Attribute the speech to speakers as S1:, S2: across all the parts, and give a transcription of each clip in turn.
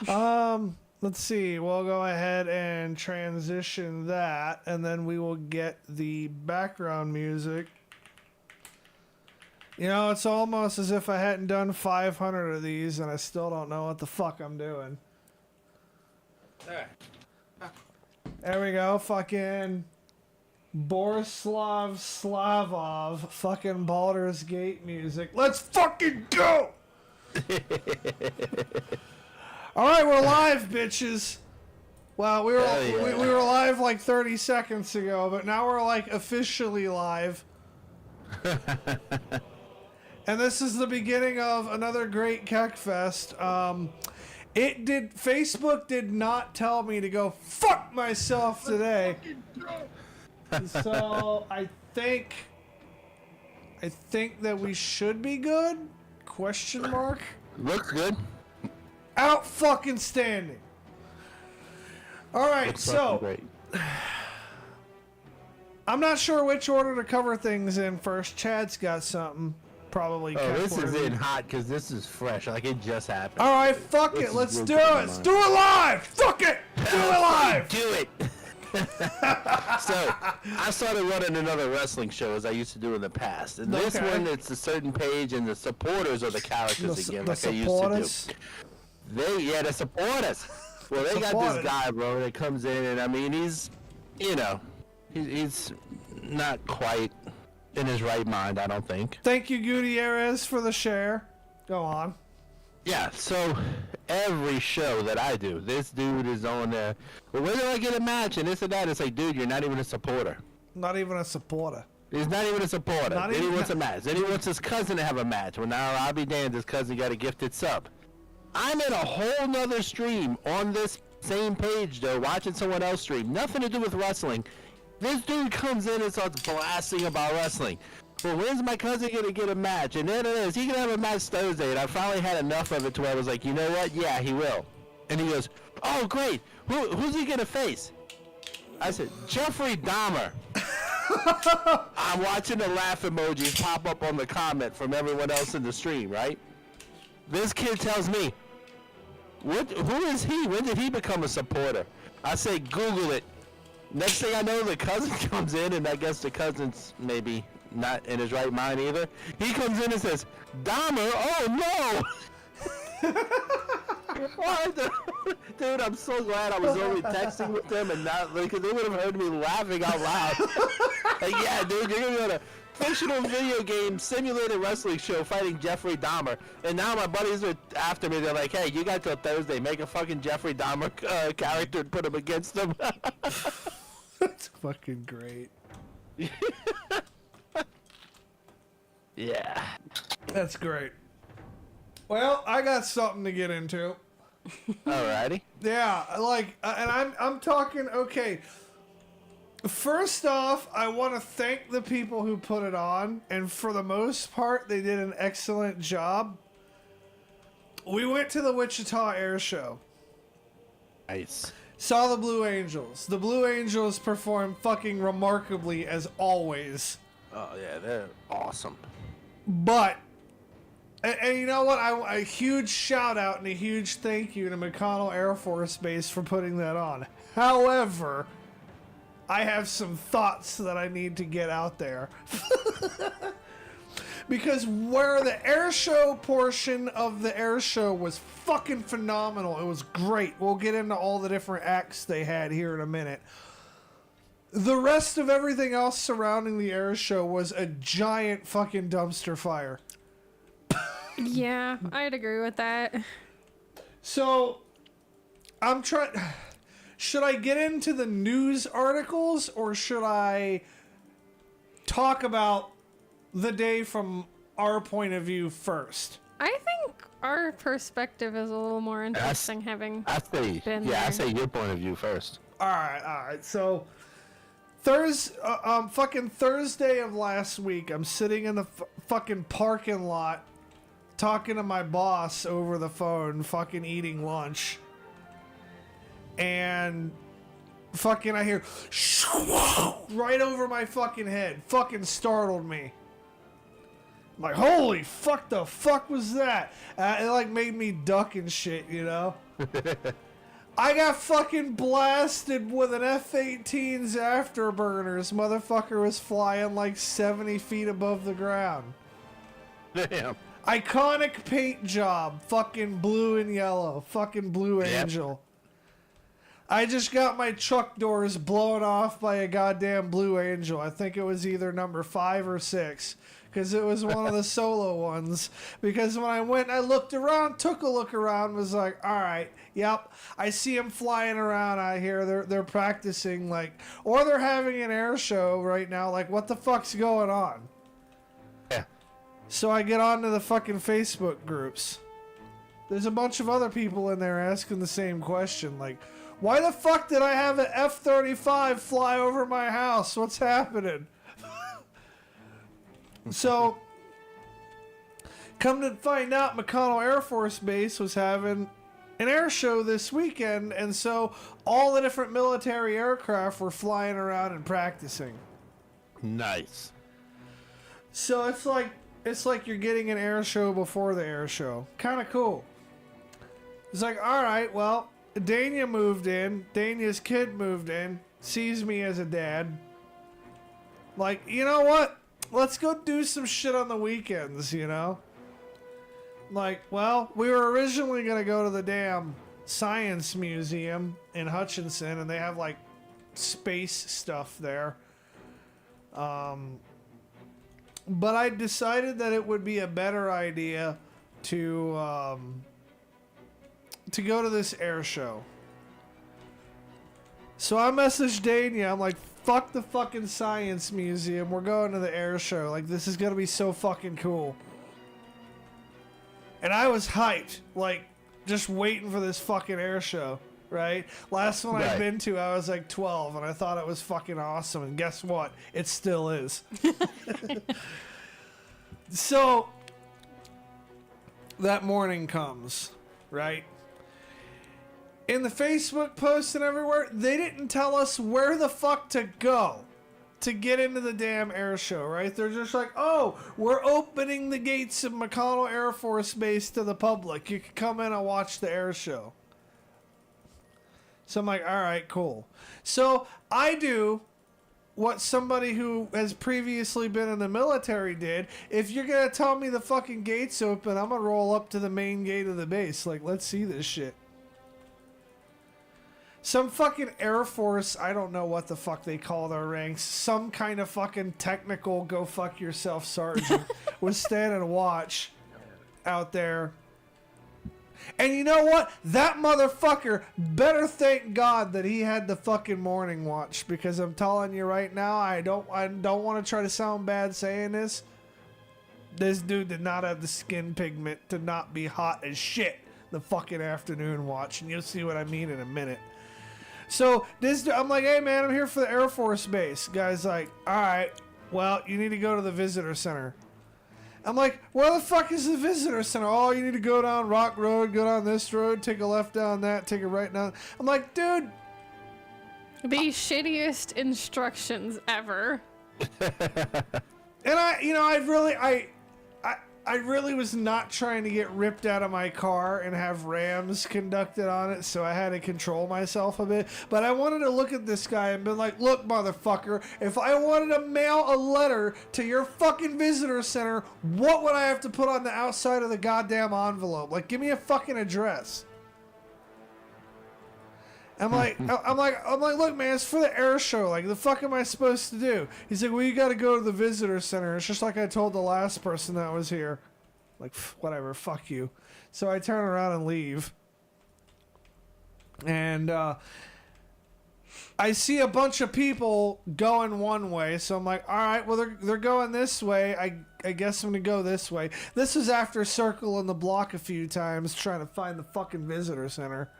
S1: Let's see. We'll go ahead and transition that, and then we will get the background music. You know, it's almost as if I hadn't done 500 of these, and I still don't know what the fuck I'm doing.
S2: Alright.
S1: There we go. Fucking Borislav Slavov. Fucking Baldur's Gate music. Let's fucking go! Alright, we're live, bitches. Well, we were live like 30 seconds ago, but now we're like officially live. And this is the beginning of another great Kekfest. Facebook did not tell me to go fuck myself today. So I think that we should be good? Question mark?
S2: Looks good.
S1: Out fucking standing. Alright, so
S2: great.
S1: I'm not sure which order to cover things in first. Chad's got something. Probably.
S2: Oh, this is in hot because this is fresh. Like it just happened.
S1: All right, fuck it. Let's do it. Let's do it live. Fuck it. Do it live.
S2: Do it. So, I started running another wrestling show as I used to do in the past. And this one, it's a certain page, and the supporters are the characters again, like I used to do. The supporters. Well, they got this guy, bro, that comes in, and I mean, he's not quite in his right mind, I don't think.
S1: Thank you, Gutierrez, for the share. Go on.
S2: Yeah, so every show that I do, this dude is on there. Well, where do I get a match? And this and that. It's like, dude, you're not even a supporter.
S1: Not even a supporter.
S2: He's not even a supporter. Then he wants a match. Then he wants his cousin to have a match. Well, now I'll be damned, his cousin got a gifted sub. I'm in a whole nother stream on this same page, though, watching someone else stream. Nothing to do with wrestling. This dude comes in and starts blasting about wrestling. Well, when's my cousin going to get a match? And then it is. He can have a match Thursday. And I finally had enough of it to where I was like, you know what? Yeah, he will. And he goes, oh, great. Who's he going to face? I said, Jeffrey Dahmer. I'm watching the laugh emojis pop up on the comment from everyone else in the stream, right? This kid tells me, who is he? When did he become a supporter? I say, Google it. Next thing I know, the cousin comes in, and I guess the cousin's maybe not in his right mind either. He comes in and says, Dahmer, oh no! Dude, I'm so glad I was only texting with them and not, because they would have heard me laughing out loud. Like, yeah, dude, you're going to go to fictional video game simulated wrestling show fighting Jeffrey Dahmer. And now my buddies are after me. They're like, hey, you got till Thursday. Make a fucking Jeffrey Dahmer character and put him against him.
S1: That's fucking great.
S2: Yeah.
S1: That's great. Well, I got something to get into.
S2: Alrighty.
S1: Yeah, like, and I'm talking, okay. First off, I want to thank the people who put it on, and for the most part, they did an excellent job. We went to the Wichita Air Show.
S2: Nice.
S1: Saw the Blue Angels. The Blue Angels performed fucking remarkably as always.
S2: Oh, yeah, they're awesome.
S1: But, and you know what? A huge shout out and a huge thank you to McConnell Air Force Base for putting that on. However, I have some thoughts that I need to get out there. Because where the air show portion of the air show was fucking phenomenal. It was great. We'll get into all the different acts they had here in a minute. The rest of everything else surrounding the air show was a giant fucking dumpster fire.
S3: Yeah, I'd agree with that.
S1: So, I'm trying... Should I get into the news articles, or should I talk about the day from our point of view first?
S3: I think our perspective is a little more interesting having been there.
S2: I say your point of view first.
S1: All right. So, fucking Thursday of last week, I'm sitting in the fucking parking lot talking to my boss over the phone, fucking eating lunch. And fucking I hear right over my fucking head. Fucking startled me. I'm like, holy fuck, the fuck was that? It like made me duck and shit, you know? I got fucking blasted with an F-18's afterburners. Motherfucker was flying like 70 feet above the ground.
S2: Damn.
S1: Iconic paint job. Fucking blue and yellow. Fucking Blue Angel. I just got my truck doors blown off by a goddamn Blue Angel. I think it was either number 5 or 6. Because it was one of the solo ones. Because when I went, I looked around, took a look around, was like, all right, yep. I see them flying around out here. They're practicing, like, or they're having an air show right now. Like, what the fuck's going on?
S2: Yeah.
S1: So I get onto the fucking Facebook groups. There's a bunch of other people in there asking the same question. Like, why the fuck did I have an F-35 fly over my house? What's happening? So, come to find out, McConnell Air Force Base was having an air show this weekend, and so all the different military aircraft were flying around and practicing.
S2: Nice.
S1: So it's like you're getting an air show before the air show. Kind of cool. It's like, all right, well, Dania moved in. Dania's kid moved in. Sees me as a dad. Like, you know what? Let's go do some shit on the weekends, you know? Like, well, we were originally going to go to the damn Science Museum in Hutchinson, and they have, like, space stuff there. But I decided that it would be a better idea to go to this air show. So I messaged Dania. I'm like, fuck the fucking Science Museum. We're going to the air show. Like, this is going to be so fucking cool. And I was hyped. Like, just waiting for this fucking air show, right? Last one I'd been to, I was like 12, and I thought it was fucking awesome. And guess what? It still is. So, that morning comes, right? In the Facebook posts and everywhere, they didn't tell us where the fuck to go to get into the damn air show, right? They're just like, oh, we're opening the gates of McConnell Air Force Base to the public. You can come in and watch the air show. So I'm like, all right, cool. So I do what somebody who has previously been in the military did. If you're going to tell me the fucking gate's open, I'm going to roll up to the main gate of the base. Like, let's see this shit. Some fucking Air Force, I don't know what the fuck they call their ranks, some kind of fucking technical go fuck yourself sergeant was standing watch out there. And you know what? That motherfucker better thank God that he had the fucking morning watch, because I'm telling you right now, I don't want to try to sound bad saying this. This dude did not have the skin pigment to not be hot as shit the fucking afternoon watch, and you'll see what I mean in a minute. So this, I'm like, hey man, I'm here for the Air Force Base. Guy's like, all right, well, you need to go to the visitor center. I'm like, where the fuck is the visitor center? Oh, you need to go down Rock Road, go down this road, take a left down that, take a right down. I'm like, dude.
S3: The shittiest instructions ever.
S1: And I really was not trying to get ripped out of my car and have rams conducted on it, so I had to control myself a bit. But I wanted to look at this guy and be like, look, motherfucker, if I wanted to mail a letter to your fucking visitor center, what would I have to put on the outside of the goddamn envelope? Like, give me a fucking address. I'm like, look, man, it's for the air show. Like, the fuck am I supposed to do? He's like, well, you got to go to the visitor center. It's just like I told the last person that was here. Like, whatever, fuck you. So I turn around and leave. And I see a bunch of people going one way. So I'm like, all right, well, they're going this way. I guess I'm going to go this way. This was after circling the block a few times trying to find the fucking visitor center.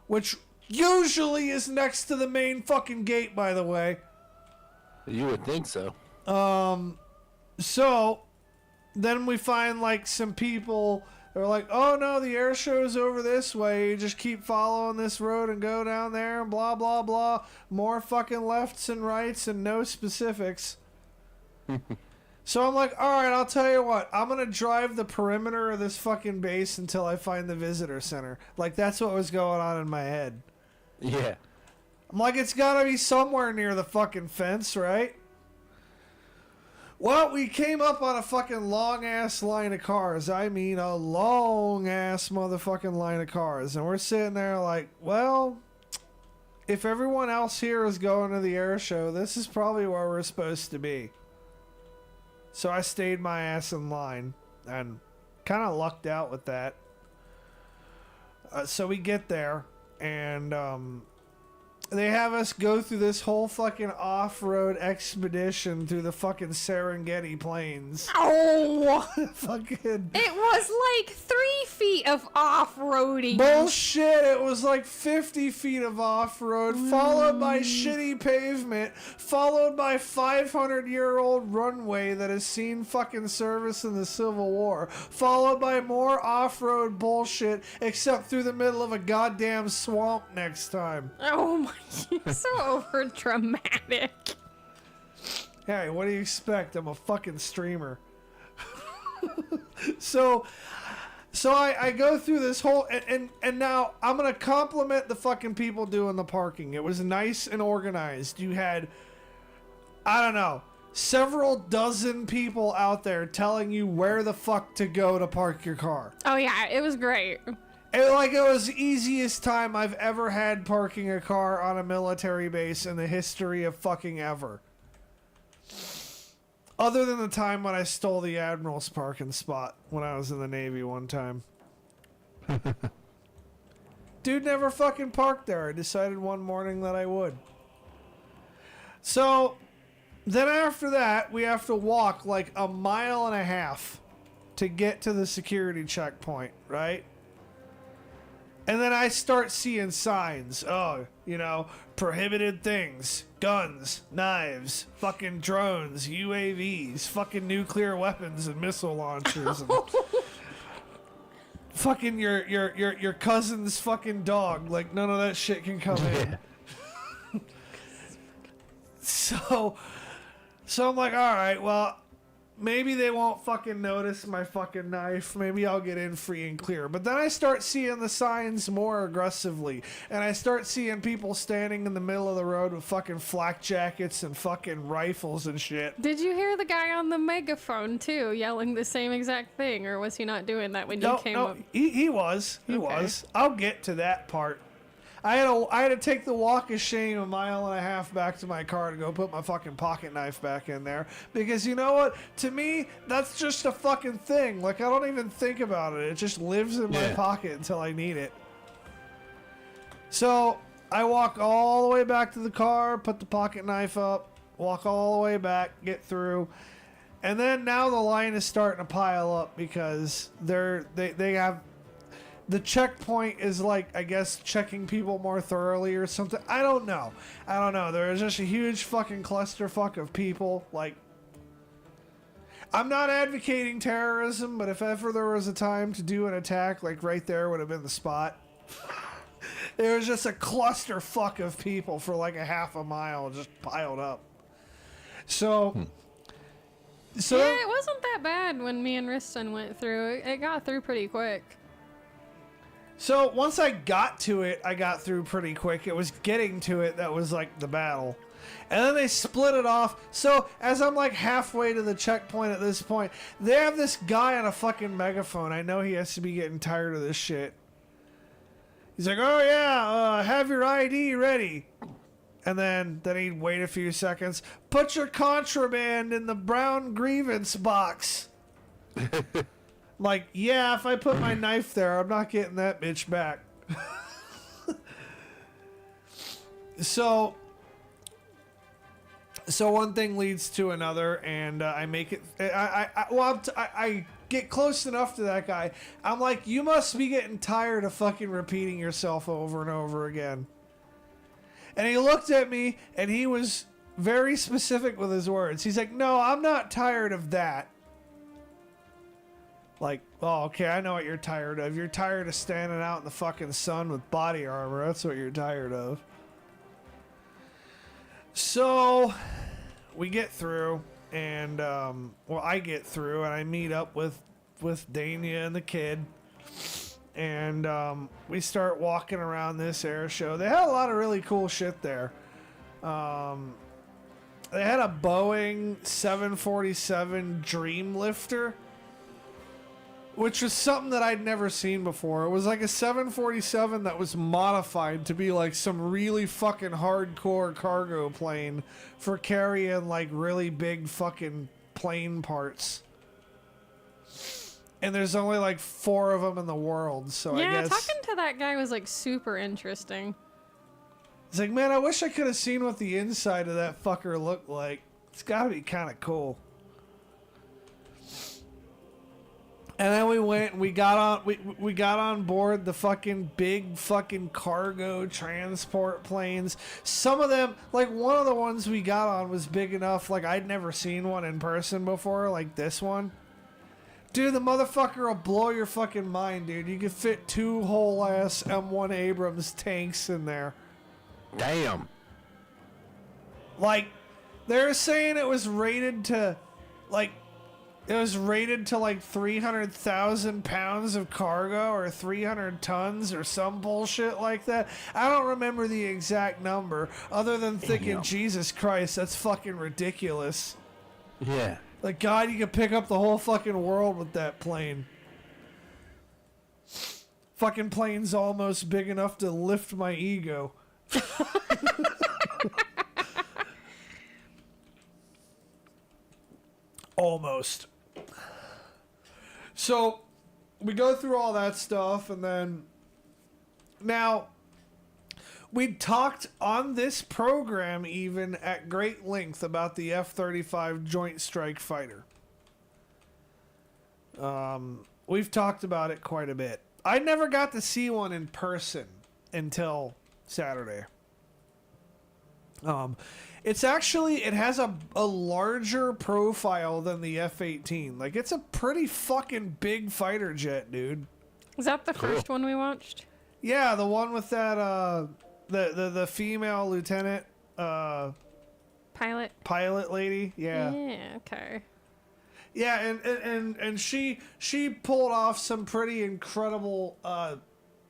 S1: Which usually is next to the main fucking gate, by the way.
S2: You would think so.
S1: So then we find like some people. They're like, oh no, the air show's over this way. You just keep following this road and go down there and blah, blah, blah. More fucking lefts and rights and no specifics. So I'm like, all right, I'll tell you what. I'm going to drive the perimeter of this fucking base until I find the visitor center. Like, that's what was going on in my head.
S2: Yeah.
S1: I'm like, it's got to be somewhere near the fucking fence, right? Well, we came up on a fucking long-ass line of cars. I mean, a long-ass motherfucking line of cars. And we're sitting there like, well, if everyone else here is going to the air show, this is probably where we're supposed to be. So I stayed my ass in line and kind of lucked out with that. So we get there and they have us go through this whole fucking off-road expedition through the fucking Serengeti plains.
S3: Oh!
S1: Fucking...
S3: It was like 3 feet of off-roading.
S1: Bullshit! It was like 50 feet of off-road, followed by shitty pavement, followed by 500-year-old runway that has seen fucking service in the Civil War, followed by more off-road bullshit, except through the middle of a goddamn swamp next time.
S3: Oh my, you're so over dramatic.
S1: Hey, what do you expect? I'm a fucking streamer. So I go through this whole and now I'm gonna compliment the fucking people doing the parking. It was nice and organized. You had, I don't know, several dozen people out there telling you where the fuck to go to park your car.
S3: Oh yeah, it was great.
S1: It was the easiest time I've ever had parking a car on a military base in the history of fucking ever. Other than the time when I stole the Admiral's parking spot when I was in the Navy one time. Dude never fucking parked there. I decided one morning that I would. So, then after that, we have to walk like a mile and a half to get to the security checkpoint, right? And then I start seeing signs. Oh, you know, prohibited things. Guns, knives, fucking drones, UAVs, fucking nuclear weapons and missile launchers. And fucking your cousin's fucking dog. Like, none of that shit can come in. So I'm like, all right, well, maybe they won't fucking notice my fucking knife. Maybe I'll get in free and clear. But then I start seeing the signs more aggressively. And I start seeing people standing in the middle of the road with fucking flak jackets and fucking rifles and shit.
S3: Did you hear the guy on the megaphone, too, yelling the same exact thing? Or was he not doing that when you came up?
S1: He was. He was. I'll get to that part. I had to take the walk of shame a mile and a half back to my car to go put my fucking pocket knife back in there. Because you know what? To me, that's just a fucking thing. Like, I don't even think about it. It just lives in my pocket until I need it. So, I walk all the way back to the car, put the pocket knife up, walk all the way back, get through. And then now the line is starting to pile up because they have... The checkpoint is like, I guess, checking people more thoroughly or something. I don't know. There's just a huge fucking clusterfuck of people. Like, I'm not advocating terrorism, but if ever there was a time to do an attack, like right there would have been the spot. There was just a clusterfuck of people for like a half a mile just piled up. So
S3: yeah, it wasn't that bad when me and Riston went through. It got through pretty quick.
S1: So once I got to it, I got through pretty quick. It was getting to it that was like the battle. And then they split it off. So as I'm like halfway to the checkpoint at this point, they have this guy on a fucking megaphone. I know he has to be getting tired of this shit. He's like, oh yeah, have your ID ready. And then he'd wait a few seconds. Put your contraband in the brown grievance box. Like, yeah, if I put my knife there, I'm not getting that bitch back. So one thing leads to another, and I make it. I get close enough to that guy. I'm like, you must be getting tired of fucking repeating yourself over and over again. And he looked at me, and he was very specific with his words. He's like, no, I'm not tired of that. Like, oh, okay, I know what you're tired of. You're tired of standing out in the fucking sun with body armor. That's what you're tired of. So, we get through. and well, I get through and I meet up with Dania and the kid, and we start walking around this air show. They had a lot of really cool shit there. They had a Boeing 747 Dreamlifter, which was something that I'd never seen before. It was like a 747 that was modified to be like some really fucking hardcore cargo plane for carrying like really big fucking plane parts. And there's only like 4 of them in the world, so I guess...
S3: talking to that guy was like super interesting.
S1: It's like, man, I wish I could have seen what the inside of that fucker looked like. It's gotta be kind of cool. And then we went and we got on board the fucking big fucking cargo transport planes. Some of them, like one of the ones we got on was big enough, like I'd never seen one in person before, like this one. Dude, the motherfucker will blow your fucking mind, dude. You could fit 2 whole ass M1 Abrams tanks in there.
S2: Damn.
S1: Like, they're saying it was rated to, like, 300,000 pounds of cargo or 300 tons or some bullshit like that. I don't remember the exact number other than thinking, damn. Jesus Christ, that's fucking ridiculous.
S2: Yeah.
S1: Like, God, you could pick up the whole fucking world with that plane. Fucking plane's almost big enough to lift my ego. Almost. So, we go through all that stuff, and then... Now, we talked on this program even at great length about the F-35 Joint Strike Fighter. We've talked about it quite a bit. I never got to see one in person until Saturday. It's actually, it has a larger profile than the F-18. Like, it's a pretty fucking big fighter jet, dude.
S3: Is that the first one we watched?
S1: Yeah, the one with that, the female lieutenant, pilot lady. Yeah.
S3: Yeah, okay.
S1: Yeah, and she pulled off some pretty incredible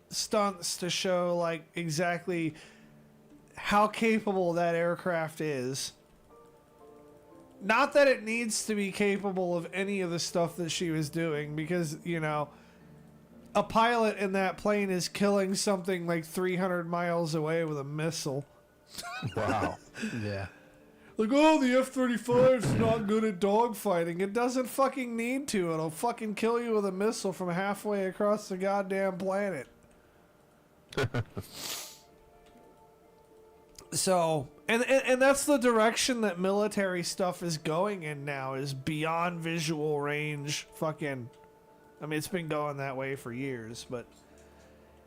S1: stunts to show like exactly how capable that aircraft is. Not that it needs to be capable of any of the stuff that she was doing, because, you know, a pilot in that plane is killing something like 300 miles away with a missile.
S2: Wow. Yeah.
S1: Like, oh, the F-35's not good at dogfighting. It doesn't fucking need to. It'll fucking kill you with a missile from halfway across the goddamn planet. So, and that's the direction that military stuff is going in now, is beyond visual range fucking... I mean, it's been going that way for years, but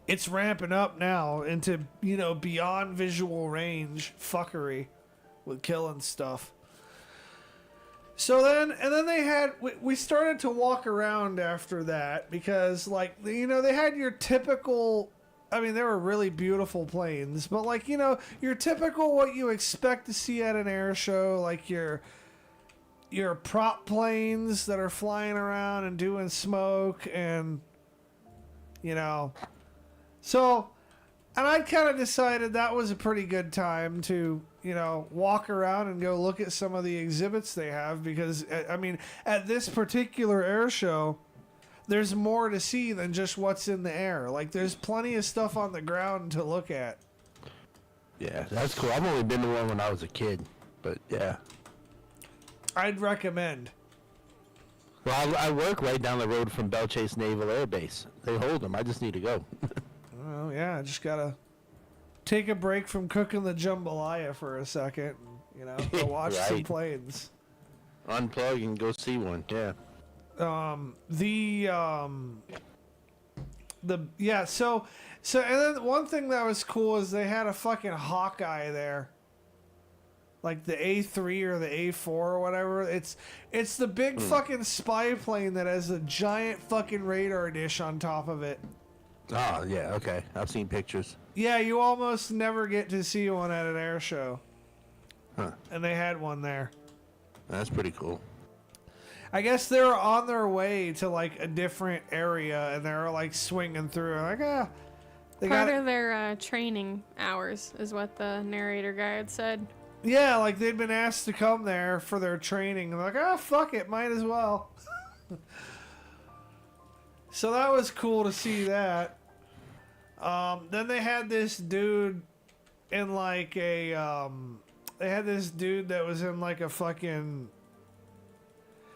S1: it's ramping up now into, you know, beyond visual range fuckery with killing stuff. So then, and then they had, we started to walk around after that because, like, you know, they had your typical, I mean, they were really beautiful planes, but, like, you know, your typical what you expect to see at an air show, like your prop planes that are flying around and doing smoke and, you know. So, and I kind of decided that was a pretty good time to, you know, walk around and go look at some of the exhibits they have, because, I mean, at this particular air show, there's more to see than just what's in the air. Like, there's plenty of stuff on the ground to look at.
S2: Yeah, that's cool. I've only been to one when I was a kid, but yeah.
S1: I'd recommend.
S2: Well, I work right down the road from Belle Chase Naval Air Base. They hold them. I just need to go.
S1: Well, yeah, I just gotta take a break from cooking the jambalaya for a second, and, you know, go watch
S2: right.
S1: some planes.
S2: Unplug and go see one. Yeah.
S1: So and then one thing that was cool is they had a fucking Hawkeye there. Like the A3 or the A4 or whatever. It's the big fucking spy plane that has a giant fucking radar dish on top of it.
S2: Oh, yeah, okay. I've seen pictures.
S1: Yeah, you almost never get to see one at an air show.
S2: Huh.
S1: And they had one there.
S2: That's pretty cool.
S1: I guess they were on their way to like a different area, and they were like swinging through. Like, they
S3: Part of their training hours is what the narrator guy had said.
S1: Yeah, like they'd been asked to come there for their training. They're like, fuck it, might as well. So that was cool to see that. Then they had this dude in like a, they had this dude that was in like a fucking,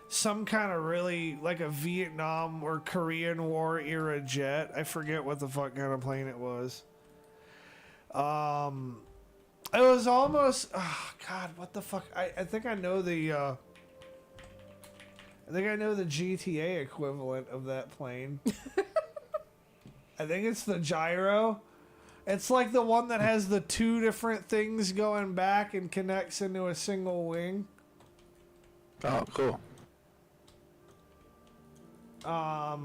S1: some kind of really, like a Vietnam or Korean War era jet. I forget what the fuck kind of plane it was. It was almost, oh God, what the fuck? I think I know the, I think I know the GTA equivalent of that plane. I think it's the gyro. It's like the one that has the two different things going back and connects into a single wing.
S2: Oh, cool.
S1: I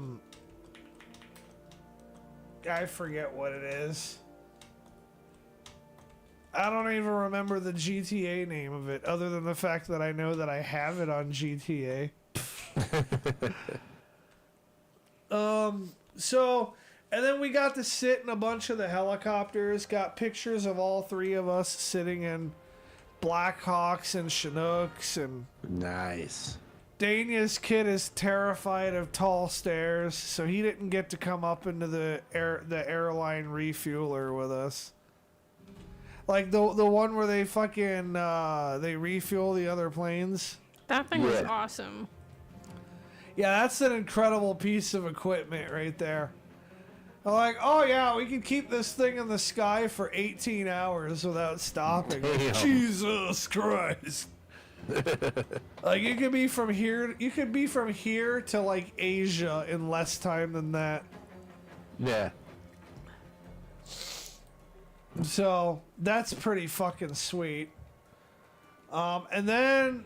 S1: forget what it is. I don't even remember the GTA name of it, other than the fact that I know that I have it on GTA. So, and then we got to sit in a bunch of the helicopters, got pictures of all three of us sitting in Blackhawks and Chinooks, and
S2: nice.
S1: Dania's kid is terrified of tall stairs, so he didn't get to come up into the airline refueler with us. Like the one where they fucking they refuel the other planes.
S3: That thing was awesome.
S1: Yeah, that's an incredible piece of equipment right there. I'm like, oh yeah, we can keep this thing in the sky for 18 hours without stopping. Like, Jesus Christ. Like you could be from here to like Asia in less time than that.
S2: Yeah.
S1: So that's pretty fucking sweet. And then,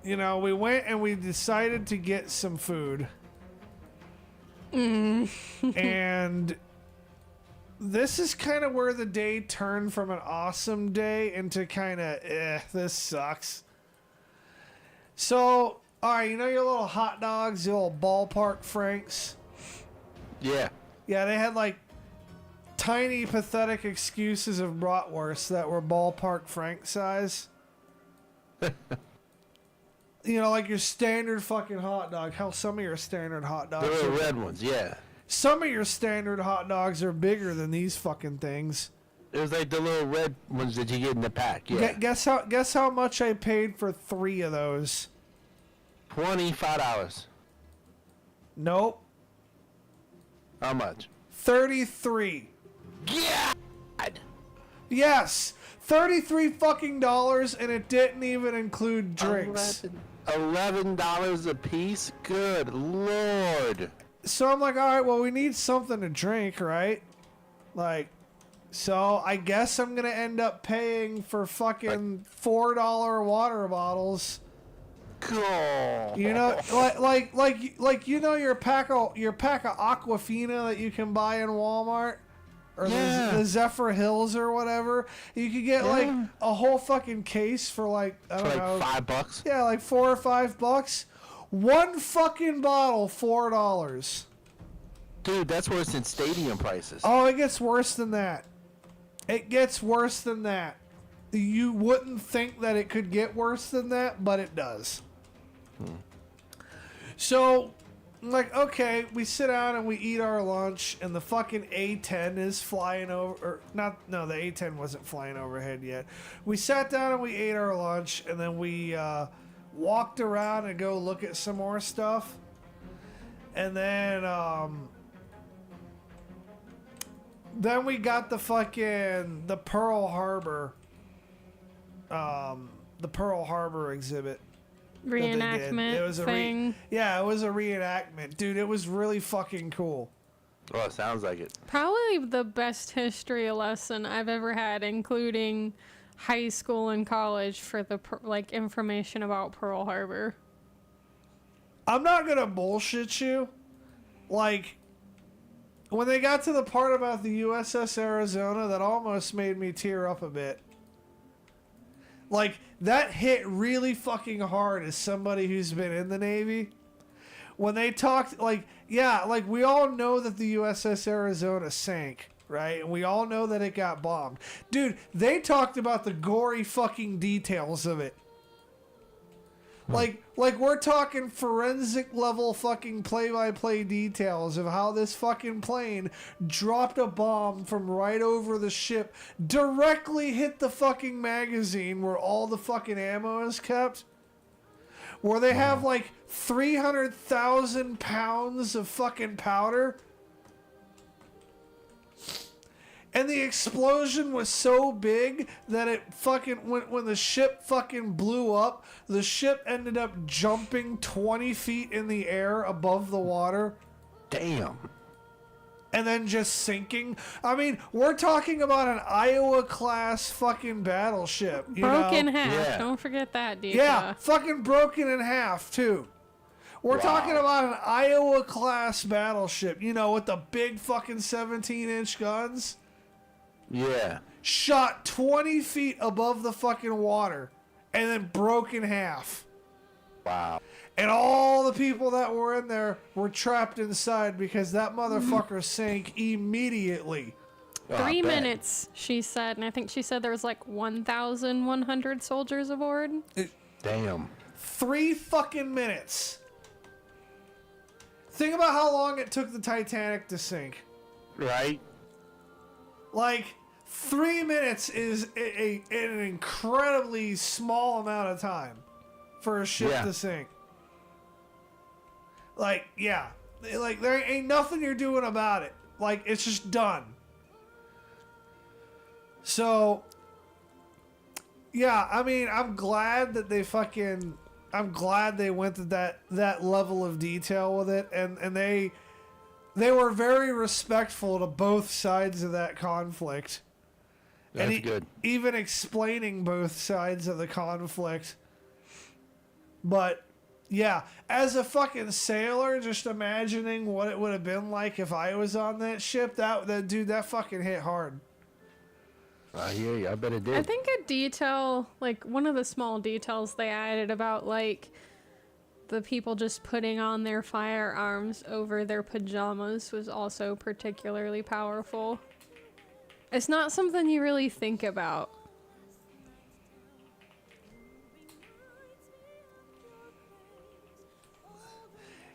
S1: you know, we went and we decided to get some food. And this is kind of where the day turned from an awesome day into kind of, this sucks. So, all right, you know your little hot dogs, your little ballpark Franks?
S2: Yeah.
S1: Yeah, they had like tiny, pathetic excuses of bratwurst that were ballpark Frank size. You know, like your standard fucking hot dog. Hell, some of your standard hot dogs.
S2: The little red ones, yeah.
S1: Some of your standard hot dogs are bigger than these fucking things.
S2: It was like the little red ones that you get in the pack, yeah.
S1: Guess how much I paid for 3 of those?
S2: $25.
S1: Nope.
S2: How much?
S1: $33.
S2: God!
S1: Yes, $33 fucking dollars, and it didn't even include drinks.
S2: $11 a piece? Good Lord.
S1: So I'm like, all right, well, we need something to drink, right? Like, so I guess I'm gonna end up paying for fucking $4 water bottles.
S2: Cool.
S1: You know, like you know your pack of Aquafina that you can buy in Walmart, or the Zephyr Hills or whatever. You could get like a whole fucking case for like I don't know,
S2: $5.
S1: Yeah, like $4 or $5. One fucking bottle, $4.
S2: Dude, that's worse than stadium prices.
S1: Oh, it gets worse than that. It gets worse than that. You wouldn't think that it could get worse than that, but it does. So, like, okay, we sit down and we eat our lunch, and the fucking A-10 is flying over, or not, no, the A-10 wasn't flying overhead yet. We sat down and we ate our lunch, and then we walked around and go look at some more stuff. And then we got the Pearl Harbor, exhibit.
S3: Reenactment
S1: it was
S3: thing.
S1: It was a reenactment. Dude, it was really fucking cool.
S2: Oh, it sounds like it.
S3: Probably the best history lesson I've ever had, including high school and college, for the information about Pearl Harbor.
S1: I'm not gonna bullshit you. Like, when they got to the part about the USS Arizona, that almost made me tear up a bit. Like, that hit really fucking hard as somebody who's been in the Navy. When they talked, like, yeah, like, we all know that the USS Arizona sank, right? And we all know that it got bombed. Dude, they talked about the gory fucking details of it. Like we're talking forensic level fucking play-by-play details of how this fucking plane dropped a bomb from right over the ship, directly hit the fucking magazine where all the fucking ammo is kept, where they have like 300,000 pounds of fucking powder. And the explosion was so big that it fucking, when the ship fucking blew up, the ship ended up jumping 20 feet in the air above the water.
S2: Damn.
S1: And then just sinking. I mean, we're talking about an Iowa-class fucking battleship.
S3: Broken in half.
S2: Yeah.
S3: Don't forget that detail.
S1: Yeah, fucking broken in half, too. We're talking about an Iowa-class battleship, with the big fucking 17-inch guns.
S2: Yeah.
S1: Shot 20 feet above the fucking water and then broke in half.
S2: Wow.
S1: And all the people that were in there were trapped inside because that motherfucker sank immediately.
S3: 3 minutes, she said, and I think she said there was like 1,100 soldiers aboard.
S2: Damn.
S1: 3 fucking minutes. Think about how long it took the Titanic to sink.
S2: Right?
S1: Like, 3 minutes is an incredibly small amount of time for a ship to sink. Like, yeah. Like, there ain't nothing you're doing about it. Like, it's just done. So, yeah, I mean, I'm glad that I'm glad they went to that level of detail with it. And they were very respectful to both sides of that conflict.
S2: That's good.
S1: Even explaining both sides of the conflict. But, yeah, as a fucking sailor, just imagining what it would have been like if I was on that ship, that fucking hit hard.
S2: I hear you. I bet it did.
S3: I think a detail, like one of the small details they added about like the people just putting on their firearms over their pajamas was also particularly powerful. It's not something you really think about.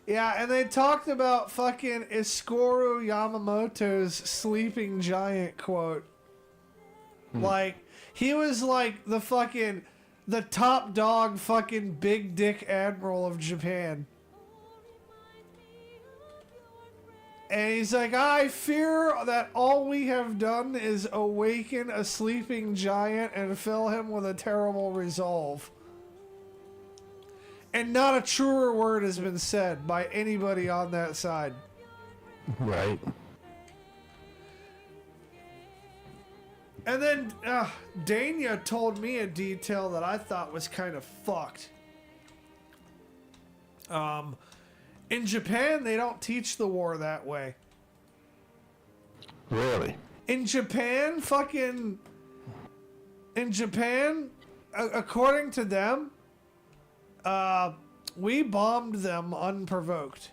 S1: Yeah, and they talked about fucking Iskoro Yamamoto's sleeping giant quote. Like, he was like the top dog fucking big dick admiral of Japan. And he's like, I fear that all we have done is awaken a sleeping giant and fill him with a terrible resolve. And not a truer word has been said by anybody on that side.
S2: Right.
S1: And then Dania told me a detail that I thought was kind of fucked. In Japan, they don't teach the war that way.
S2: Really?
S1: In Japan, according to them, we bombed them unprovoked.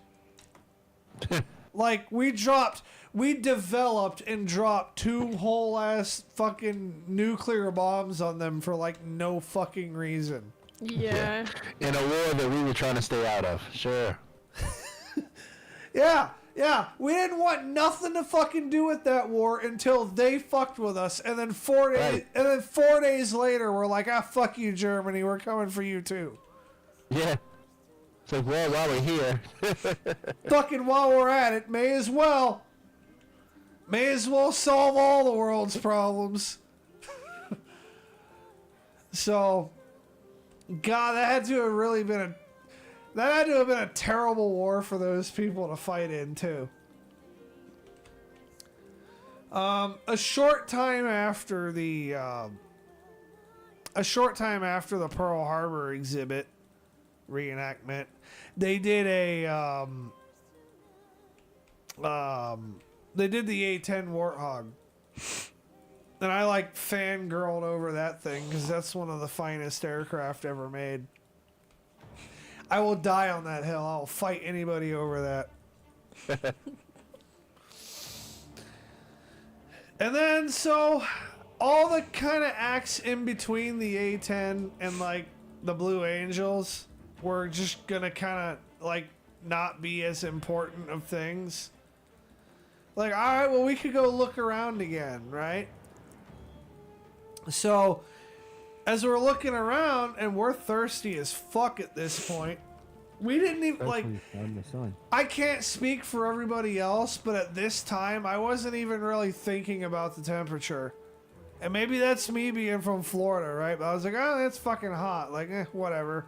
S1: Like, we developed and dropped 2 whole ass fucking nuclear bombs on them for like no fucking reason.
S3: Yeah.
S2: In a war that we were trying to stay out of. Sure.
S1: Yeah. We didn't want nothing to fucking do with that war until they fucked with us, and then 4 days later, we're like, fuck you, Germany. We're coming for you too.
S2: Yeah. It's like, well, while we're here.
S1: Fucking while we're at it, may as well solve all the world's problems. So, God, that had to have been a terrible war for those people to fight in too. A short time after the Pearl Harbor exhibit reenactment, they did the A-10 Warthog. And I like fangirled over that thing because that's one of the finest aircraft ever made. I will die on that hill. I'll fight anybody over that. And then, so, all the kind of acts in between the A-10 and, like, the Blue Angels were just gonna kind of, like, not be as important of things. Like, alright, well, we could go look around again, right? So, as we're looking around, and we're thirsty as fuck at this point, we didn't even, like, I can't speak for everybody else, but at this time, I wasn't even really thinking about the temperature. And maybe that's me being from Florida, right? But I was like, oh, that's fucking hot. Like, whatever.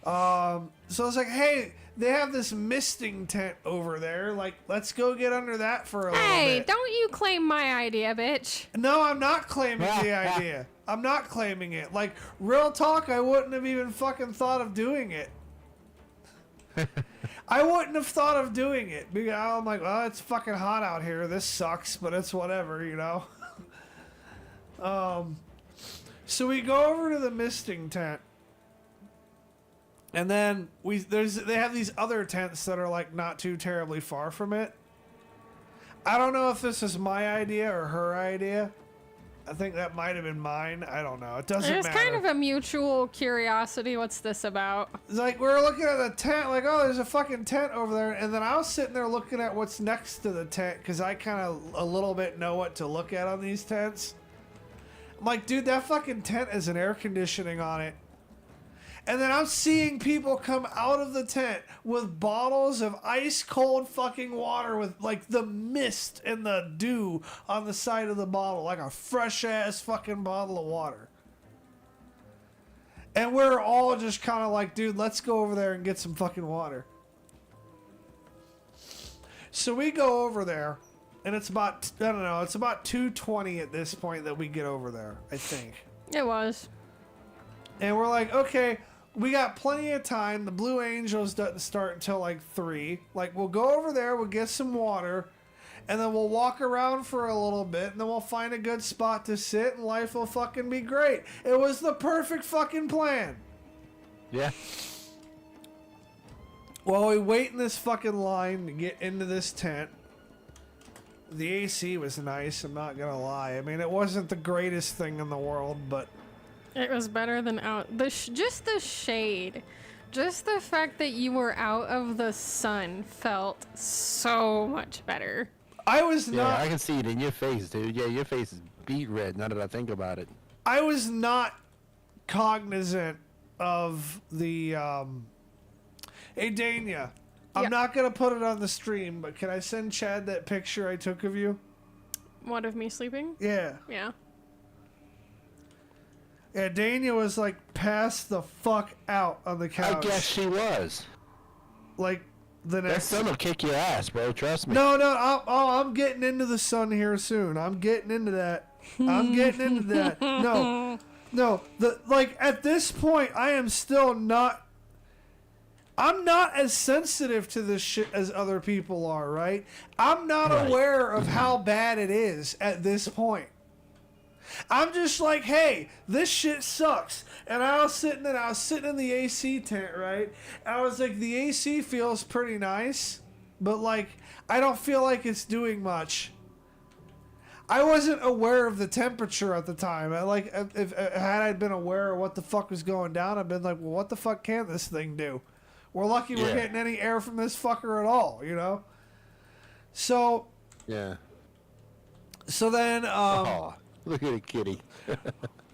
S1: So I was like, hey, they have this misting tent over there. Like, let's go get under that for a little bit.
S3: Hey, don't you claim my idea, bitch.
S1: No, I'm not claiming the idea. I'm not claiming it. Like, real talk, I wouldn't have even fucking thought of doing it. I wouldn't have thought of doing it. Because I'm like, well, it's fucking hot out here. This sucks, but it's whatever, you know? So we go over to the misting tent. And then they have these other tents that are like not too terribly far from it. I don't know if this is my idea or her idea. I think that might have been mine. I don't know. It doesn't matter.
S3: It's kind of a mutual curiosity. What's this about?
S1: It's like we're looking at the tent, like, oh, there's a fucking tent over there. And then I was sitting there looking at what's next to the tent because I kind of a little bit know what to look at on these tents. I'm like, dude, that fucking tent has an air conditioning on it. And then I'm seeing people come out of the tent with bottles of ice cold fucking water with like the mist and the dew on the side of the bottle, like a fresh ass fucking bottle of water. And we're all just kind of like, dude, let's go over there and get some fucking water. So we go over there, and it's about, I don't know, it's about 2:20 at this point that we get over there, I think.
S3: It was.
S1: And we're like, okay, we got plenty of time. The Blue Angels doesn't start until like 3. Like, we'll go over there, we'll get some water, and then we'll walk around for a little bit, and then we'll find a good spot to sit, and life will fucking be great. It was the perfect fucking plan.
S2: Yeah.
S1: While we wait in this fucking line to get into this tent, the AC was nice, I'm not gonna lie. I mean, it wasn't the greatest thing in the world, but
S3: It was better than out. Just the shade. Just the fact that you were out of the sun felt so much better.
S1: I was
S2: Yeah,
S1: not.
S2: I can see it in your face, dude. Yeah, your face is beet red now that I think about it.
S1: I was not cognizant of the. Hey, Dania, I'm
S3: Yeah.
S1: not gonna put it on the stream, but can I send Chad that picture I took of you?
S3: What, of me sleeping?
S1: Yeah.
S3: Yeah.
S1: Yeah, Dania was like passed the fuck out on the couch.
S2: I guess she was.
S1: Like the
S2: That
S1: next.
S2: sun will kick your ass, bro. Trust me.
S1: No, I'm getting into the sun here soon. I'm getting into that. I'm getting into that. No. Like at this point, I am still not. I'm not as sensitive to this shit as other people are, right? I'm not
S2: Right.
S1: aware of how bad it is at this point. I'm just like, hey, this shit sucks. And I was sitting in the AC tent, right? And I was like, the AC feels pretty nice, but like, I don't feel like it's doing much. I wasn't aware of the temperature at the time. If had I been aware of what the fuck was going down, I'd been like, well, what the fuck can this thing do? We're lucky we're
S2: Yeah.
S1: getting any air from this fucker at all, you know? So
S2: Yeah.
S1: then,
S2: Oh, look at the kitty.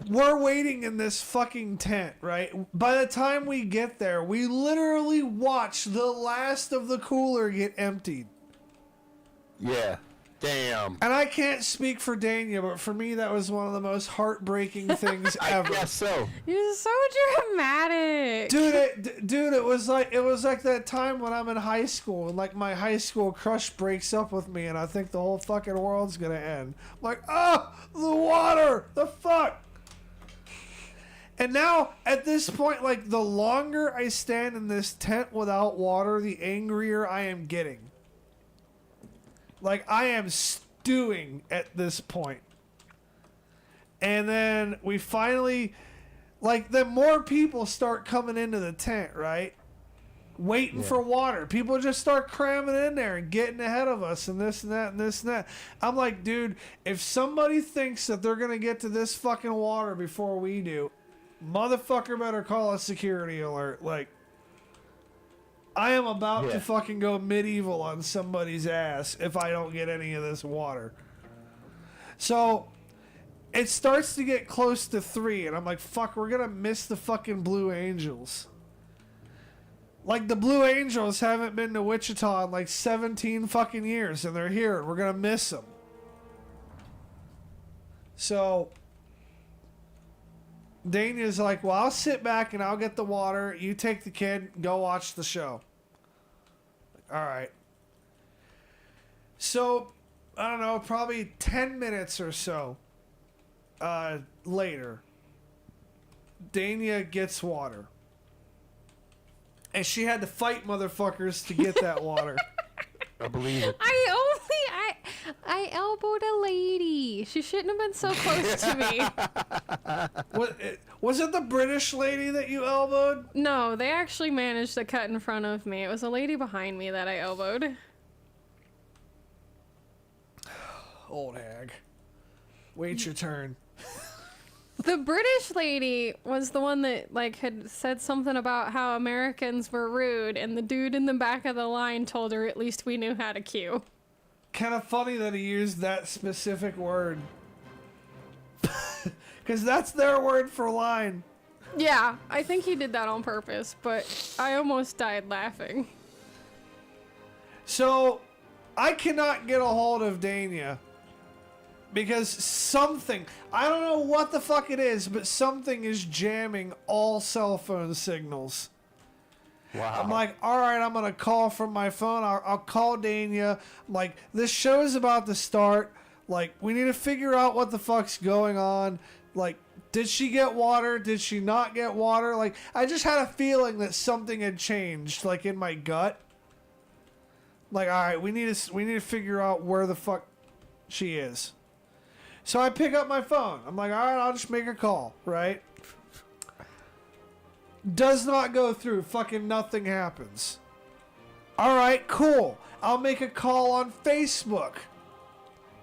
S1: we're waiting in this fucking tent, right? By the time we get there, we literally watch the last of the cooler get emptied.
S2: Yeah. Damn.
S1: And I can't speak for Dania, but for me, that was one of the most heartbreaking things
S2: I
S1: ever.
S2: guess so.
S3: You're so dramatic.
S1: Dude, it was like that time when I'm in high school and like my high school crush breaks up with me and I think the whole fucking world's gonna end. I'm like, oh, the water, the fuck. And now at this point, like the longer I stand in this tent without water, the angrier I am getting. Like I am stewing at this point. And then we finally, like, then more people start coming into the tent, right? Waiting for water. People just start cramming in there and getting ahead of us and this and that and this and that. I'm like, dude, if somebody thinks that they're going to get to this fucking water before we do, motherfucker better call a security alert. Like, I am about to fucking go medieval on somebody's ass if I don't get any of this water. So it starts to get close to 3, and I'm like, fuck, we're going to miss the fucking Blue Angels. Like, the Blue Angels haven't been to Wichita in like 17 fucking years, and they're here, and we're going to miss them. So Dania's like, well, I'll sit back and I'll get the water. You take the kid, go watch the show. All right. So, I don't know, probably 10 minutes or so later, Dania gets water. And she had to fight motherfuckers to get that water.
S2: I believe it.
S3: I elbowed a lady. She shouldn't have been so close to me.
S1: Was it the British lady that you elbowed?
S3: No, they actually managed to cut in front of me. It was a lady behind me that I elbowed.
S1: Old hag. Wait your turn.
S3: The British lady was the one that, like, had said something about how Americans were rude, and the dude in the back of the line told her at least we knew how to queue.
S1: Kind of funny that he used that specific word. Because that's their word for line.
S3: Yeah, I think he did that on purpose, but I almost died laughing.
S1: So, I cannot get a hold of Dania. Because something, I don't know what the fuck it is, but something is jamming all cell phone signals.
S2: Wow.
S1: I'm like, all right, I'm going to call from my phone. I'll call Dania. I'm like, this show is about to start. Like, we need to figure out what the fuck's going on. Like, did she get water? Did she not get water? Like, I just had a feeling that something had changed, like, in my gut. Like, all right, we need to figure out where the fuck she is. So I pick up my phone. I'm like, all right, I'll just make a call, right? Does not go through. Fucking nothing happens. All right, cool. I'll make a call on Facebook.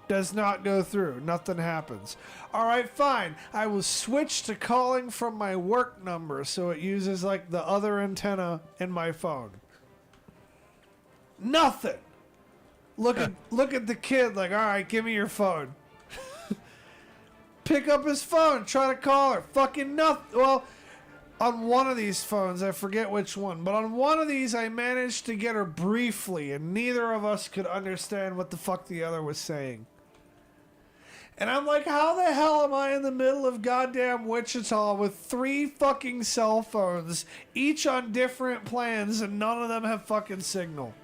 S1: Does not go through. Nothing happens. All right, fine. I will switch to calling from my work number so it uses like the other antenna in my phone. Nothing. Look at the kid like, all right, give me your phone. Pick up his phone, try to call her. Fucking nothing. Well, on one of these phones, I forget which one, but on one of these, I managed to get her briefly, and neither of us could understand what the fuck the other was saying. And I'm like, how the hell am I in the middle of goddamn Wichita with 3 fucking cell phones, each on different plans, and none of them have fucking signal?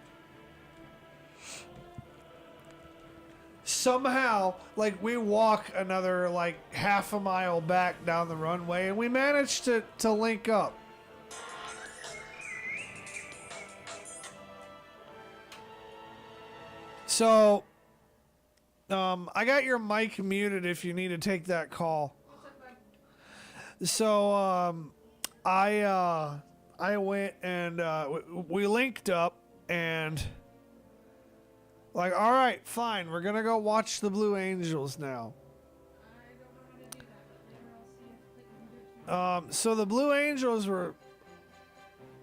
S1: Somehow, like, we walk another, like, half a mile back down the runway, and we managed to link up. So, I got your mic muted if you need to take that call. So, I went and, we linked up, and... like, all right, fine. We're going to go watch the Blue Angels now. So the Blue Angels were...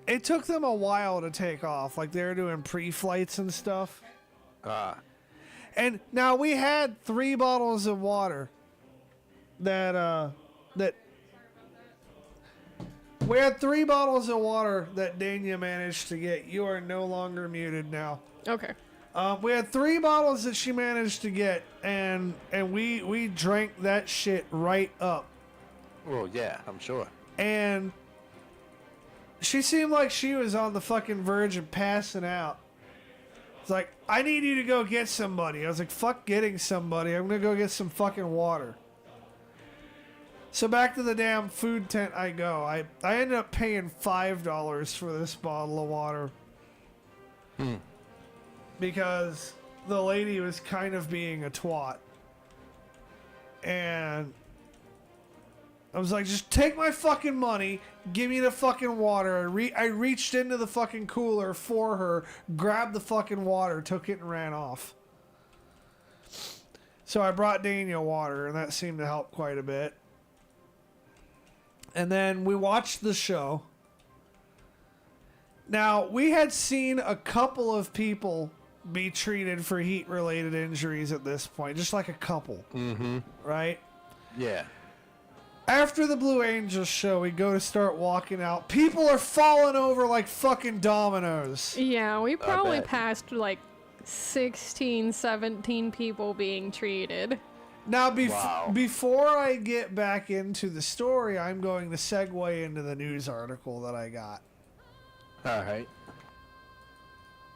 S1: it took them a while to take off. Like, they were doing pre-flights and stuff. And now we had 3 bottles of water that we had 3 bottles of water that Dania managed to get. You are no longer muted now.
S3: Okay.
S1: We had 3 bottles that she managed to get, and we drank that shit right up.
S2: Well, yeah, I'm sure.
S1: And she seemed like she was on the fucking verge of passing out. It's like, I need you to go get somebody. I was like, fuck getting somebody. I'm gonna go get some fucking water. So back to the damn food tent I go. I ended up paying $5 for this bottle of water. Because the lady was kind of being a twat. And I was like, just take my fucking money, give me the fucking water. I reached into the fucking cooler for her, grabbed the fucking water, took it, and ran off. So I brought Daniel water, and that seemed to help quite a bit. And then we watched the show. Now, we had seen a couple of people be treated for heat-related injuries at this point, just like a couple.
S2: Mm-hmm.
S1: Right?
S2: Yeah.
S1: After the Blue Angels show, we go to start walking out. People are falling over like fucking dominoes.
S3: Yeah, we probably passed like 16, 17 people being treated.
S1: Now, before I get back into the story, I'm going to segue into the news article that I got.
S2: All right.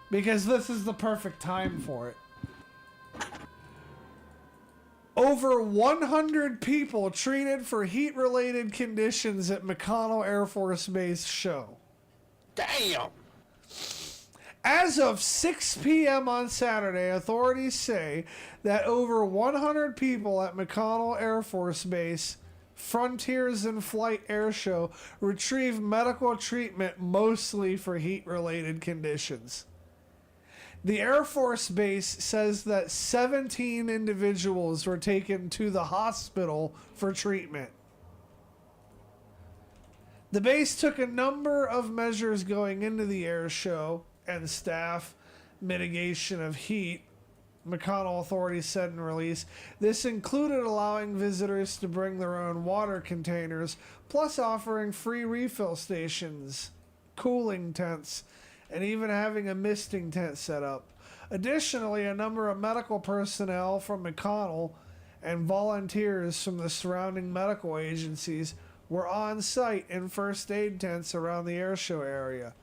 S1: Because this is the perfect time for it. Over 100 people treated for heat-related conditions at McConnell Air Force Base show.
S2: Damn!
S1: As of 6 p.m. on Saturday, authorities say that over 100 people at McConnell Air Force Base Frontiers in Flight Air Show retrieved medical treatment mostly for heat-related conditions. The Air Force Base says that 17 individuals were taken to the hospital for treatment. The base took a number of measures going into the air show and staff mitigation of heat, McConnell authorities said in a release. This included allowing visitors to bring their own water containers, plus offering free refill stations, cooling tents, and even having a misting tent set up. Additionally, a number of medical personnel from McConnell and volunteers from the surrounding medical agencies were on site in first aid tents around the airshow area.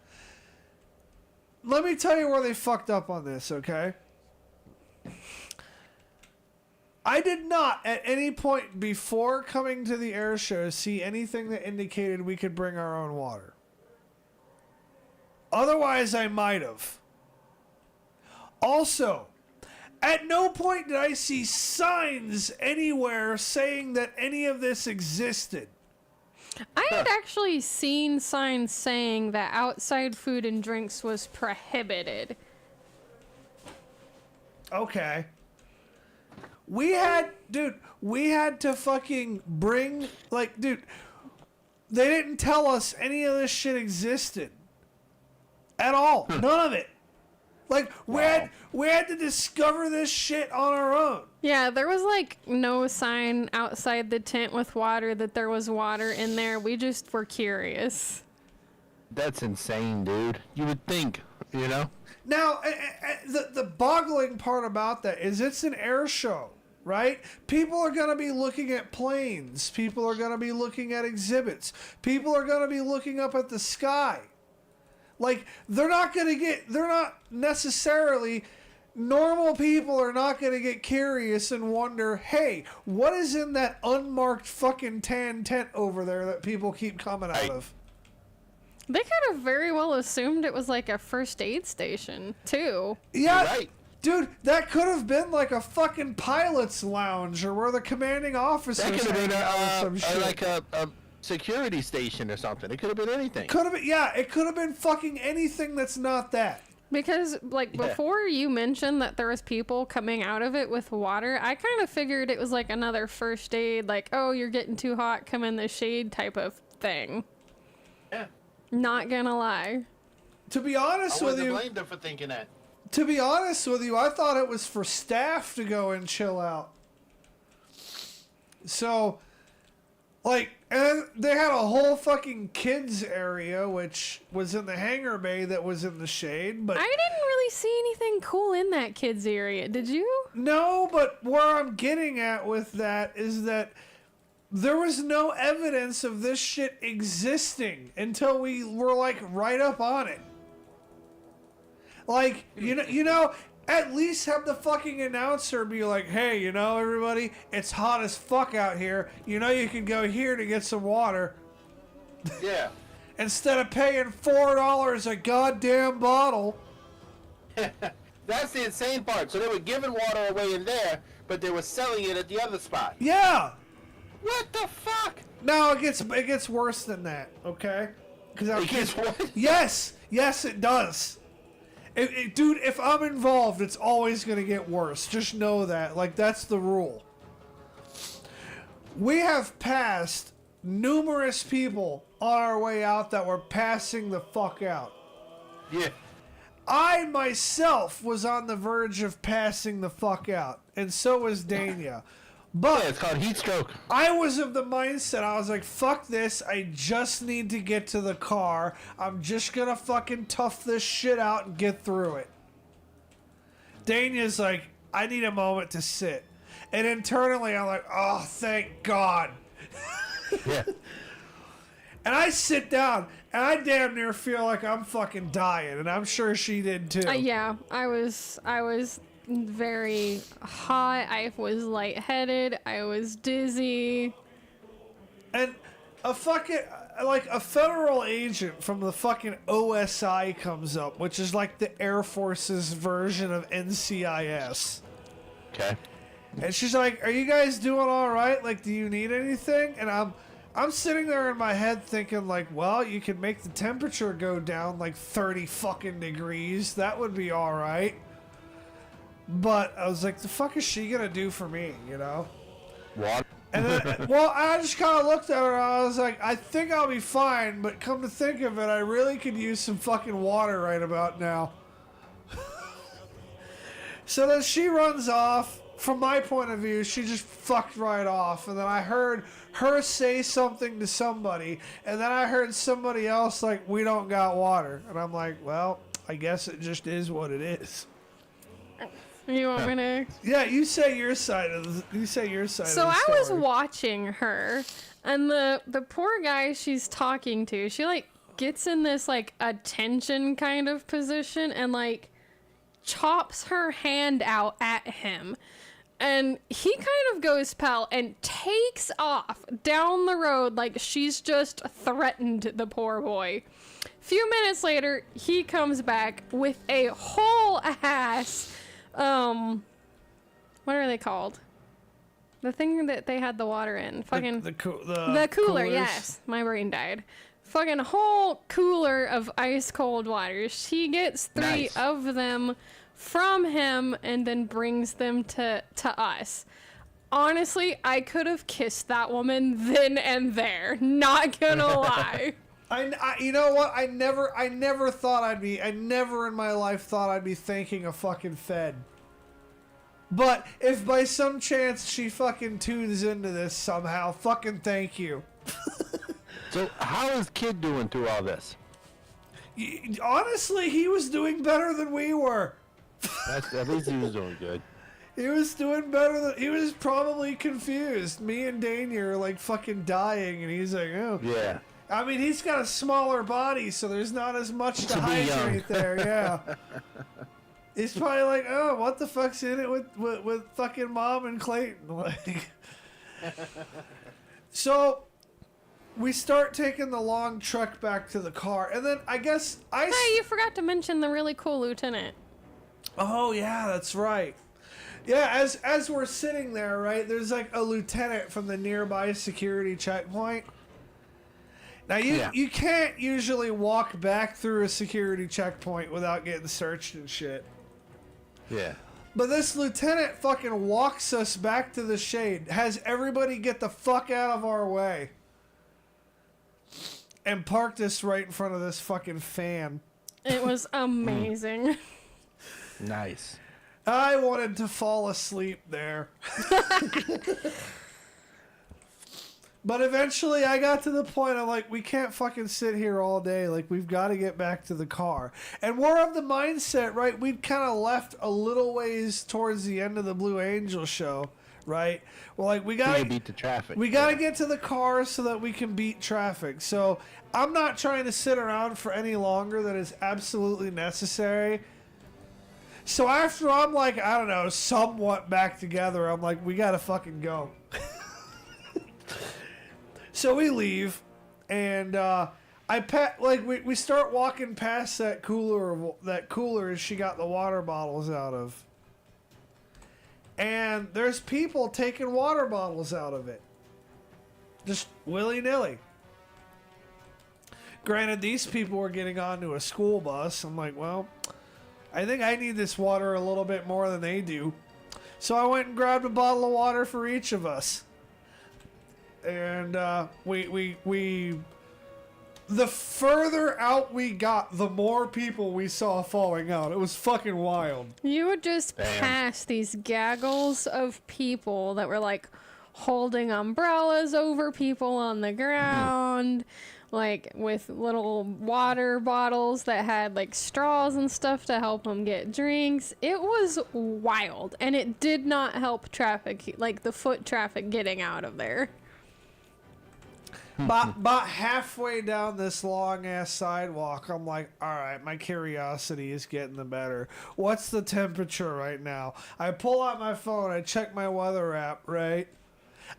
S1: Let me tell you where they fucked up on this, okay? I did not at any point before coming to the air show see anything that indicated we could bring our own water. Otherwise, I might have. Also, at no point did I see signs anywhere saying that any of this existed.
S3: I had actually seen signs saying that outside food and drinks was prohibited.
S1: Okay. We had to fucking bring, they didn't tell us any of this shit existed. At all. None of it. We had to discover this shit on our own.
S3: Yeah, there was no sign outside the tent with water that there was water in there. We just were curious.
S2: That's insane, dude. You would think, you know?
S1: Now, the boggling part about that is it's an air show, right? People are going to be looking at planes. People are going to be looking at exhibits. People are going to be looking up at the sky. They're not necessarily, normal people are not going to get curious and wonder, hey, what is in that unmarked fucking tan tent over there that people keep coming out of?
S3: They could have very well assumed it was a first aid station, too.
S1: Yeah,
S2: right.
S1: Dude, that could have been a fucking pilot's lounge or where the commanding officer
S2: That could have been
S1: some shit.
S2: a security station or something. It could have been anything.
S1: Could have been, yeah, it could have been fucking anything that's not that.
S3: Because, before you mentioned that there was people coming out of it with water, I kind of figured it was another first aid, oh, you're getting too hot, come in the shade type of thing.
S2: Yeah.
S3: Not gonna lie.
S1: To be honest with you,
S2: blame them for thinking that.
S1: To be honest with you, I thought it was for staff to go and chill out. So, and they had a whole fucking kids area, which was in the hangar bay that was in the shade, but...
S3: I didn't really see anything cool in that kids area, did you?
S1: No, but where I'm getting at with that is that there was no evidence of this shit existing until we were right up on it. At least have the fucking announcer be like, hey, everybody, it's hot as fuck out here. You can go here to get some water.
S2: Yeah.
S1: Instead of paying $4 a goddamn bottle.
S2: That's the insane part. So they were giving water away in there, but they were selling it at the other spot.
S1: Yeah.
S2: What the fuck?
S1: No, it gets worse than that. Okay.
S2: It gets what?
S1: Yes, it does. Dude, if I'm involved, it's always gonna get worse. Just know that. Like, that's the rule. We have passed numerous people on our way out that were passing the fuck out.
S2: Yeah.
S1: I myself was on the verge of passing the fuck out, and so was Dania. But
S2: yeah, it's called heat stroke.
S1: I was of the mindset, I was like, fuck this, I just need to get to the car. I'm just gonna fucking tough this shit out and get through it. Dania's like, I need a moment to sit. And internally, I'm like, oh, thank God.
S2: Yeah.
S1: And I sit down, and I damn near feel like I'm fucking dying, and I'm sure she did too.
S3: Yeah, I was very hot. I was lightheaded. I was dizzy.
S1: And a fucking, like, a federal agent from the fucking OSI comes up, which is like the Air Force's version of NCIS.
S2: Okay.
S1: And she's like, are you guys doing all right? Like, do you need anything? And I'm sitting there in my head thinking, like, well, you can make the temperature go down like 30 fucking degrees. That would be all right. But I was like, the fuck is she gonna do for me, you know?
S2: What?
S1: And then, well, I just kind of looked at her and I was like, I think I'll be fine, but come to think of it, I really could use some fucking water right about now. So then she runs off. From my point of view, she just fucked right off. And then I heard her say something to somebody. And then I heard somebody else like, we don't got water. And I'm like, well, I guess it just is what it is.
S3: You want me to?
S1: Yeah, you say your side of the story.
S3: So I was watching her, and the poor guy she's talking to, she like gets in this like attention kind of position and like chops her hand out at him. And he kind of goes pale and takes off down the road like she's just threatened the poor boy. Few minutes later, he comes back with a whole ass, what are they called? The thing that they had the water in. Fucking
S1: the
S3: cooler,
S1: coolers.
S3: yes. My brain died. Fucking whole cooler of ice cold water. She gets 3
S2: Nice.
S3: of them from him and then brings them to us. Honestly, I could have kissed that woman then and there. Not gonna lie.
S1: I you know what? I never thought I never in my life thought I'd be thanking a fucking Fed. But if by some chance she fucking tunes into this somehow, fucking thank you.
S2: So how is Kid doing through all this?
S1: Honestly, he was doing better than we were.
S2: At least he was doing good.
S1: He was doing better than... He was probably confused. Me and Dania are like fucking dying, and he's like, oh.
S2: Yeah.
S1: I mean, he's got a smaller body, so there's not as much to hydrate there, yeah. He's probably like, oh, what the fuck's in it with fucking Mom and Clayton? Like, so we start taking the long trek back to the car, and then I guess
S3: Hey, you forgot to mention the really cool lieutenant.
S1: Oh yeah, that's right. Yeah, as we're sitting there, right, there's like a lieutenant from the nearby security checkpoint. Now you can't usually walk back through a security checkpoint without getting searched and shit.
S2: Yeah.
S1: But this lieutenant fucking walks us back to the shade, has everybody get the fuck out of our way, and parked us right in front of this fucking fan.
S3: It was amazing.
S2: Nice.
S1: I wanted to fall asleep there. But eventually I got to the point I'm like, we can't fucking sit here all day. Like, we've got to get back to the car. And we're of the mindset, right? We've kind of left a little ways towards the end of the Blue Angel show, right? Well, like, we got to
S2: beat the traffic.
S1: We got to get to the car so that we can beat traffic. So I'm not trying to sit around for any longer than is absolutely necessary. So after I'm like, I don't know, somewhat back together, I'm like, we got to fucking go. So we leave, and we start walking past that cooler she got the water bottles out of. And there's people taking water bottles out of it. Just willy-nilly. Granted, these people were getting onto a school bus. I'm like, well, I think I need this water a little bit more than they do. So I went and grabbed a bottle of water for each of us. And we the further out we got, the more people we saw falling out. It was fucking wild.
S3: You would just pass these gaggles of people that were like holding umbrellas over people on the ground, like with little water bottles that had like straws and stuff to help them get drinks. It was wild, and it did not help traffic, like the foot traffic getting out of there.
S1: About halfway down this long ass sidewalk, I'm like, all right, my curiosity is getting the better. What's the temperature right now? I pull out my phone, I check my weather app, right?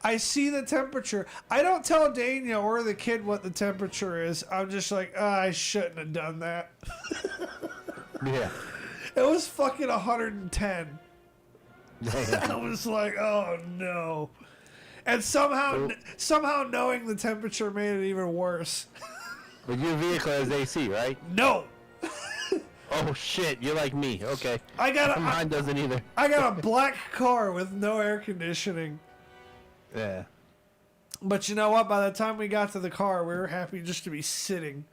S1: I see the temperature. I don't tell Dania or the kid what the temperature is. I'm just like, I shouldn't have done that.
S2: Yeah.
S1: It was fucking 110. I was like, oh no. And somehow knowing the temperature made it even worse.
S2: But your vehicle has AC, right?
S1: No.
S2: Oh shit, you're like me. Okay.
S1: Mine
S2: doesn't either.
S1: I got a black car with no air conditioning.
S2: Yeah.
S1: But you know what? By the time we got to the car, we were happy just to be sitting.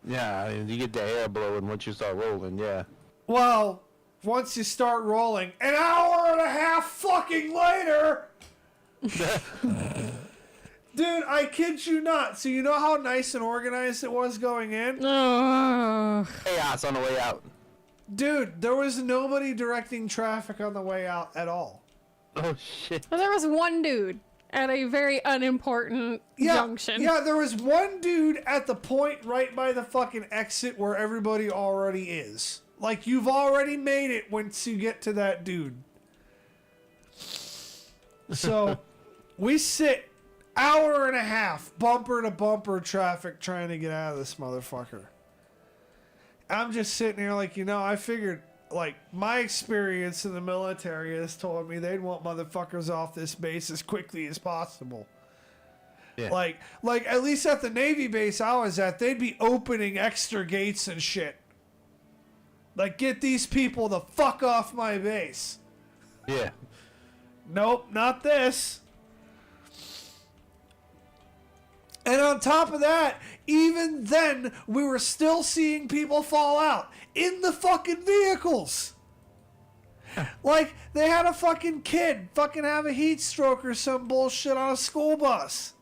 S2: Yeah, I mean, you get the air blowing once you start rolling, yeah.
S1: Well, once you start rolling, an hour and a half fucking later... Dude, I kid you not. So you know how nice and organized it was going in?
S2: Chaos on the way out.
S1: Dude, there was nobody directing traffic on the way out at all.
S2: Oh, shit.
S3: Well, there was one dude at a very unimportant junction.
S1: Yeah, there was one dude at the point right by the fucking exit where everybody already is. Like, you've already made it once you get to that dude. So... We sit hour and a half, bumper to bumper traffic trying to get out of this motherfucker. I'm just sitting here like, I figured, like, my experience in the military has told me they'd want motherfuckers off this base as quickly as possible.
S2: Yeah.
S1: Like at least at the Navy base I was at, they'd be opening extra gates and shit. Like, get these people the fuck off my base.
S2: Yeah.
S1: Nope, not this. And on top of that, even then, we were still seeing people fall out in the fucking vehicles. Like, they had a fucking kid fucking have a heat stroke or some bullshit on a school bus.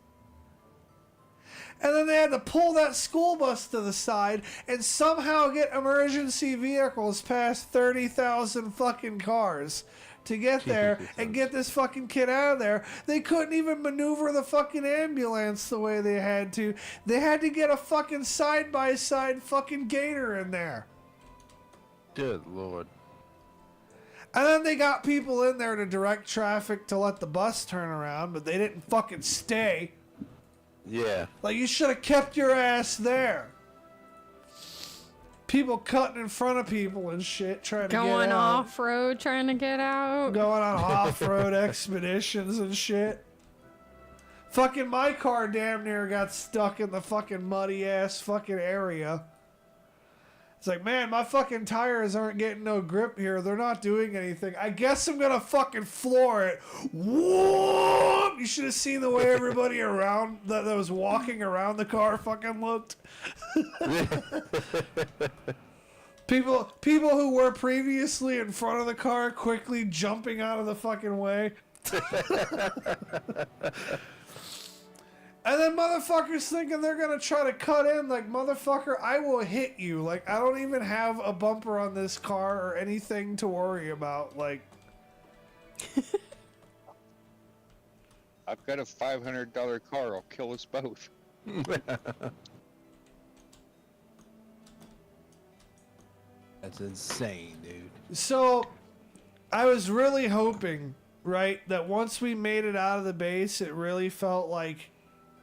S1: And then they had to pull that school bus to the side and somehow get emergency vehicles past 30,000 fucking cars to get there and get this fucking kid out of there. They couldn't even maneuver the fucking ambulance the way they had to. They had to get a fucking side-by-side fucking gator in there.
S2: Good lord.
S1: And then they got people in there to direct traffic to let the bus turn around, but they didn't fucking stay.
S2: Yeah.
S1: Like, you should have kept your ass there. People cutting in front of people and shit, trying to get out.
S3: Going off-road, trying to get out.
S1: Going on off-road expeditions and shit. Fucking my car damn near got stuck in the fucking muddy-ass fucking area. It's like, man, my fucking tires aren't getting no grip here. They're not doing anything. I guess I'm gonna fucking floor it. Whoop! You should have seen the way everybody around that was walking around the car fucking looked. People who were previously in front of the car quickly jumping out of the fucking way. And then motherfuckers thinking they're gonna try to cut in, like, motherfucker, I will hit you. Like, I don't even have a bumper on this car or anything to worry about. Like,
S4: I've got a $500 car. I'll kill us both.
S2: That's insane, dude.
S1: so I was really hoping, right, that once we made it out of the base, it really felt like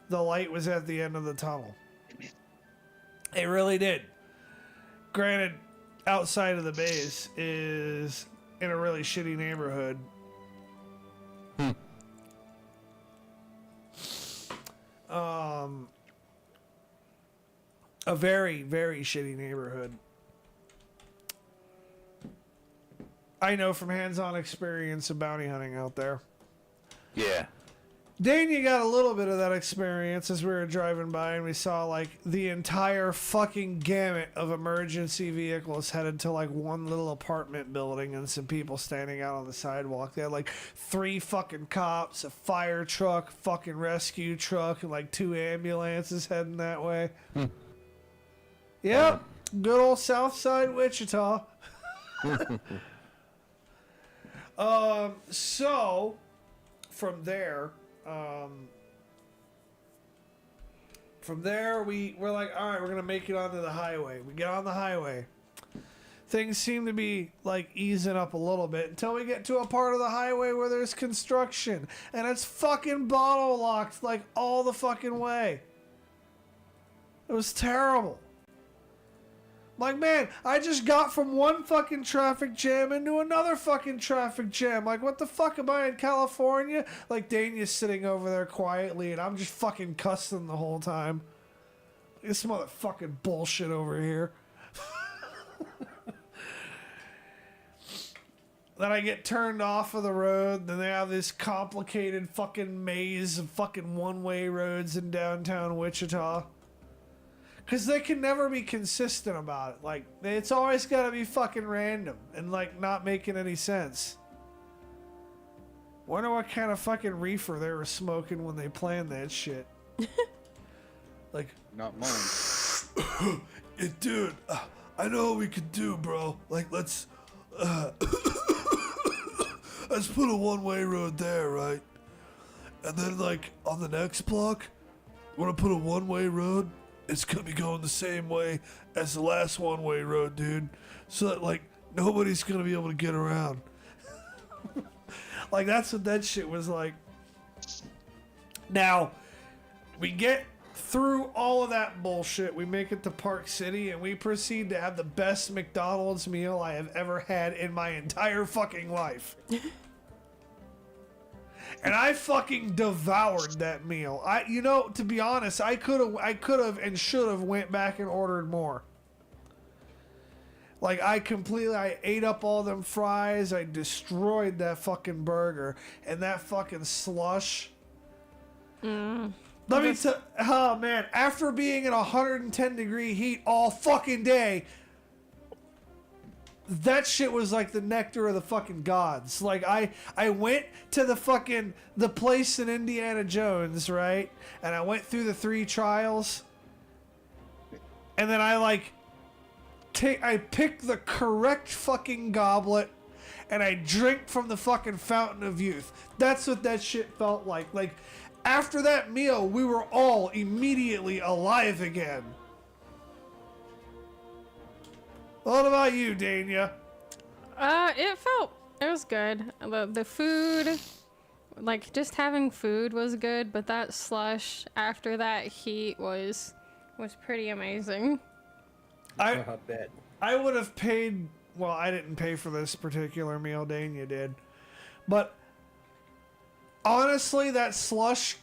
S1: the light was at the end of the tunnel. It really did. Granted, outside of the base is in a really shitty neighborhood. A very, very shitty neighborhood. I know from hands-on experience of bounty hunting out there.
S2: Yeah.
S1: Dane, you got a little bit of that experience as we were driving by and we saw like the entire fucking gamut of emergency vehicles headed to like one little apartment building and some people standing out on the sidewalk. They had like 3 fucking cops, a fire truck, fucking rescue truck, and like 2 ambulances heading that way. Yep, good old Southside Wichita. So from there, we're like, all right, we're gonna make it onto the highway. We get on the highway. Things seem to be like easing up a little bit until we get to a part of the highway where there's construction and it's fucking bottle locked like all the fucking way. It was terrible. Like, man, I just got from one fucking traffic jam into another fucking traffic jam. Like, what the fuck, am I in California? Like, Dania's sitting over there quietly, and I'm just fucking cussing the whole time. This motherfucking bullshit over here. Then I get turned off of the road. Then they have this complicated fucking maze of fucking one-way roads in downtown Wichita. Because they can never be consistent about it. Like, it's always got to be fucking random and, like, not making any sense. Wonder what kind of fucking reefer they were smoking when they planned that shit. Like,
S4: Not mine.
S1: Dude, I know what we could do, bro. Like, let's put a one-way road there, right? And then, like, on the next block, we're gonna put a one-way road. It's gonna be going the same way as the last one-way road, dude. So that, like, nobody's gonna be able to get around. Like, that's what that shit was like. Now, we get through all of that bullshit. We make it to Park City, and we proceed to have the best McDonald's meal I have ever had in my entire fucking life. And I fucking devoured that meal. To be honest, I could have and should have went back and ordered more. Like, I ate up all them fries. I destroyed that fucking burger. And that fucking slush. Let me tell, oh man, after being in 110 degree heat all fucking day, that shit was like the nectar of the fucking gods. Like, I went to the place in Indiana Jones, right? And I went through the 3 trials. And then I picked the correct fucking goblet and I drank from the fucking fountain of youth. That's what that shit felt like. Like, after that meal, we were all immediately alive again. What about you, Dania?
S3: It was good. The food, like, just having food was good, but that slush after that heat was pretty amazing.
S2: I bet.
S1: I would have paid, well, I didn't pay for this particular meal, Dania did. But honestly, that slush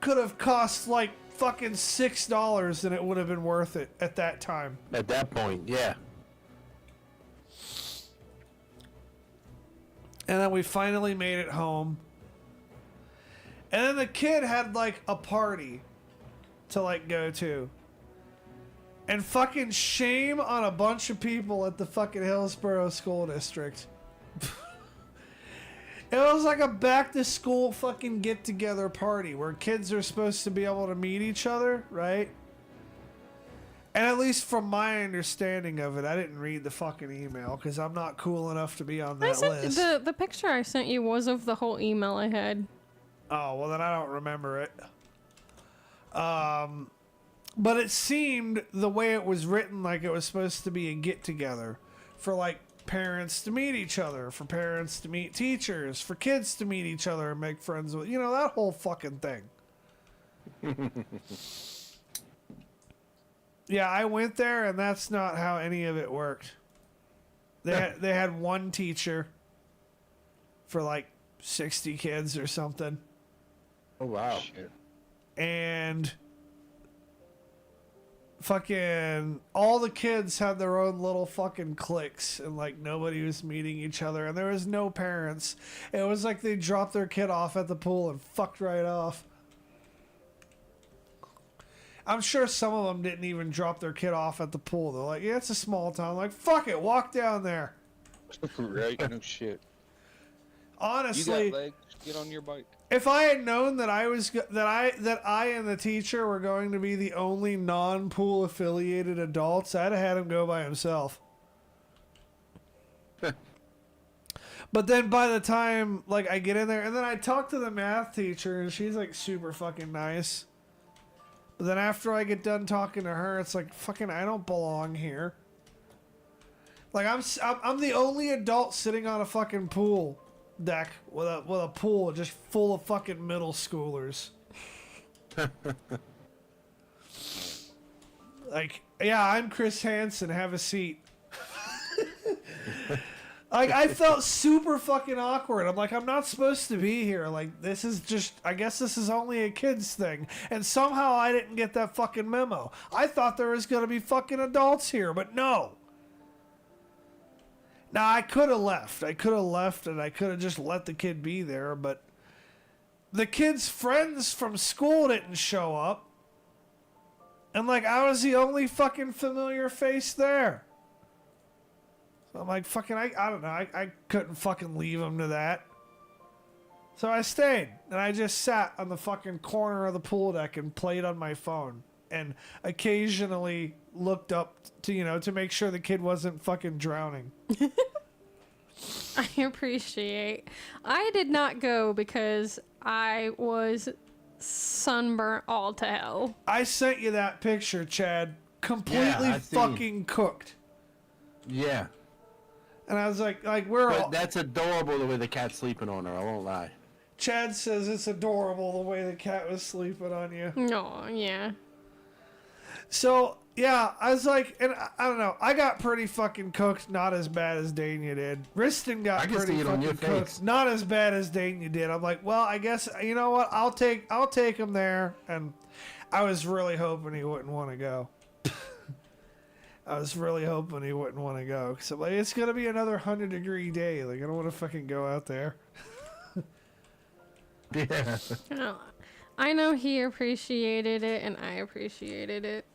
S1: could have cost like fucking $6 and it would have been worth it at that time.
S2: At that point, yeah.
S1: And then we finally made it home. And then the kid had like a party to like go to. And fucking shame on a bunch of people at the fucking Hillsborough School District. It was like a back to school fucking get together party where kids are supposed to be able to meet each other, right? And at least from my understanding of it, I didn't read the fucking email because I'm not cool enough to be on that list.
S3: The picture I sent you was of the whole email I had.
S1: Oh, well then I don't remember it. But it seemed the way it was written like it was supposed to be a get together for like parents to meet each other, for parents to meet teachers, for kids to meet each other and make friends with, that whole fucking thing. Yeah, I went there and that's not how any of it worked. They had one teacher for like 60 kids or something.
S2: Oh wow.
S4: Shit.
S1: And fucking all the kids had their own little fucking cliques, and like nobody was meeting each other, and there was no parents. It was like they dropped their kid off at the pool and fucked right off. I'm sure some of them didn't even drop their kid off at the pool. They're like, yeah, it's a small town. I'm like, fuck it, walk down there.
S4: Right? No shit.
S1: Honestly,
S4: You got legs? Get on your bike.
S1: if I had known that I and the teacher were going to be the only non-pool affiliated adults, I'd have had him go by himself. But then by the time like I get in there, and then I talk to the math teacher, and she's like super fucking nice. But then after I get done talking to her, it's like fucking I don't belong here. Like I'm the only adult sitting on a fucking pool deck with a pool just full of fucking middle schoolers. Like, yeah, I'm Chris Hansen. Have a seat. Like, I felt super fucking awkward. I'm like, I'm not supposed to be here. Like, this is just, I guess this is only a kid's thing. And somehow I didn't get that fucking memo. I thought there was going to be fucking adults here, but no. Now, I could have left. And I could have just let the kid be there, but the kid's friends from school didn't show up. And, like, I was the only fucking familiar face there. So I'm like, fucking, I don't know. I couldn't fucking leave him to that. So I stayed. And I just sat on the fucking corner of the pool deck and played on my phone. And occasionally looked up to, to make sure the kid wasn't fucking drowning.
S3: I appreciate. I did not go because I was sunburnt all to hell.
S1: I sent you that picture, Chad. Completely fucking cooked.
S2: Yeah.
S1: And I was like
S2: That's adorable the way the cat's sleeping on her, I won't lie.
S1: Chad says it's adorable the way the cat was sleeping on you.
S3: No, yeah.
S1: So, yeah, I was like, and I don't know, I got pretty fucking cooked, not as bad as Dania did. Riston got pretty fucking cooked, not as bad as Dania did. I'm like, well, I guess, you know what, I'll take him there, and I was really hoping he wouldn't want to go. I was really hoping he wouldn't want to go, because I'm like, it's going to be another 100-degree day, like, I don't want to fucking go out there.
S2: Yeah.
S3: I know he appreciated it, and I appreciated it.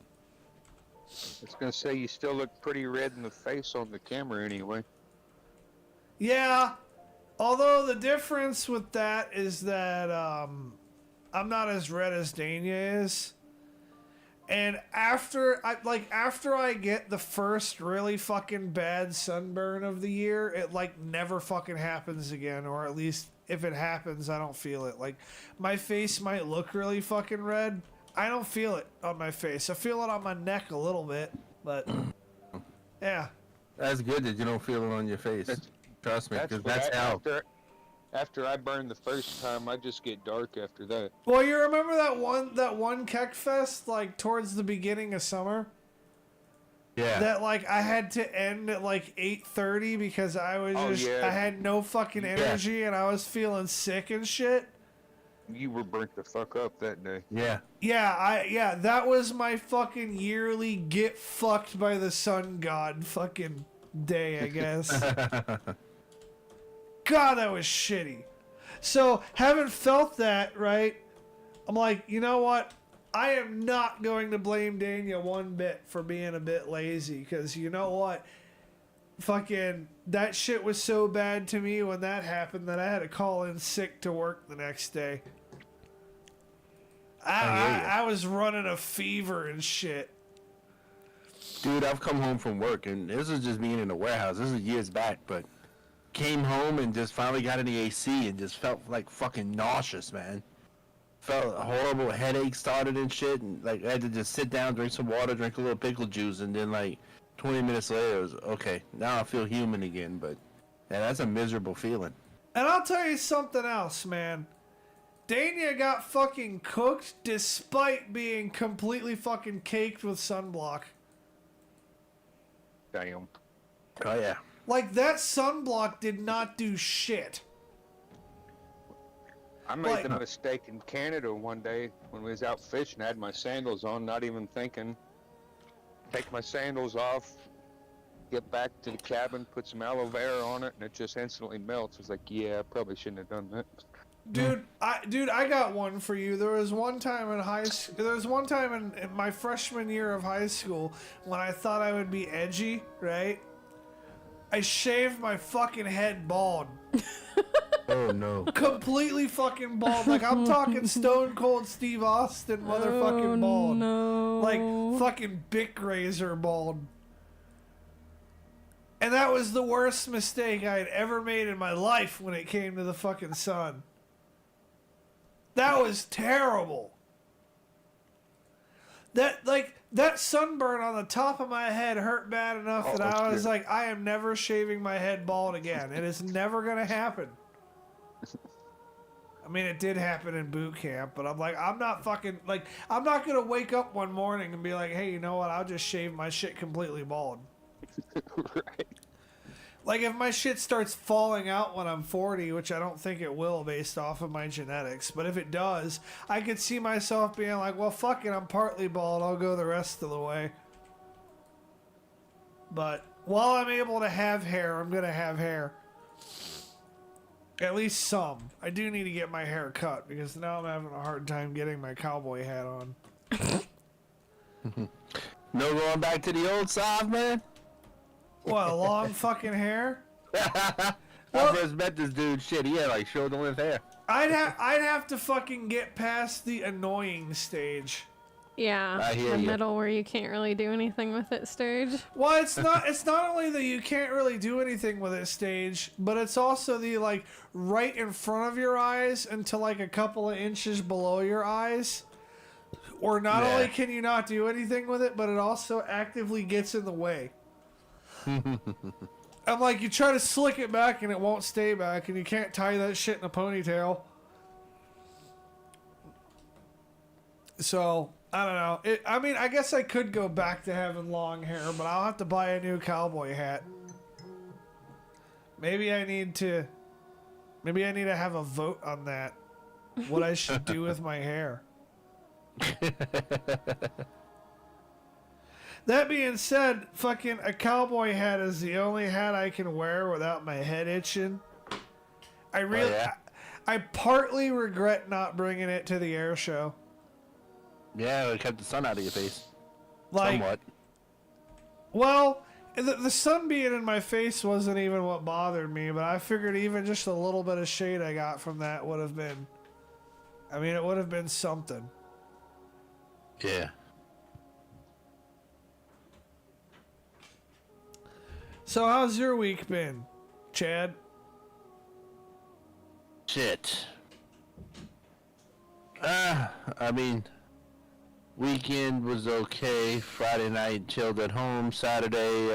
S4: I was gonna say you still look pretty red in the face on the camera anyway.
S1: Yeah, although the difference with that is that I'm not as red as Dania is, and after I get the first really fucking bad sunburn of the year, it like never fucking happens again, or at least if it happens, I don't feel it. Like my face might look really fucking red. I don't feel it on my face. I feel it on my neck a little bit, but yeah.
S2: That's good that you don't feel it on your face. Trust me, because that's how.
S4: After I burned the first time, I just get dark after that.
S1: Well, you remember that one Kekfest, like towards the beginning of summer?
S2: Yeah.
S1: That like I had to end at like 8:30 because I was I had no fucking energy and I was feeling sick and shit.
S4: You were burnt the fuck up that day.
S2: Yeah.
S1: Yeah, that was my fucking yearly get fucked by the sun god fucking day, I guess. God, that was shitty. So, having felt that, right, I'm like, you know what? I am not going to blame Dania one bit for being a bit lazy, because you know what? Fucking, that shit was so bad to me when that happened that I had to call in sick to work the next day. I was running a fever and shit.
S2: Dude, I've come home from work, and this is just being in the warehouse. This is years back, but came home and just finally got in the AC and just felt like fucking nauseous, man. Felt a horrible headache started and shit, and like I had to just sit down, drink some water, drink a little pickle juice, and then like 20 minutes later, it was okay. Now I feel human again, but yeah, that's a miserable feeling.
S1: And I'll tell you something else, man. Dania got fucking cooked despite being completely fucking caked with sunblock.
S4: Damn.
S2: Oh yeah.
S1: Like that sunblock did not do shit.
S4: I made the mistake in Canada one day when we was out fishing. I had my sandals on, not even thinking. take my sandals off, get back to the cabin, put some aloe vera on it, and it just instantly melts. It's like, yeah, I probably shouldn't have done that.
S1: Dude, I got one for you. There was one time in in my freshman year of high school when I thought I would be edgy, right? I shaved my fucking head bald.
S2: Oh no.
S1: Completely fucking bald. Like I'm talking Stone Cold Steve Austin motherfucking bald.
S3: No.
S1: Like fucking Bic razor bald. And that was the worst mistake I had ever made in my life when it came to the fucking sun. That was terrible. That sunburn on the top of my head hurt bad enough that I was like, I am never shaving my head bald again. It is never gonna happen. I mean, it did happen in boot camp, but I'm like, I'm not gonna wake up one morning and be like, hey, you know what? I'll just shave my shit completely bald.
S4: Right.
S1: Like, if my shit starts falling out when I'm 40, which I don't think it will based off of my genetics, but if it does, I could see myself being like, well, fuck it, I'm partly bald, I'll go the rest of the way. But while I'm able to have hair, I'm gonna have hair. At least some. I do need to get my hair cut, because now I'm having a hard time getting my cowboy hat on.
S2: No going back to the old South, man?
S1: What, long fucking hair?
S2: I first met this dude, shit, he had like shoulder length hair.
S1: I'd have to fucking get past the annoying stage.
S3: Yeah,
S2: I hear
S3: the
S2: you.
S3: middle where you can't really do anything with it stage.
S1: Well, it's not only that you can't really do anything with it stage, but it's also the like right in front of your eyes until like a couple of inches below your eyes. Or not only can you not do anything with it, but it also actively gets in the way. I'm like, you try to slick it back and it won't stay back, and you can't tie that shit in a ponytail. So, I don't know. I mean, I guess I could go back to having long hair, but I'll have to buy a new cowboy hat. Maybe I need to have a vote on that. What I should do with my hair. That being said, fucking a cowboy hat is the only hat I can wear without my head itching. I partly regret not bringing it to the air show.
S2: Yeah, it kept the sun out of your face.
S1: Like,
S2: somewhat.
S1: Well, the sun being in my face wasn't even what bothered me, but I figured even just a little bit of shade I got from that would have been... I mean, it would have been something.
S2: Yeah.
S1: So how's your week been, Chad?
S2: Shit. I mean, weekend was okay. Friday night chilled at home. Saturday,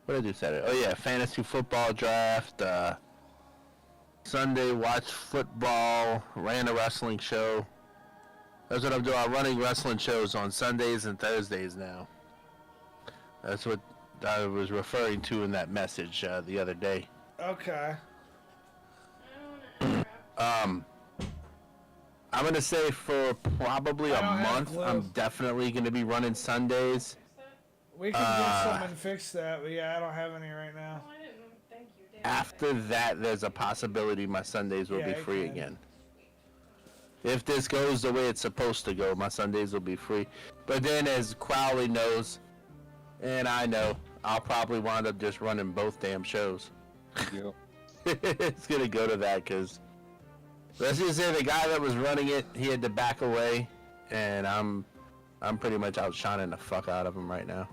S2: what did I do Saturday? Oh yeah, fantasy football draft. Sunday watched football. Ran a wrestling show. That's what I'm doing. I'm running wrestling shows on Sundays and Thursdays now. That's what I was referring to in that message the other day.
S1: Okay.
S2: I'm gonna say for probably a month,
S1: glue.
S2: I'm definitely gonna be running Sundays.
S1: We can get someone fix that, but yeah, I don't have any right now.
S2: After that, there's a possibility my Sundays will be
S1: I
S2: free
S1: can.
S2: again. If this goes the way it's supposed to go, my Sundays will be free. But then, as Crowley knows, and I know, I'll probably wind up just running both damn shows.
S4: Yeah.
S2: It's gonna go to that because let's just say the guy that was running it, he had to back away, and I'm pretty much outshining the fuck out of him right now.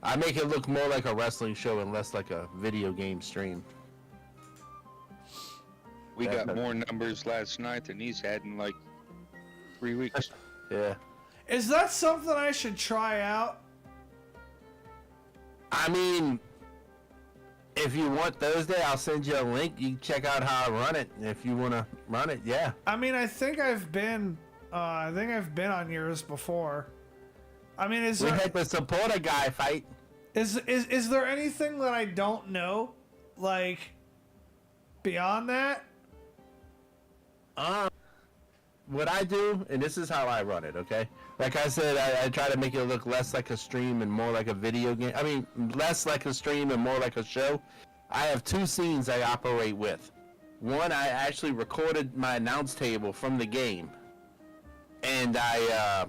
S2: I make it look more like a wrestling show and less like a video game stream.
S4: We got more numbers last night than he's had in like 3 weeks.
S2: Yeah.
S1: Is that something I should try out?
S2: I mean, if you want Thursday, I'll send you a link. You can check out how I run it. If you want to run it, yeah.
S1: I mean, I think I've been on yours before. I mean,
S2: We had to support a guy fight.
S1: Is there anything that I don't know, like, beyond that?
S2: what I do, and this is how I run it, okay? Like I said, I try to make it look less like a stream and more like a video game. I mean, less like a stream and more like a show. I have 2 scenes I operate with. One, I actually recorded my announce table from the game, and I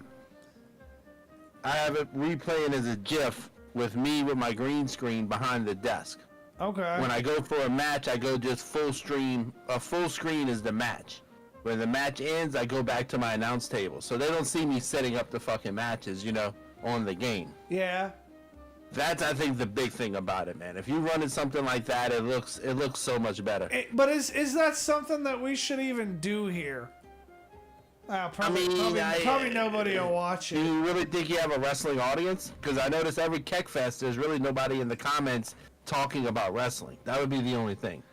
S2: have it replaying as a GIF with me with my green screen behind the desk.
S1: Okay.
S2: When I go for a match, I go just full stream. Full screen is the match. When the match ends, I go back to my announce table, so they don't see me setting up the fucking matches, on the game.
S1: Yeah.
S2: That's, I think, the big thing about it, man. If you run it something like that, it looks so much better.
S1: But is that something that we should even do here? Probably nobody will watch it.
S2: Do you really think you have a wrestling audience? Because I notice every Kekfest, there's really nobody in the comments talking about wrestling. That would be the only thing.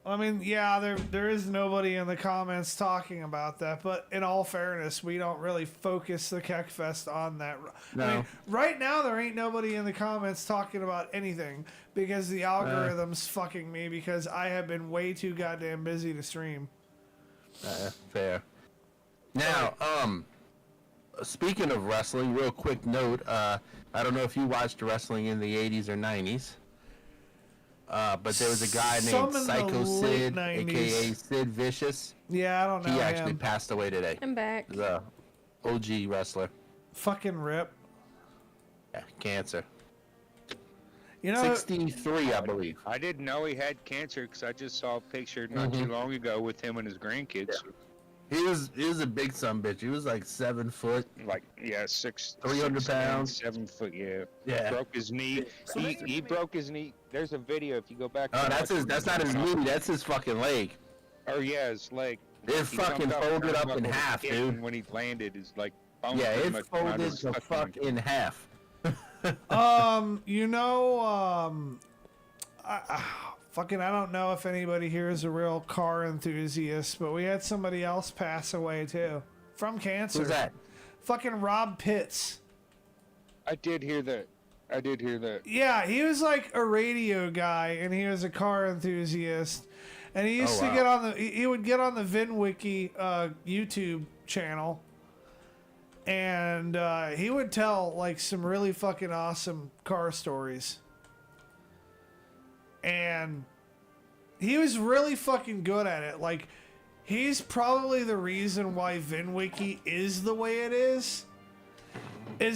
S1: I mean, yeah, there is nobody in the comments talking about that, but in all fairness, we don't really focus the Kekfest on that.
S2: No.
S1: I mean, right now, there ain't nobody in the comments talking about anything because the algorithm's fucking me because I have been way too goddamn busy to stream.
S2: Fair. Now, speaking of wrestling, real quick note, I don't know if you watched wrestling in the 80s or 90s. But there was a guy named Psycho Sid, a.k.a. Sid Vicious.
S1: Yeah, I don't know
S2: He actually
S1: him.
S2: passed away today.
S3: I'm back.
S2: The OG wrestler.
S1: Fucking rip.
S2: Yeah, cancer.
S1: 63,
S2: I believe.
S4: I didn't know he had cancer because I just saw a picture not too long ago with him and his grandkids.
S2: He was a big sumbitch. He was like 7 foot.
S4: Like, yeah,
S2: 300 pounds.
S4: 7 foot, yeah.
S2: Yeah.
S4: Broke his knee. He broke his knee. There's a video if you go back.
S2: Oh, that's not his knee. That's his fucking leg.
S4: Oh yeah, his leg.
S2: It fucking folded up in half, dude.
S4: When he landed, his like bone
S2: Yeah,
S4: pretty
S2: it
S4: much
S2: folded
S4: his
S2: the
S4: fucking-
S2: fuck in half.
S1: I don't know if anybody here is a real car enthusiast, but we had somebody else pass away too from cancer.
S2: Who's that?
S1: Fucking Rob Pitts.
S4: I did hear that.
S1: Yeah, he was like a radio guy, and he was a car enthusiast, and he used to get on the. He would get on the VinWiki YouTube channel, and he would tell like some really fucking awesome car stories. And he was really fucking good at it. Like, he's probably the reason why VinWiki is the way it is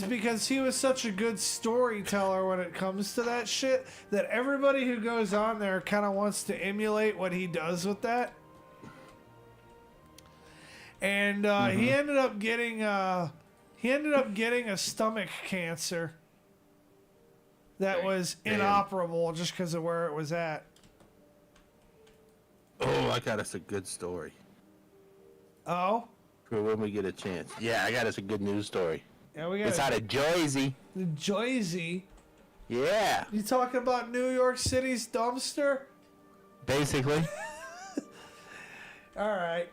S1: because he was such a good storyteller when it comes to that shit that everybody who goes on there kind of wants to emulate what he does with that. And he ended up getting a stomach cancer that was inoperable just because of where it was at.
S2: Oh, I got us a good story.
S1: Oh?
S2: For when we get a chance. Yeah, I got us a good news story.
S1: Yeah, we got
S2: It's out of Jersey.
S1: Jersey.
S2: Yeah.
S1: You talking about New York City's dumpster?
S2: Basically.
S1: All right.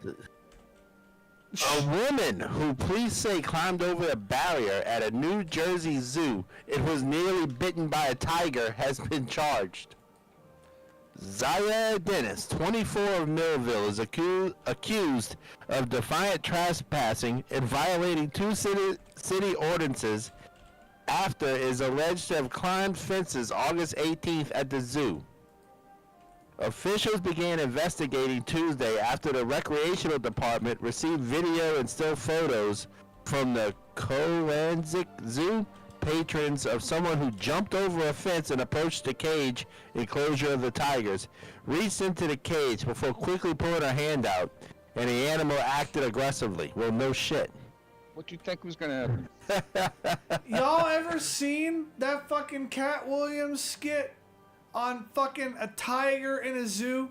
S2: A woman who police say climbed over a barrier at a New Jersey zoo and was nearly bitten by a tiger has been charged. Zaya Dennis, 24 of Millville, is accused of defiant trespassing and violating 2 city ordinances after is alleged to have climbed fences August 18th at the zoo. Officials began investigating Tuesday after the recreational department received video and still photos from the Koranzik Zoo patrons of someone who jumped over a fence and approached the cage enclosure of the tigers, reached into the cage before quickly pulling her hand out, and the animal acted aggressively. Well, no shit.
S4: What you think was gonna happen?
S1: Y'all ever seen that fucking Cat Williams skit on fucking a tiger in a zoo?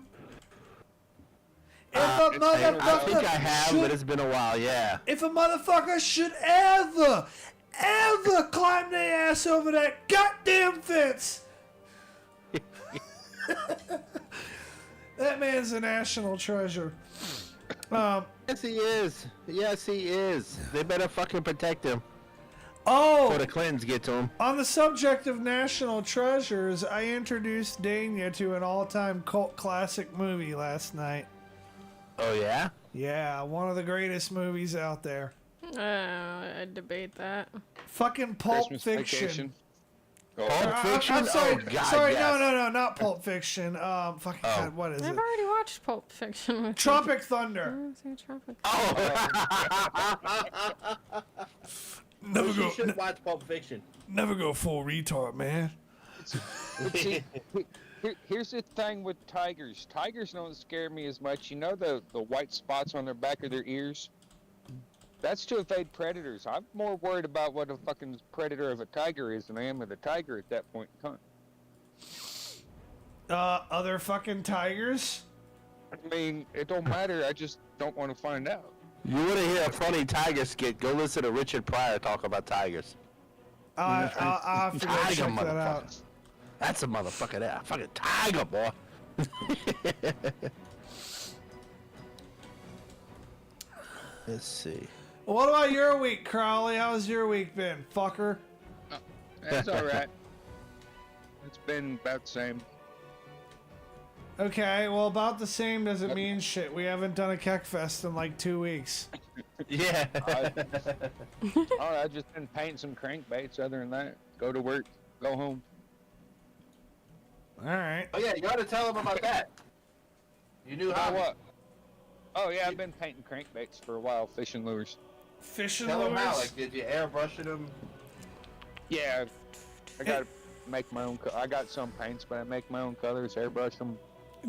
S2: I think I have, but it's been a while, yeah.
S1: If a motherfucker should ever climb their ass over that goddamn fence, that man's a national treasure.
S2: Yes, he is. Yes, he is. They better fucking protect him.
S1: Oh,
S2: Before the Clintons get to him.
S1: on the subject of national treasures, I introduced Dania to an all-time cult classic movie last night.
S2: Oh, yeah?
S1: Yeah, one of the greatest movies out there.
S3: I debate that.
S1: Fucking Pulp
S4: Christmas
S1: Fiction.
S4: Vacation. Oh,
S2: Pulp Fiction?
S1: I'm sorry.
S2: Oh, God,
S1: sorry,
S2: yes.
S1: no, not Pulp Fiction. God, what is
S3: I've
S1: it?
S3: already watched Pulp Fiction with
S1: Tropic
S3: you.
S1: Thunder.
S3: I say Tropic.
S1: Never
S2: You
S1: go,
S2: should watch Pulp Fiction.
S1: never go full retard, man.
S4: But see, here's the thing with tigers. Tigers don't scare me as much. You know the white spots on their back of their ears? That's to evade predators. I'm more worried about what a fucking predator of a tiger is than I am of the tiger at that point in time.
S1: Other fucking tigers?
S2: Mm-hmm.
S1: Uh,
S4: I mean, it don't matter. I just don't want to find out.
S2: You want to hear a funny tiger skit? Go listen to Richard Pryor talk about tigers.
S1: I'll have to go
S2: Tiger
S1: check that out.
S2: motherfuckers. That's a motherfucker there. Fucking tiger, boy. Let's see.
S1: What about your week, Crowley? How's your week been, fucker?
S4: That's all right. It's been about the same.
S1: Okay, well, about the same doesn't mean shit. We haven't done a Kekfest in like 2 weeks.
S2: Yeah.
S4: I've just been painting some crankbaits. Other than that, go to work, go home.
S1: All right.
S2: Oh yeah, you gotta tell them about that. You knew how.
S4: What? Oh yeah, I've been painting crankbaits for a while, fishing lures.
S1: Fishing
S2: Tell them how.
S1: lures?
S2: Like, did you airbrush them?
S4: Yeah, I gotta make my own. I got some paints, but I make my own colors, airbrush them.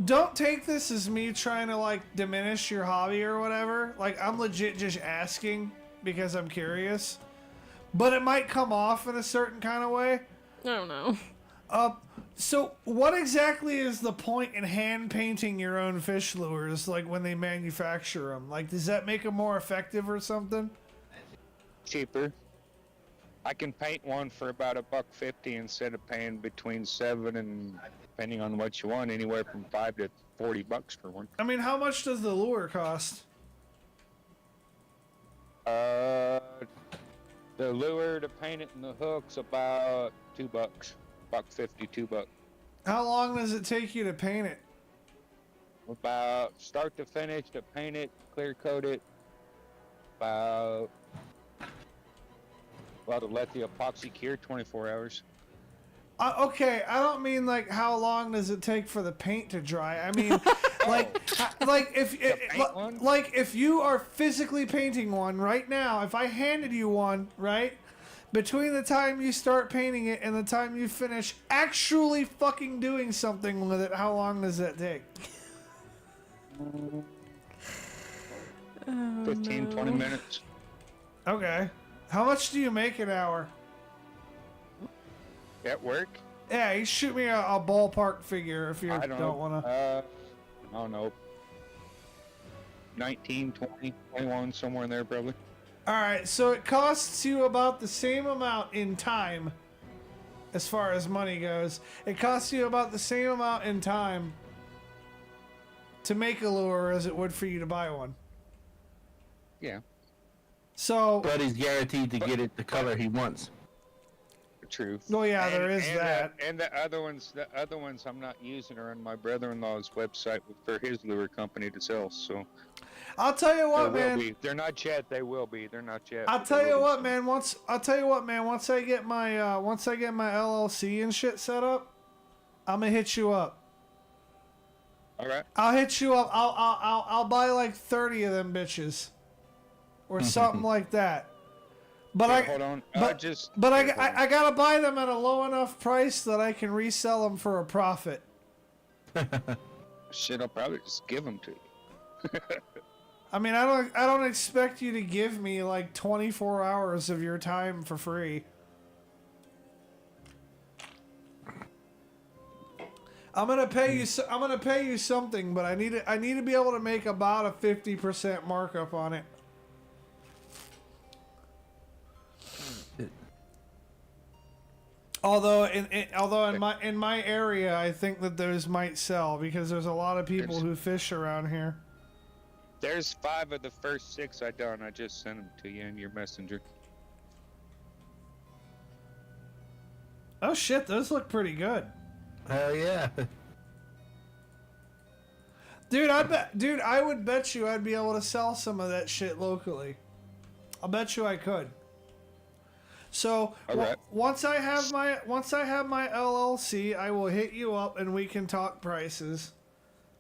S1: Don't take this as me trying to like diminish your hobby or whatever. Like, I'm legit just asking because I'm curious. But it might come off in a certain kind of way.
S3: I don't know.
S1: So what exactly is the point in hand painting your own fish lures, like when they manufacture them? Like, does that make them more effective or something?
S4: Cheaper. I can paint one for about $1.50 instead of paying between $7 and, depending on what you want, anywhere from $5 to $40 for one.
S1: I mean, how much does the lure cost?
S4: The lure, to paint it, and the hook's about $2, $1.50, $2.
S1: How long does it take you to paint it?
S4: About start to finish to paint it, clear coat it. About to let the epoxy cure 24 hours.
S1: Okay, I don't mean like how long does it take for the paint to dry. I mean, like if you are physically painting one right now, if I handed you one, right? Between the time you start painting it and the time you finish actually fucking doing something with it, how long does that take?
S4: 15, 20 minutes.
S1: Okay. How much do you make an hour?
S4: At work?
S1: Yeah, you shoot me a ballpark figure if you
S4: I
S1: don't want to.
S4: I don't know. 19, 20, 21, somewhere in there probably.
S1: Alright, so it costs you about the same amount in time, as far as money goes. It costs you about the same amount in time to make a lure as it would for you to buy one.
S4: Yeah,
S1: So,
S2: But he's guaranteed to get it the color he wants.
S4: true.
S1: well, yeah, there is that.
S4: And the other ones I'm not using are on my brother-in-law's website for his lure company to sell. So
S1: I'll tell you what,
S4: there will
S1: man.
S4: be. They're not yet. They will be. They're not yet.
S1: I'll
S4: but
S1: tell
S4: they
S1: you
S4: will be
S1: what,
S4: soon.
S1: man. Once I get my LLC and shit set up, I'm gonna hit you up.
S4: All right.
S1: I'll hit you up. I'll buy like 30 of them bitches, or something like that. But
S4: Yeah, hold on.
S1: But, I gotta buy them at a low enough price that I can resell them for a profit.
S4: Shit, I'll probably just give them to you.
S1: I mean, I don't expect you to give me like 24 hours of your time for free. I'm gonna pay you something, but I need to be able to make about a 50% markup on it. Although in my area, I think that those might sell because there's a lot of people who fish around here.
S4: There's 5 of the first 6 I done. I just sent them to you in your messenger.
S1: Oh shit, those look pretty good.
S2: Hell yeah.
S1: Dude, I would bet you I'd be able to sell some of that shit locally. I'll bet you I could. So
S4: Alright.
S1: once I have my LLC, I will hit you up and we can talk prices.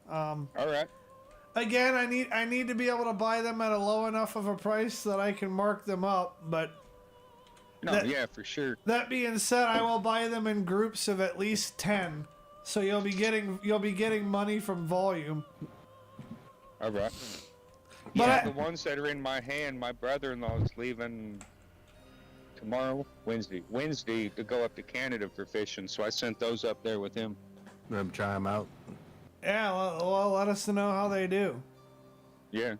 S4: All right.
S1: Again, I need to be able to buy them at a low enough of a price that I can mark them up, but
S4: No, yeah, for sure.
S1: that being said, I will buy them in groups of at least 10. So you'll be getting money from volume.
S4: All right.
S1: But
S4: Yeah, the ones that are in my hand, my brother-in-law is leaving tomorrow, Wednesday to go up to Canada for fishing. So I sent those up there with him.
S2: Let him try them out.
S1: Yeah, well, let us know how they do.
S4: Yeah.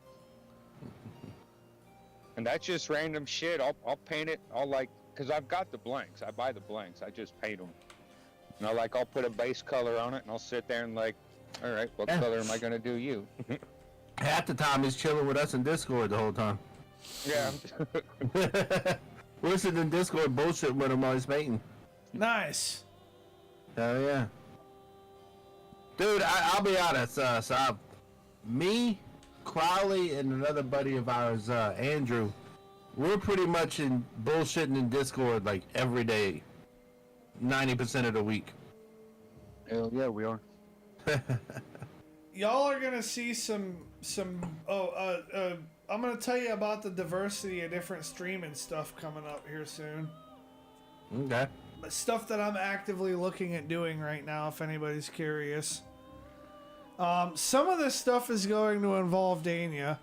S4: And that's just random shit. I'll paint it. Cause I've got the blanks. I buy the blanks. I just paint them. And I'll put a base color on it, and I'll sit there and all right, what color am I gonna do you?
S2: Half the time he's chilling with us in Discord the whole time.
S4: Yeah.
S2: We're sitting in Discord bullshit with him while he's painting.
S1: Nice.
S2: Hell yeah. Dude, I'll be honest. Me, Crowley, and another buddy of ours, Andrew, we're pretty much in bullshitting in Discord like every day, 90% of the week.
S4: Hell yeah, we are.
S1: Y'all are gonna see some. I'm gonna tell you about the diversity of different streaming stuff coming up here soon.
S2: Okay.
S1: Stuff that I'm actively looking at doing right now, if anybody's curious. Some of this stuff is going to involve Dania.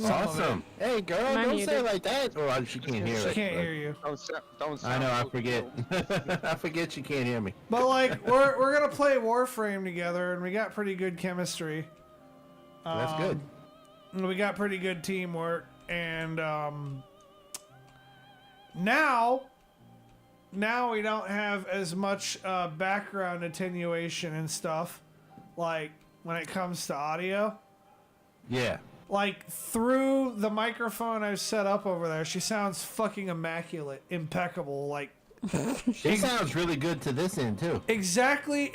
S2: Awesome. Hey, girl, don't say it like that. Oh, she can't hear it.
S1: She can't hear you.
S4: Don't
S2: I know, I forget. I forget she can't hear me.
S1: But like, we're gonna play Warframe together, and we got pretty good chemistry.
S2: That's good.
S1: We got pretty good teamwork, and now we don't have as much background attenuation and stuff, like when it comes to audio.
S2: Yeah.
S1: Like, through the microphone I've set up over there, she sounds fucking immaculate, impeccable, like...
S2: She sounds really good to this end, too.
S1: Exactly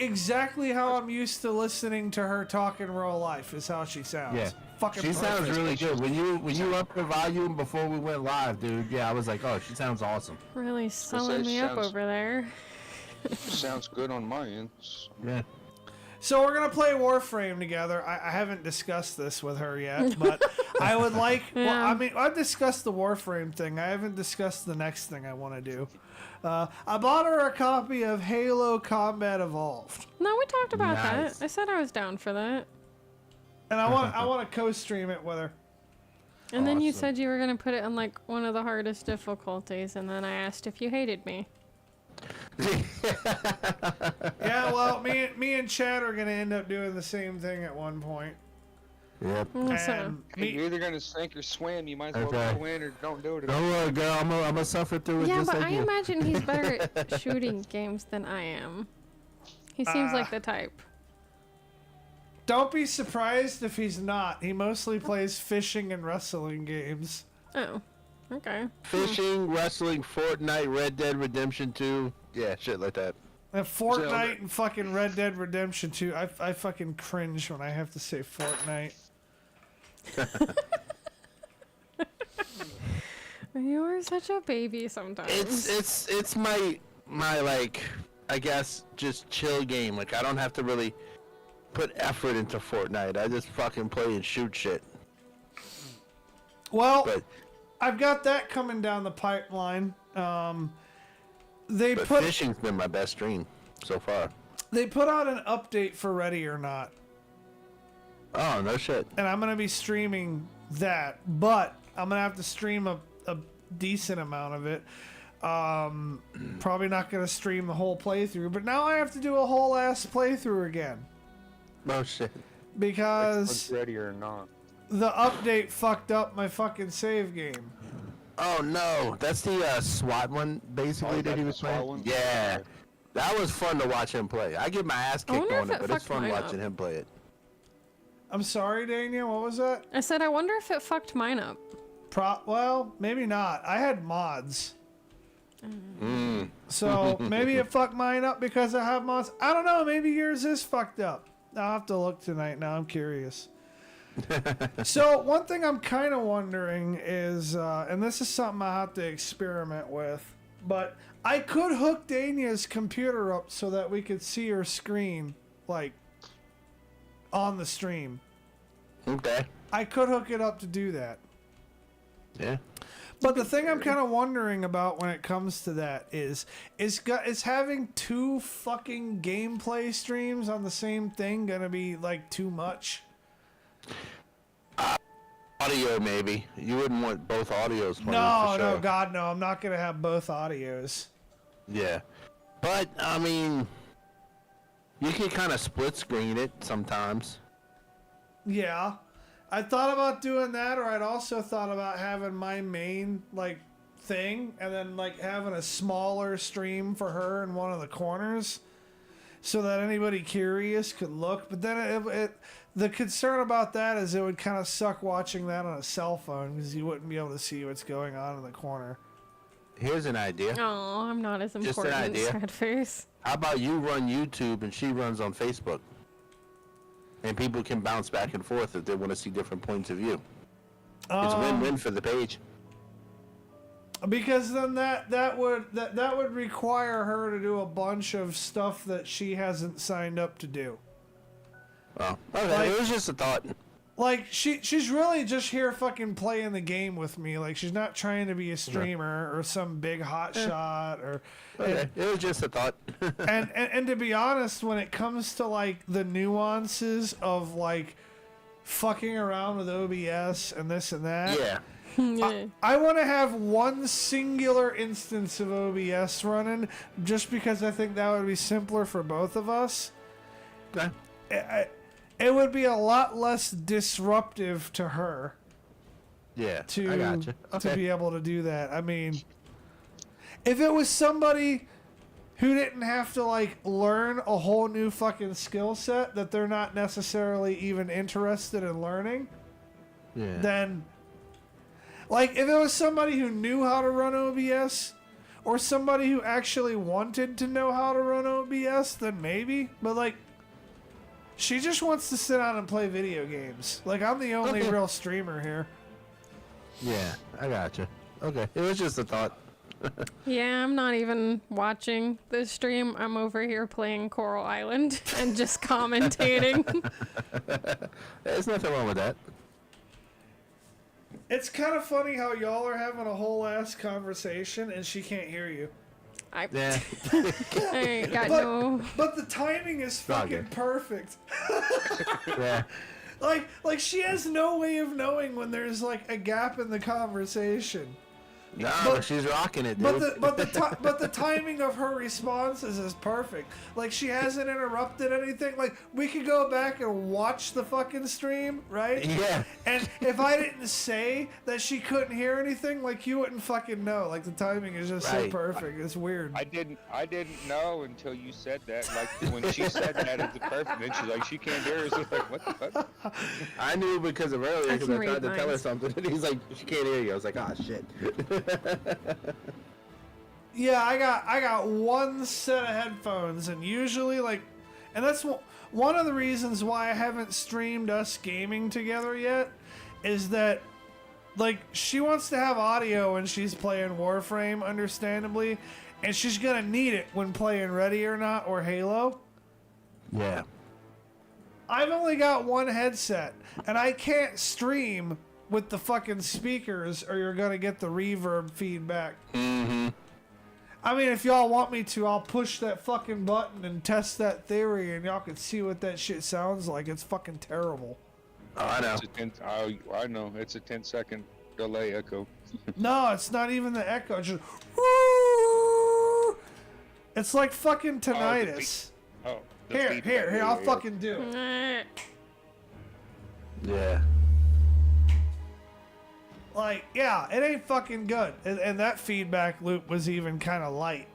S1: how I'm used to listening to her talk in real life is how she sounds.
S2: Yeah.
S1: Fucking
S2: She
S1: perfect.
S2: sounds really good. When you upped the volume before we went live, dude, yeah, I was like, oh, she sounds awesome.
S3: Really selling me up over there.
S4: Sounds good on my end.
S2: Yeah.
S1: So we're gonna play Warframe together. I haven't discussed this with her yet, but I would like.
S3: Yeah.
S1: Well, I mean, I've discussed the Warframe thing. I haven't discussed the next thing I want to do. I bought her a copy of Halo Combat Evolved,
S3: No, we talked about
S2: Nice.
S3: that. I said I was down for that.
S1: and I want to co-stream it with her.
S3: And then you
S2: Awesome.
S3: said you were going to put it on like one of the hardest difficulties, and then I asked if you hated me.
S1: Yeah, well, me and Chad are gonna end up doing the same thing at one point.
S2: Yep.
S3: So,
S1: And
S4: You're either gonna sink or swim. You might as well
S2: Okay.
S4: go in or don't do it.
S2: Don't worry, girl. I'm gonna suffer through it
S3: yeah,
S2: just
S3: but
S2: like
S3: I
S2: you.
S3: imagine he's better at shooting games than I am. He seems like the type.
S1: don't be surprised if he's not. He mostly plays fishing and wrestling games.
S3: Oh, okay.
S2: Fishing, wrestling, Fortnite, Red Dead Redemption 2. Yeah, shit like that.
S1: And Fortnite and fucking Red Dead Redemption 2. I fucking cringe when I have to say Fortnite.
S3: You are such a baby sometimes.
S2: It's my like, I guess, just chill game. Like, I don't have to really put effort into Fortnite. I just fucking play and shoot shit.
S1: Well,
S2: But
S1: I've got that coming down the pipeline. They
S2: but
S1: put
S2: fishing's been my best stream so far.
S1: they put out an update for Ready or Not,
S2: Oh, no shit.
S1: and I'm gonna be streaming that, but I'm gonna have to stream a decent amount of it. Probably not gonna stream the whole playthrough, but now I have to do a whole ass playthrough again
S2: No shit.
S1: because
S4: Ready or not.
S1: the update fucked up my fucking save game.
S2: Oh no, that's the SWAT one basically that he was
S4: SWAT
S2: playing.
S4: one?
S2: Yeah, that was fun to watch him play. I get my ass kicked
S3: wonder
S2: on
S3: if
S2: it,
S3: it
S2: but it's
S3: fucked
S2: fun
S3: mine
S2: watching
S3: up.
S2: him play it.
S1: I'm sorry, Daniel. What was that?
S3: I said, I wonder if it fucked mine up.
S1: Well, maybe not. I had mods. So maybe it fucked mine up because I have mods. I don't know. Maybe yours is fucked up. I'll have to look tonight. Now I'm curious. So one thing I'm kind of wondering is, and this is something I have to experiment with, but I could hook Dania's computer up so that we could see her screen, like, on the stream.
S2: Okay.
S1: I could hook it up to do that.
S2: Yeah.
S1: But the thing I'm kind of wondering about when it comes to that is having two fucking gameplay streams on the same thing gonna be, like, too much?
S2: Audio, maybe. You wouldn't want both audios playing.
S1: No,
S2: for sure.
S1: no, God, no. I'm not gonna have both audios.
S2: Yeah. But, I mean, you can kind of split screen it sometimes.
S1: Yeah. I thought about doing that, or I'd also thought about having my main, like, thing, and then, like, having a smaller stream for her in one of the corners, so that anybody curious could look. But then the concern about that is it would kind of suck watching that on a cell phone, because you wouldn't be able to see what's going on in the corner.
S2: Here's an idea.
S3: Oh, I'm not as
S2: Just an
S3: important,
S2: idea.
S3: sad face.
S2: How about you run YouTube and she runs on Facebook? And people can bounce back and forth if they want to see different points of view. It's win-win for the page.
S1: Because then that would require her to do a bunch of stuff that she hasn't signed up to do.
S2: Oh, okay. It was just a thought.
S1: Like, she's really just here fucking playing the game with me. Like, she's not trying to be a streamer or some big hot shot or...
S2: Okay, it was just a thought.
S1: and to be honest, when it comes to, like, the nuances of, like, fucking around with OBS and this and that...
S2: Yeah.
S3: Yeah.
S1: I want to have one singular instance of OBS running just because I think that would be simpler for both of us.
S2: Okay.
S1: It would be a lot less disruptive to her.
S2: Yeah,
S1: to
S2: I gotcha. Okay.
S1: to be able to do that. I mean, if it was somebody who didn't have to, like, learn a whole new fucking skill set that they're not necessarily even interested in learning, then, like, if it was somebody who knew how to run OBS or somebody who actually wanted to know how to run OBS, then maybe. But, like, she just wants to sit down and play video games. Like, I'm the only real streamer here.
S2: Yeah, I gotcha. Okay, it was just a thought.
S3: Yeah, I'm not even watching the stream. I'm over here playing Coral Island and just commentating.
S2: There's nothing wrong with that.
S1: It's kind of funny how y'all are having a whole ass conversation and she can't hear you.
S2: Yeah.
S3: I ain't got no...
S1: But the timing is fucking
S2: Okay.
S1: perfect.
S2: Yeah.
S1: Like she has no way of knowing when there's, like, a gap in the conversation.
S2: No,
S1: But-
S2: she's rocking it, dude.
S1: But the timing of her responses is perfect. Like, she hasn't interrupted anything. Like, we could go back and watch the fucking stream, right?
S2: Yeah.
S1: And if I didn't say that she couldn't hear anything, like, you wouldn't fucking know. Like, the timing is just so
S2: Right.
S1: perfect. It's weird.
S4: I didn't know until you said that. Like, when she said that, it's perfect. And she's like, she can't hear us. It's like, what the fuck?
S2: I knew because of earlier,
S3: I
S2: because
S3: can
S2: I tried
S3: read
S2: to tell her
S3: minds.
S2: something, and he's like, she can't hear you. I was like, ah, shit.
S1: Yeah, I got one set of headphones, and usually, like, and that's one of the reasons why I haven't streamed us gaming together yet, is that, like, she wants to have audio when she's playing Warframe, understandably, and she's gonna need it when playing Ready or Not or Halo.
S2: Yeah.
S1: I've only got one headset, and I can't stream with the fucking speakers, or you're gonna get the reverb feedback.
S2: Mm-hmm.
S1: I mean, if y'all want me to, I'll push that fucking button and test that theory, and y'all can see what that shit sounds like. It's fucking terrible.
S2: Oh, I know.
S4: It's I know. It's a 10-second delay echo.
S1: No, it's not even the echo. It's just... It's like fucking tinnitus.
S4: Oh. the
S1: Here,
S4: feedback,
S1: here,
S4: yeah,
S1: I'll
S4: yeah.
S1: fucking do it.
S2: Yeah.
S1: Like, yeah, it ain't fucking good. And that feedback loop was even kind of light.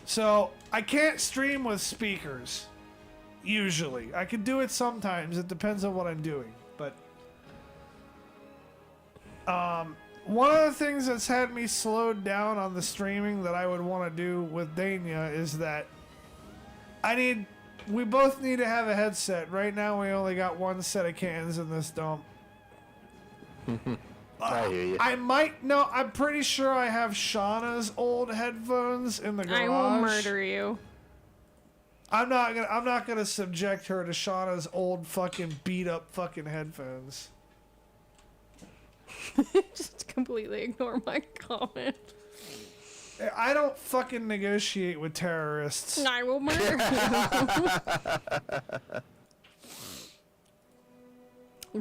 S1: So, I can't stream with speakers. Usually. I can do it sometimes. It depends on what I'm doing. But, one of the things that's had me slowed down on the streaming that I would want to do with Dania is that I need We both need to have a headset. Right now, we only got one set of cans in this dump.
S2: I hear you.
S1: I might no. I'm pretty sure I have Shauna's old headphones in the garage.
S3: I will murder you.
S1: I'm not gonna subject her to Shauna's old fucking beat up fucking headphones.
S3: Just completely ignore my comment.
S1: I don't fucking negotiate with terrorists.
S3: I will murder you.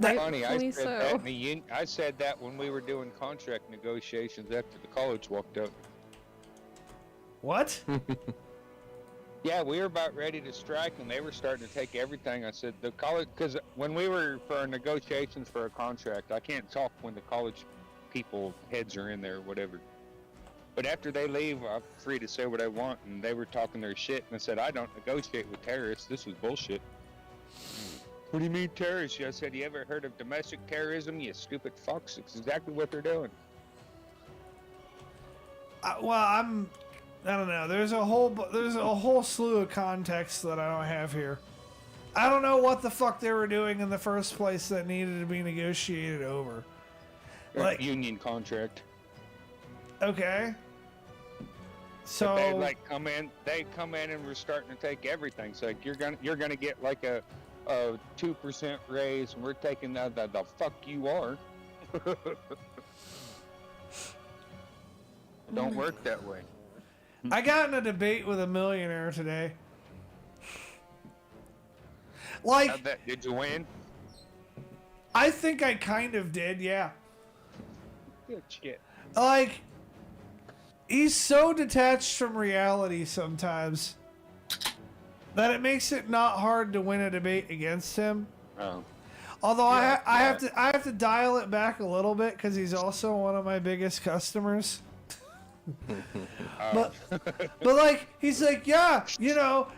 S4: Funny, I
S3: Rightfully
S4: said
S3: so.
S4: that in the I said that when we were doing contract negotiations after the college walked up.
S1: What?
S4: Yeah, we were about ready to strike, and they were starting to take everything. I said the college, because when we were for our negotiations for a contract, I can't talk when the college people heads are in there or whatever. But after they leave, I'm free to say what I want, and they were talking their shit, and I said I don't negotiate with terrorists. This was bullshit. What do you mean terrorists? I said, you ever heard of domestic terrorism, you stupid fucks? It's exactly what they're doing.
S1: I don't know. There's a whole slew of context that I don't have here. I don't know what the fuck they were doing in the first place that needed to be negotiated over. Like
S4: Union contract.
S1: Okay. So
S4: But they come in and we're starting to take everything. So like you're gonna get like a 2% raise, and we're taking the fuck you are. Don't work that way.
S1: I got in a debate with a millionaire today. Like,
S4: Did you win?
S1: I think I kind of did, yeah.
S4: Good shit.
S1: Like, he's so detached from reality sometimes that it makes it not hard to win a debate against him.
S4: Oh.
S1: Although
S4: Yeah,
S1: I have to dial it back a little bit because he's also one of my biggest customers. But like he's like, yeah, you know,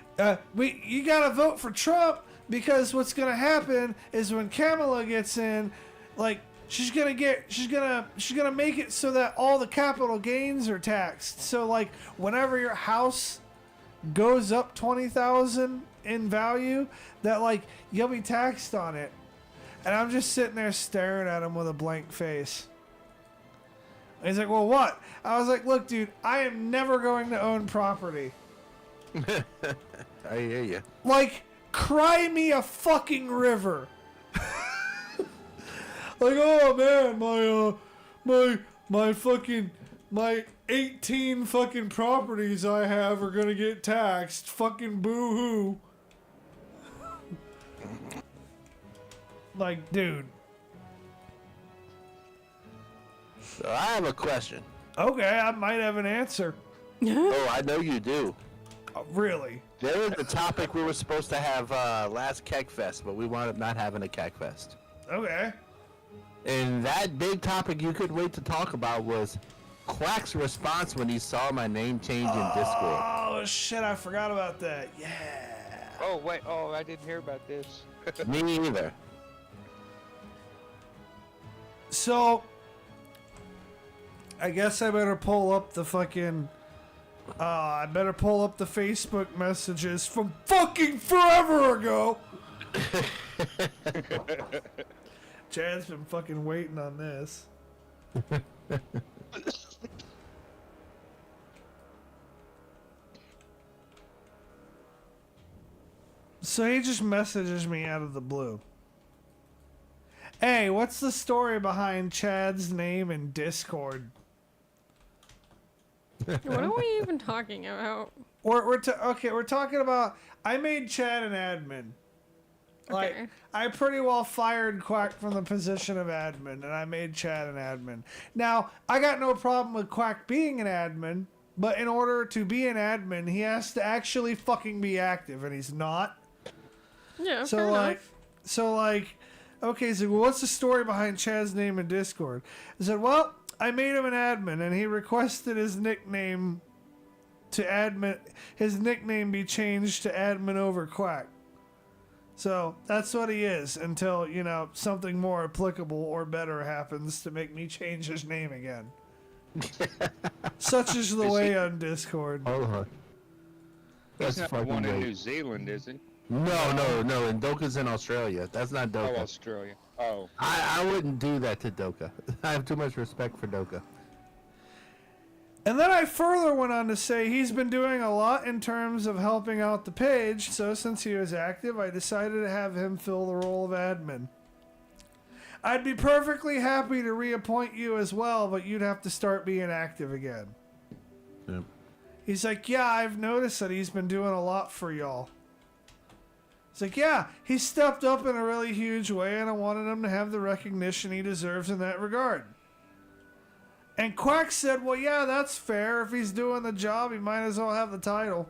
S1: you gotta vote for Trump because what's gonna happen is when Kamala gets in, like she's gonna make it so that all the capital gains are taxed. So like whenever your house goes up 20,000 in value, that like you'll be taxed on it. And I'm just sitting there staring at him with a blank face. And he's like, well, what? I was like, look, dude, I am never going to own property.
S2: I hear you.
S1: Like, cry me a fucking river. Like, oh man, my 18 fucking properties I have are gonna get taxed. Fucking boo-hoo. Like, dude.
S2: So I have a question.
S1: Okay, I might have an answer.
S2: Oh, I know you do.
S1: Really?
S2: There was a topic we were supposed to have last Kekfest, but we wound up not having a Kekfest.
S1: Okay.
S2: And that big topic you couldn't wait to talk about was Quack's response when he saw my name change in Discord.
S1: Oh, shit, I forgot about that. Yeah.
S4: Oh wait, I didn't hear about this.
S2: Me either.
S1: So, I guess I better pull up the fucking... I better pull up the Facebook messages from fucking forever ago. Chad's been fucking waiting on this. So he just messages me out of the blue. Hey, what's the story behind Chad's name in Discord?
S3: What are we even talking about?
S1: We're talking about. I made Chad an admin. Like,
S3: Okay.
S1: I pretty well fired Quack from the position of admin, and I made Chad an admin. Now, I got no problem with Quack being an admin, but in order to be an admin, he has to actually fucking be active, and he's not.
S3: Yeah,
S1: So
S3: fair
S1: like,
S3: enough.
S1: okay, so what's the story behind Chad's name in Discord? I said, well, I made him an admin, and he requested his nickname to admin. His nickname be changed to admin over Quack. So that's what he is until, you know, something more applicable or better happens to make me change his name again. Such is the way on Discord.
S2: Hold on.
S4: He's
S2: That's
S4: not the
S2: fucking
S4: one in
S2: great.
S4: New Zealand, is he?
S2: No. And Doka's in Australia. That's not Doka.
S4: Oh, Australia. Oh.
S2: I wouldn't do that to Doka. I have too much respect for Doka.
S1: And then I further went on to say he's been doing a lot in terms of helping out the page, so since he was active, I decided to have him fill the role of admin. I'd be perfectly happy to reappoint you as well, but you'd have to start being active again.
S2: Yep.
S1: He's like, yeah, I've noticed that he's been doing a lot for y'all. It's like, yeah, he stepped up in a really huge way, and I wanted him to have the recognition he deserves in that regard. And Quack said, well, yeah, that's fair. If he's doing the job, he might as well have the title.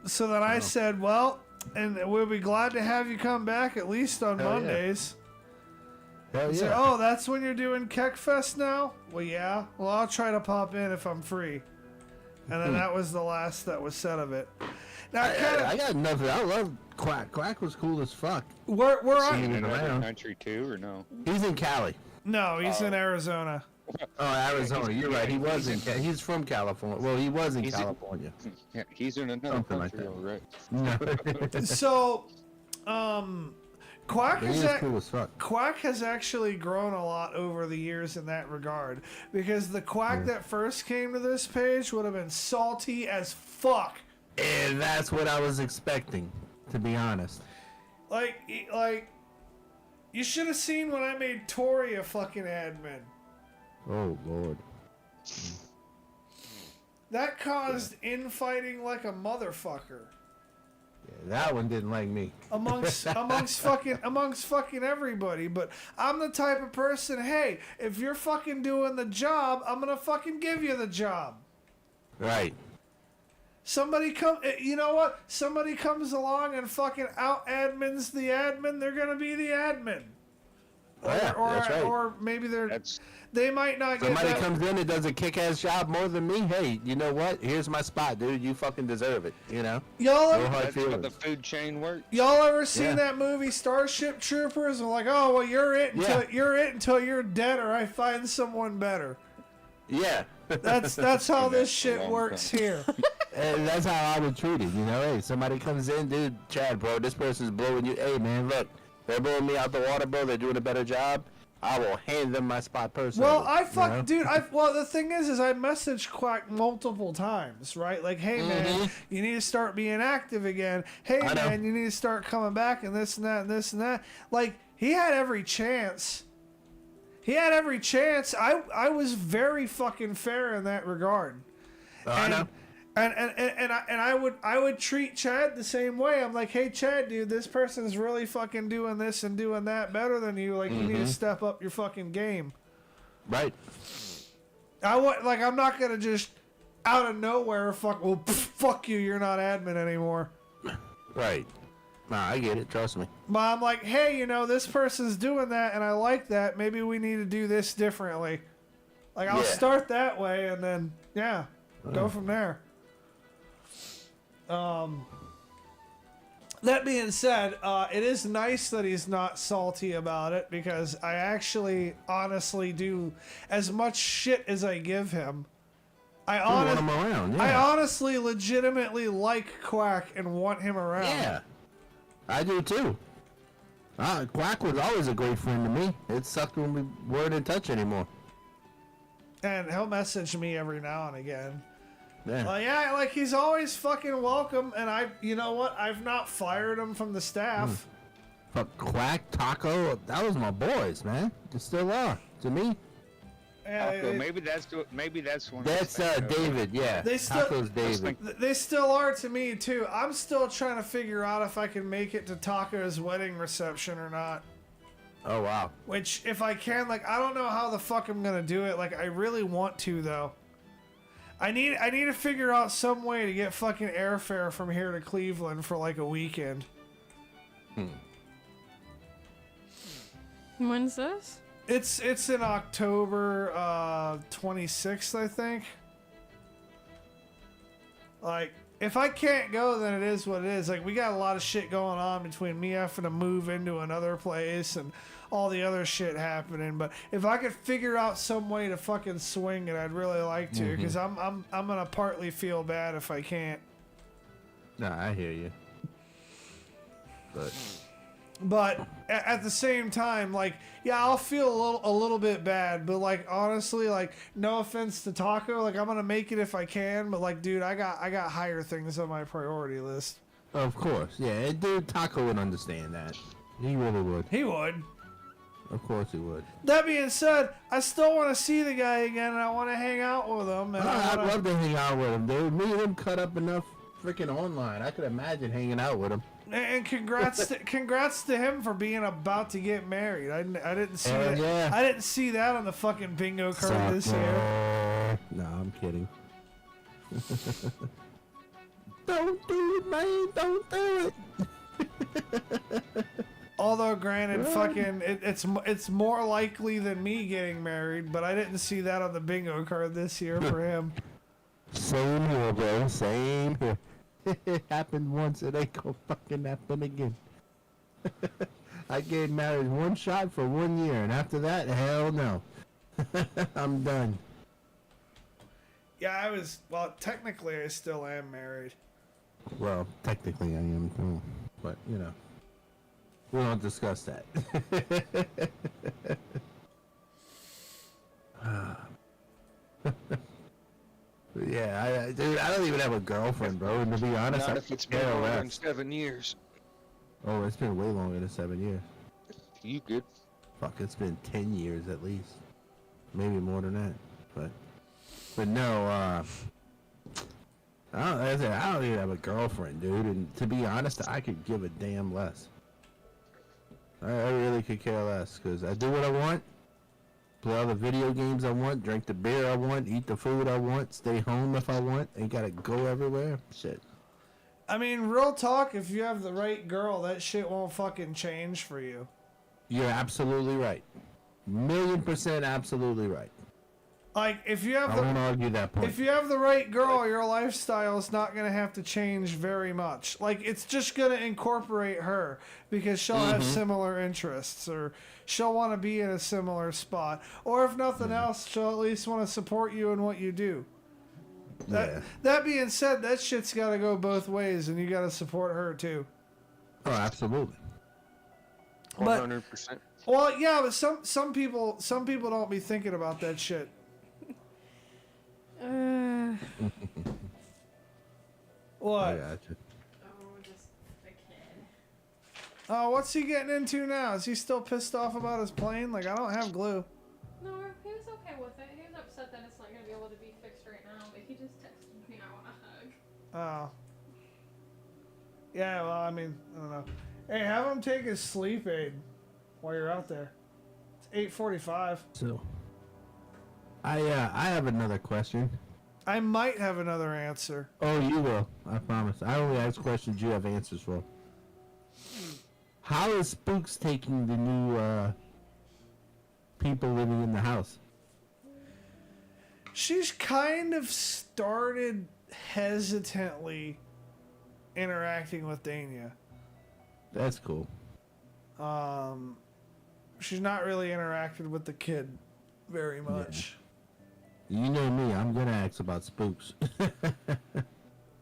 S1: So then I said, well, and we'll be glad to have you come back at least on Mondays.
S2: Hell yeah.
S1: He said, oh, that's when you're doing Kekfest now? Well, yeah. Well, I'll try to pop in if I'm free. And then that was the last that was said of it. Now,
S2: I got nothing. I love Quack. Quack was cool as fuck.
S1: Where
S4: Is he
S1: I...
S4: in another country too, or no?
S2: He's in Cali.
S1: No, he's in Arizona.
S2: Oh, Arizona. You're right. He was in. He's from California. Well, he was in California.
S4: Yeah, he's in another
S2: Something like
S4: country,
S2: that.
S4: all right.
S1: So, Quack
S2: He is cool as fuck.
S1: Quack has actually grown a lot over the years in that regard, because the Quack that first came to this page would have been salty as fuck.
S2: And that's what I was expecting, to be honest.
S1: Like, you should have seen when I made Tori a fucking admin.
S2: Oh, Lord.
S1: That caused infighting like a motherfucker.
S2: Yeah, that one didn't like me.
S1: amongst fucking everybody. But I'm the type of person, hey, if you're fucking doing the job, I'm gonna fucking give you the job.
S2: Right.
S1: You know what? Somebody comes along and fucking out admins the admin, they're gonna be the admin.
S2: That's right.
S1: Or maybe they might not get
S2: Somebody comes in and does a kick-ass job more than me. Hey, you know what? Here's my spot, dude. You fucking deserve it. You know.
S4: That's how the food chain works.
S1: Y'all ever seen that movie Starship Troopers? And like, oh well, you're it until you're dead, or I find someone better.
S2: Yeah.
S1: That's how this shit works here.
S2: And that's how I would treat it. You know, hey, somebody comes in, dude. Chad, bro, this person's blowing you. Hey, man, look, they're blowing me out the water, bro. They're doing a better job. I will hand them my spot personally.
S1: Well, dude, well, the thing is I messaged Quack multiple times, right? Like, hey, man, you need to start being active again. Hey, man, you need to start coming back and this and that and this and that. Like, he had every chance. I was very fucking fair in that regard.
S2: I know.
S1: And I would treat Chad the same way. I'm like, hey Chad, dude, this person's really fucking doing this and doing that better than you. Like, you need to step up your fucking game.
S2: Right.
S1: I'm not gonna just out of nowhere fuck you, you're not admin anymore.
S2: Right. Nah, I get it. Trust me.
S1: But I'm like, hey, you know, this person's doing that, and I like that. Maybe we need to do this differently. Like, I'll start that way, and then go from there. That being said, it is nice that he's not salty about it, because I actually honestly do as much shit as I give him. I honestly legitimately like Quack and want him around.
S2: Yeah, I do too. Quack was always a great friend to me. It sucked when we weren't in touch anymore.
S1: And he'll message me every now and again.
S2: Yeah.
S1: Like he's always fucking welcome, and you know what? I've not fired him from the staff.
S2: But Quack, Taco, that was my boys, man. They still are to me.
S4: Yeah, maybe that's one.
S2: That's David. Yeah, Taco's David.
S1: They still are to me too. I'm still trying to figure out if I can make it to Taco's wedding reception or not.
S2: Oh wow.
S1: Which, if I can, like, I don't know how the fuck I'm gonna do it. Like, I really want to though. I need to figure out some way to get fucking airfare from here to Cleveland for like a weekend.
S3: When's this?
S1: It's in October 26th, I think. Like, if I can't go, then it is what it is. Like, we got a lot of shit going on between me having to move into another place and all the other shit happening. But if I could figure out some way to fucking swing it, I'd really like to, because I'm gonna partly feel bad if I can't.
S2: Nah, I hear you.
S1: But at the same time, like, yeah, I'll feel a little bit bad, but like, honestly, like, no offense to Taco, like, I'm gonna make it if I can, but like, dude, I got higher things on my priority list.
S2: Of course, yeah, dude, Taco would understand that. He really would.
S1: He would.
S2: Of course he would.
S1: That being said, I still want to see the guy again, and I want to hang out with him. And
S2: I'd love to hang out with him, dude. Me and him cut up enough freaking online. I could imagine hanging out with him.
S1: And congrats to him for being about to get married. I didn't see that.
S2: Yeah.
S1: I didn't see that on the fucking bingo card this year.
S2: No, I'm kidding. Don't do it, man. Don't do it.
S1: Although, granted, fucking, it's more likely than me getting married, but I didn't see that on the bingo card this year for him.
S2: Same here, bro. Same here. It happened once, it ain't gonna fucking happen again. I get married one shot for 1 year, and after that, hell no. I'm done.
S1: Yeah, well, technically I still am married.
S2: Well, technically I am too, but, you know, we don't discuss that. Yeah, dude, I don't even have a girlfriend, bro. And to be honest,
S4: Not if it's been longer than 7 years.
S2: Oh, it's been way longer than 7 years.
S4: You good?
S2: Fuck, it's been 10 years at least, maybe more than that. But no, I don't even have a girlfriend, dude. And to be honest, I could give a damn less. I really could care less, because I do what I want. Play all the video games I want, drink the beer I want, eat the food I want, stay home if I want, ain't gotta go everywhere. Shit.
S1: I mean, real talk, if you have the right girl, that shit won't fucking change for you.
S2: You're absolutely right. 1,000,000% absolutely right.
S1: Like, if you have
S2: I won't argue that point.
S1: if you have the right girl, your lifestyle is not going to have to change very much. Like, it's just going to incorporate her because she'll have similar interests, or she'll want to be in a similar spot. Or if nothing else, she'll at least want to support you in what you do. That being said, that shit's got to go both ways, and you got to support her too.
S2: Oh, absolutely.
S4: 100%.
S1: Well, yeah, but some people don't be thinking about that shit. What?
S2: I gotcha.
S3: Oh, just the kid.
S1: Oh, what's he getting into now? Is he still pissed off about his plane? Like, I don't have glue.
S3: No, he was okay with it. He was upset that it's not going to be able to be fixed right now, but he just texted me, I want a hug.
S1: Oh. Yeah, well, I mean, I don't know. Hey, have him take his sleep aid while you're out there. It's 8:45.
S2: So, I have another question.
S1: I might have another answer.
S2: Oh, you will. I promise. I only ask questions you have answers for. How is Spooks taking the new people living in the house?
S1: She's kind of started hesitantly interacting with Dania.
S2: That's cool.
S1: She's not really interacted with the kid very much.
S2: You know me, I'm gonna ask about Spooks.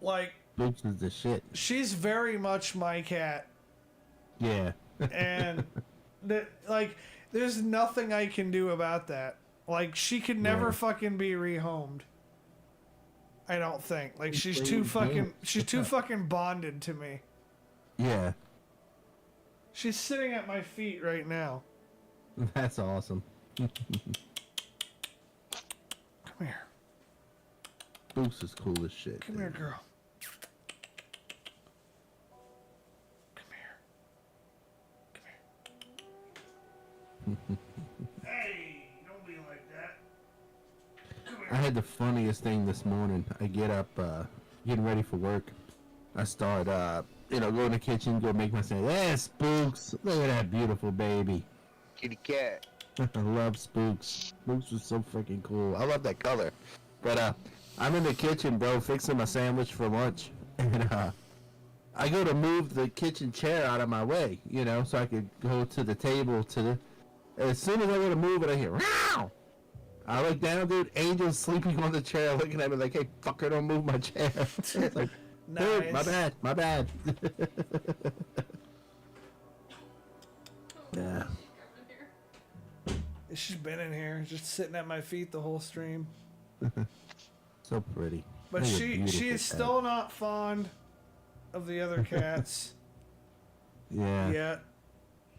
S1: Like,
S2: Spooks is the shit.
S1: she's very much my cat.
S2: Yeah.
S1: And there's nothing I can do about that. Like, she could never fucking be rehomed. I don't think. Like, she's too fucking bonded to me.
S2: Yeah.
S1: She's sitting at my feet right now.
S2: That's awesome.
S1: Come here.
S2: Spooks is cool as shit.
S1: Come here, girl. Come here. Hey, don't be like that. Come here.
S2: I had the funniest thing this morning. I get up, getting ready for work. I start, go in the kitchen, go make my sandwich. Yeah, Spooks. Look at that beautiful baby.
S4: Kitty cat.
S2: I love Spooks. Spooks was so freaking cool. I love that color. But, I'm in the kitchen, bro, fixing my sandwich for lunch. And, I go to move the kitchen chair out of my way, so I could go to the table As soon as I go to move it, I hear, "Wow!" I look down, dude. Angel's sleeping on the chair, looking at me like, "Hey, fucker, don't move my chair." It's like,
S1: Nice.
S2: dude, my bad. Yeah.
S1: She's been in here, just sitting at my feet the whole stream.
S2: So pretty.
S1: But
S2: What a
S1: she
S2: beautiful
S1: is
S2: cat.
S1: still not fond of the other cats
S2: Yeah.
S1: yet.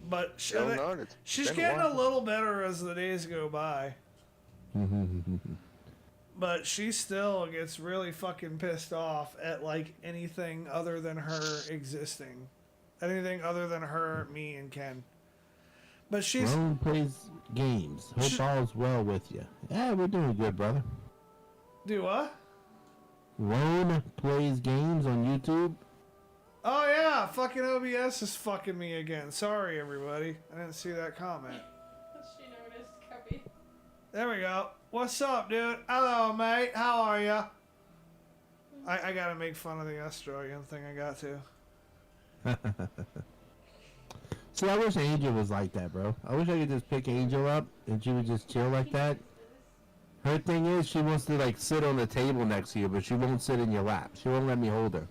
S1: But
S4: Still not. It's
S1: she's
S4: been
S1: getting
S4: while.
S1: a little better as the days go by. But she still gets really fucking pissed off at like anything other than her existing. Anything other than her, me, and Ken. But she's...
S2: Roan plays games. Hope all's well with you. Yeah, we're doing good, brother.
S1: Do what?
S2: Roan plays games on YouTube.
S1: Oh yeah, fucking OBS is fucking me again. Sorry everybody. I didn't see that comment.
S3: She noticed, Cubby.
S1: There we go. What's up, dude? Hello, mate. How are ya? I gotta make fun of the Australian thing. I got to.
S2: See, I wish Angel was like that, bro. I wish I could just pick Angel up and she would just chill like that. Her thing is, she wants to like sit on the table next to you, but she won't sit in your lap. She won't let me hold her.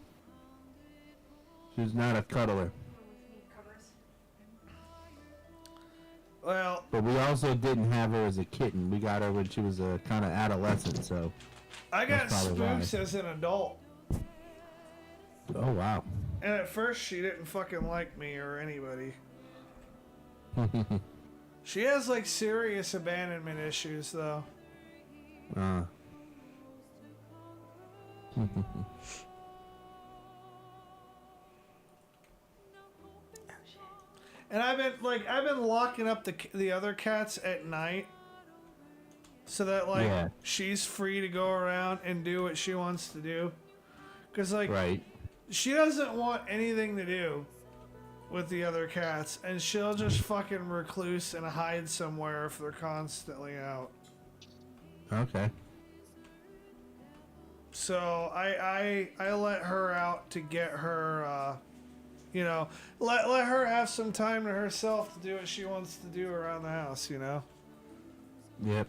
S2: She's not a cuddler.
S1: Well,
S2: But we also didn't have her as a kitten. We got her when she was a kind of adolescent, so.
S1: I got
S2: That's probably why.
S1: spooks as an adult.
S2: Oh, wow.
S1: And at first she didn't fucking like me or anybody. She has like serious abandonment issues though. And I've been locking up the other cats at night so that like
S2: Yeah.
S1: she's free to go around and do what she wants to do. Cuz like
S2: Right.
S1: she doesn't want anything to do with the other cats, and she'll just fucking recluse and hide somewhere if they're constantly out.
S2: Okay.
S1: So I let her out to get her, you know, let her have some time to herself to do what she wants to do around the house, you know.
S2: Yep.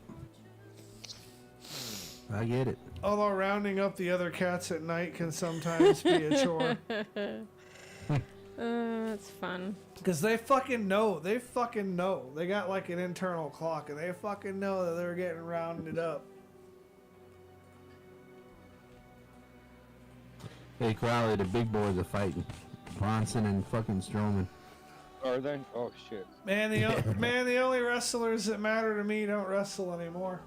S2: I get it.
S1: Although rounding up the other cats at night can sometimes be a chore.
S3: That's fun.
S1: Because they fucking know. They fucking know. They got like an internal clock and they fucking know that they're getting rounded up.
S2: Hey, Crowley, the big boys are fighting. Bronson and fucking Strowman.
S4: Are they? Oh shit.
S1: Man, the only wrestlers that matter to me don't wrestle anymore.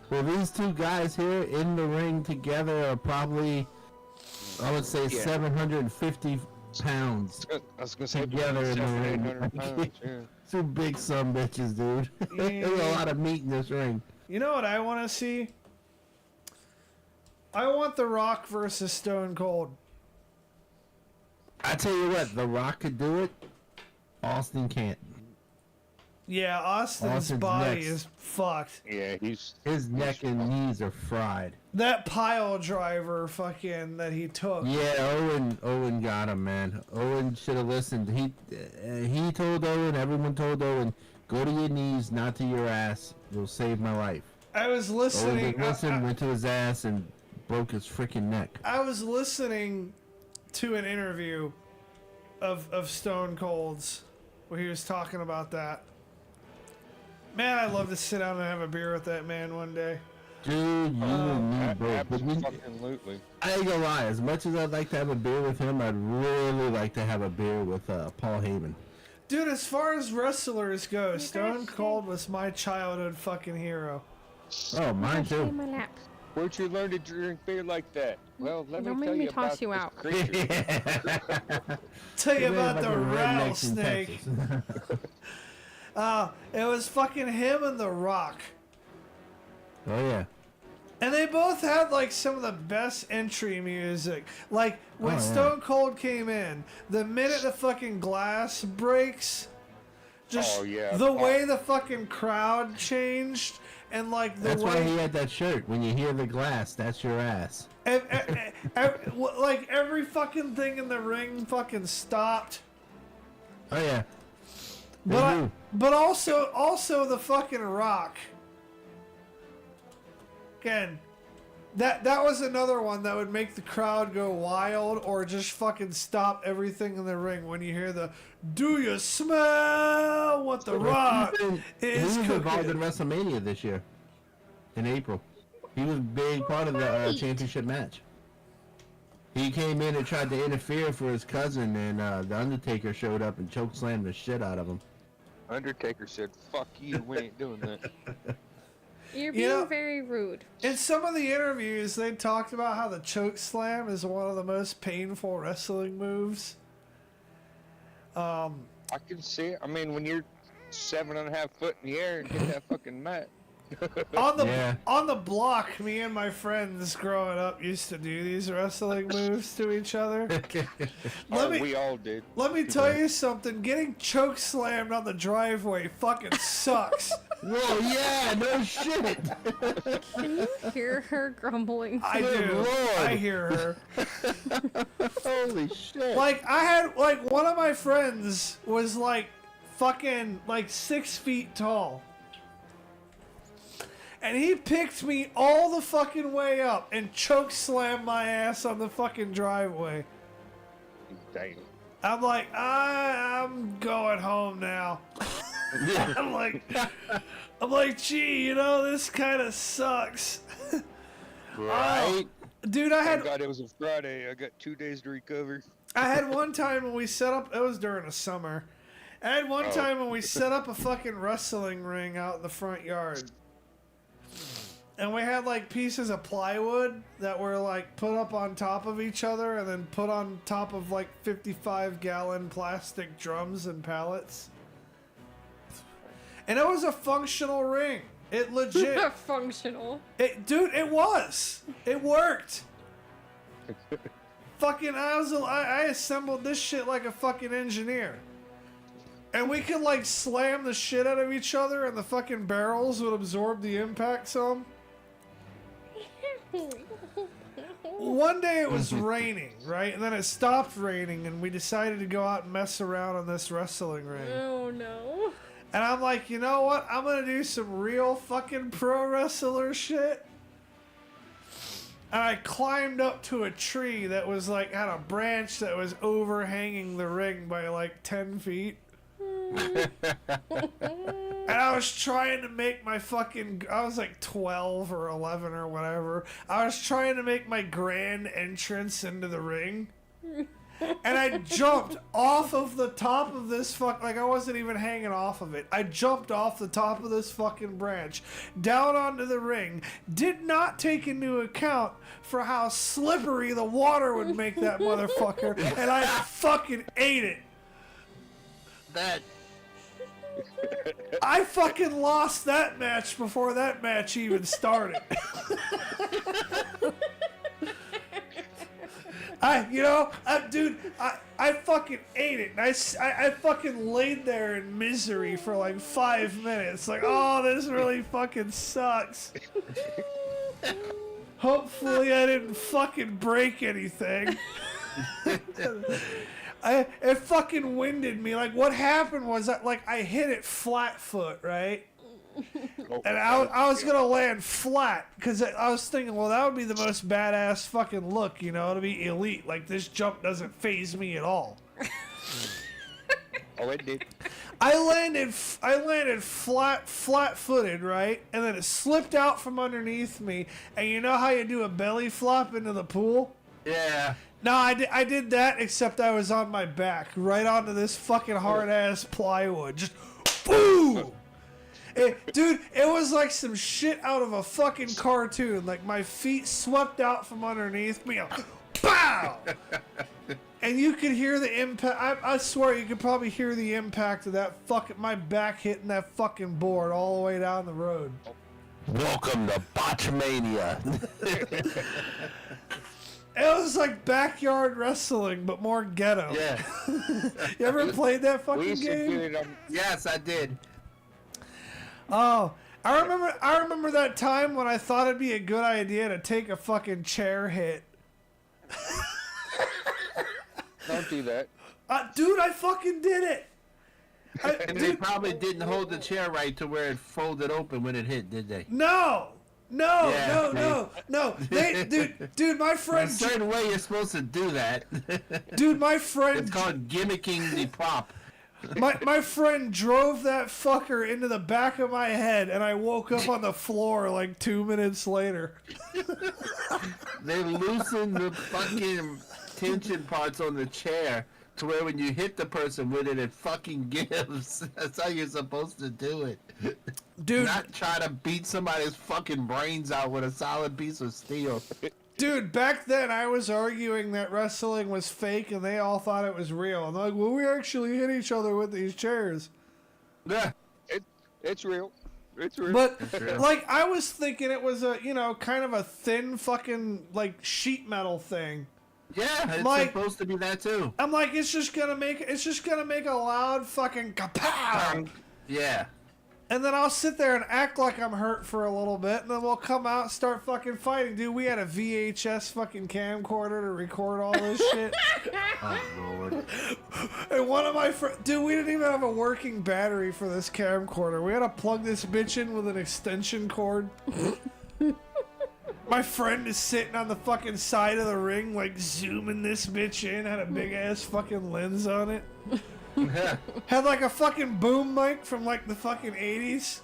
S2: Well, these two guys here in the ring together are probably, I would say, 750 pounds
S4: I was gonna say
S2: together in the
S4: 700-800
S2: ring.
S4: pounds. Yeah.
S2: Two big son bitches, dude. There's a lot of meat in this ring.
S1: You know what I want to see? I want The Rock versus Stone Cold.
S2: I tell you what, The Rock could do it. Austin can't.
S1: Yeah, Austin's body
S2: next.
S1: is fucked.
S4: Yeah, he's
S2: His neck and knees are fried.
S1: That pile driver fucking that he took.
S2: Yeah, Owen got him, man. Owen should have listened. He told Owen, everyone told Owen, go to your knees, not to your ass. You'll save my life.
S1: I was
S2: Owen
S1: listening.
S2: didn't listen, went to his ass and broke his freaking neck.
S1: I was listening to an interview of Stone Cold's where he was talking about that. Man, I'd love to sit down and have a beer with that man one day.
S2: Dude, you and me both. But
S4: absolutely.
S2: I ain't gonna lie, as much as I'd like to have a beer with him, I'd really like to have a beer with Paul Heyman.
S1: Dude, as far as wrestlers go, Stone Cold was my childhood fucking hero.
S2: Oh, mine too.
S3: In my lap.
S4: Where'd you learn to drink beer like that? Well, let
S3: Don't
S4: me
S3: make
S4: tell
S3: me
S4: you
S3: toss
S4: about
S3: you
S4: this
S3: out.
S4: creature.
S1: Tell you about
S2: Like
S1: the
S2: a rednecks in
S1: rattlesnake.
S2: Texas.
S1: It was fucking him and The Rock.
S2: Oh yeah.
S1: And they both had like some of the best entry music. Like when
S2: Oh, yeah.
S1: Stone Cold came in, the minute the fucking glass breaks, just
S4: Oh, yeah.
S1: the way the fucking crowd changed and like the
S2: That's why
S1: way
S2: he had that shirt. When you hear the glass, that's your ass.
S1: like every fucking thing in the ring fucking stopped.
S2: Oh yeah.
S1: But also the fucking Rock. Again, that was another one that would make the crowd go wild or just fucking stop everything in the ring when you hear the "Do you smell what the Rock is
S2: He was involved in
S1: cooking?"
S2: WrestleMania this year, in April. He was a big part of the championship match. He came in and tried to interfere for his cousin, and the Undertaker showed up and chokeslammed the shit out of him.
S4: Undertaker said, "Fuck you, we ain't doing that."
S3: You're being very rude.
S1: In some of the interviews, they talked about how the choke slam is one of the most painful wrestling moves.
S4: I can see it. I mean, when you're 7.5 foot in the air and hit that fucking mat.
S1: On the block, me and my friends growing up used to do these wrestling moves to each other.
S4: We all did.
S1: Let me tell you something. Getting choke slammed on the driveway fucking sucks.
S2: Whoa, yeah, no shit.
S3: Can you hear her grumbling?
S1: I do.
S2: Lord.
S1: I hear her.
S2: Holy shit.
S1: Like, I had, like, one of my friends was, like, fucking, like, 6 feet tall. And he picked me all the fucking way up and choke slammed my ass on the fucking driveway.
S4: Damn.
S1: I'm like, I'm going home now. I'm like, gee, you know, this kind of sucks.
S2: Right?
S1: Dude, I had...
S4: Thank God it was a Friday. I got 2 days to recover.
S1: I had one time when we set up... It was during the summer. I had one time when we set up a fucking wrestling ring out in the front yard. And we had, like, pieces of plywood that were, like, put up on top of each other and then put on top of, like, 55-gallon plastic drums and pallets. And it was a functional ring. It legit...
S3: Functional.
S1: Dude, it was. It worked. Fucking, I assembled this shit like a fucking engineer. And we could, like, slam the shit out of each other and the fucking barrels would absorb the impact some. One day it was raining, right? And then it stopped raining and we decided to go out and mess around on this wrestling ring.
S3: Oh no.
S1: And I'm like, you know what? I'm gonna do some real fucking pro wrestler shit. And I climbed up to a tree that was like, had a branch that was overhanging the ring by like 10 feet. And I was trying to make my fucking... I was like 12 or 11 or whatever. I was trying to make my grand entrance into the ring. And I jumped off of the top of this like I wasn't even hanging off of it. I jumped off the top of this fucking branch, down onto the ring, did not take into account for how slippery the water would make that motherfucker, and I fucking ate it. I fucking lost that match before that match even started. Dude, I fucking ate it. And I fucking laid there in misery for like 5 minutes. Like, oh, this really fucking sucks. Hopefully I didn't fucking break anything. It fucking winded me. Like, what happened was that, like, I hit it flat foot, right? And I was gonna land flat because I was thinking, well, that would be the most badass fucking look, you know, to be elite. Like, this jump doesn't faze me at all.
S4: Oh, it did.
S1: I landed flat-footed, right? And then it slipped out from underneath me. And you know how you do a belly flop into the pool?
S2: Yeah.
S1: No, I did that, except I was on my back, right onto this fucking hard-ass plywood. Just boom! Dude, it was like some shit out of a fucking cartoon. Like, my feet swept out from underneath me. Bow! And you could hear the impact. I swear you could probably hear the impact of that fucking, my back hitting that fucking board all the way down the road.
S2: Welcome to Botchamania.
S1: It was like backyard wrestling, but more ghetto.
S2: Yeah.
S1: You ever played that
S4: We
S1: fucking
S4: used to do
S1: game?
S4: it
S2: Yes, I did.
S1: Oh, I remember that time when I thought it'd be a good idea to take a fucking chair hit.
S4: Don't do that.
S1: Dude, I fucking did it.
S2: And they probably didn't hold the chair right to where it folded open when it hit, did they?
S1: No, dude, my friend.
S2: There's a certain way you're supposed to do that.
S1: Dude, my friend.
S2: It's called gimmicking the prop.
S1: My friend drove that fucker into the back of my head, and I woke up on the floor like 2 minutes later.
S2: They loosened the fucking tension parts on the chair to where when you hit the person with it, it fucking gives. That's how you're supposed to do it.
S1: Dude.
S2: Not try to beat somebody's fucking brains out with a solid piece of steel.
S1: Dude, back then I was arguing that wrestling was fake and they all thought it was real. I'm like, well, we actually hit each other with these chairs.
S2: Yeah.
S4: It's real. It's real.
S1: But,
S2: It's real.
S1: like, I was thinking it was a, kind of a thin fucking, like, sheet metal thing.
S2: Yeah, it's
S1: like,
S2: supposed to be that too.
S1: I'm like, it's just gonna make a loud fucking kapow!
S2: Yeah.
S1: And then I'll sit there and act like I'm hurt for a little bit, and then we'll come out and start fucking fighting. Dude, we had a VHS fucking camcorder to record all this shit.
S2: Oh, Lord.
S1: And one of my friends... Dude, we didn't even have a working battery for this camcorder. We had to plug this bitch in with an extension cord. My friend is sitting on the fucking side of the ring, like, zooming this bitch in. Had a big-ass fucking lens on it. Had like a fucking boom mic from like the fucking 80s.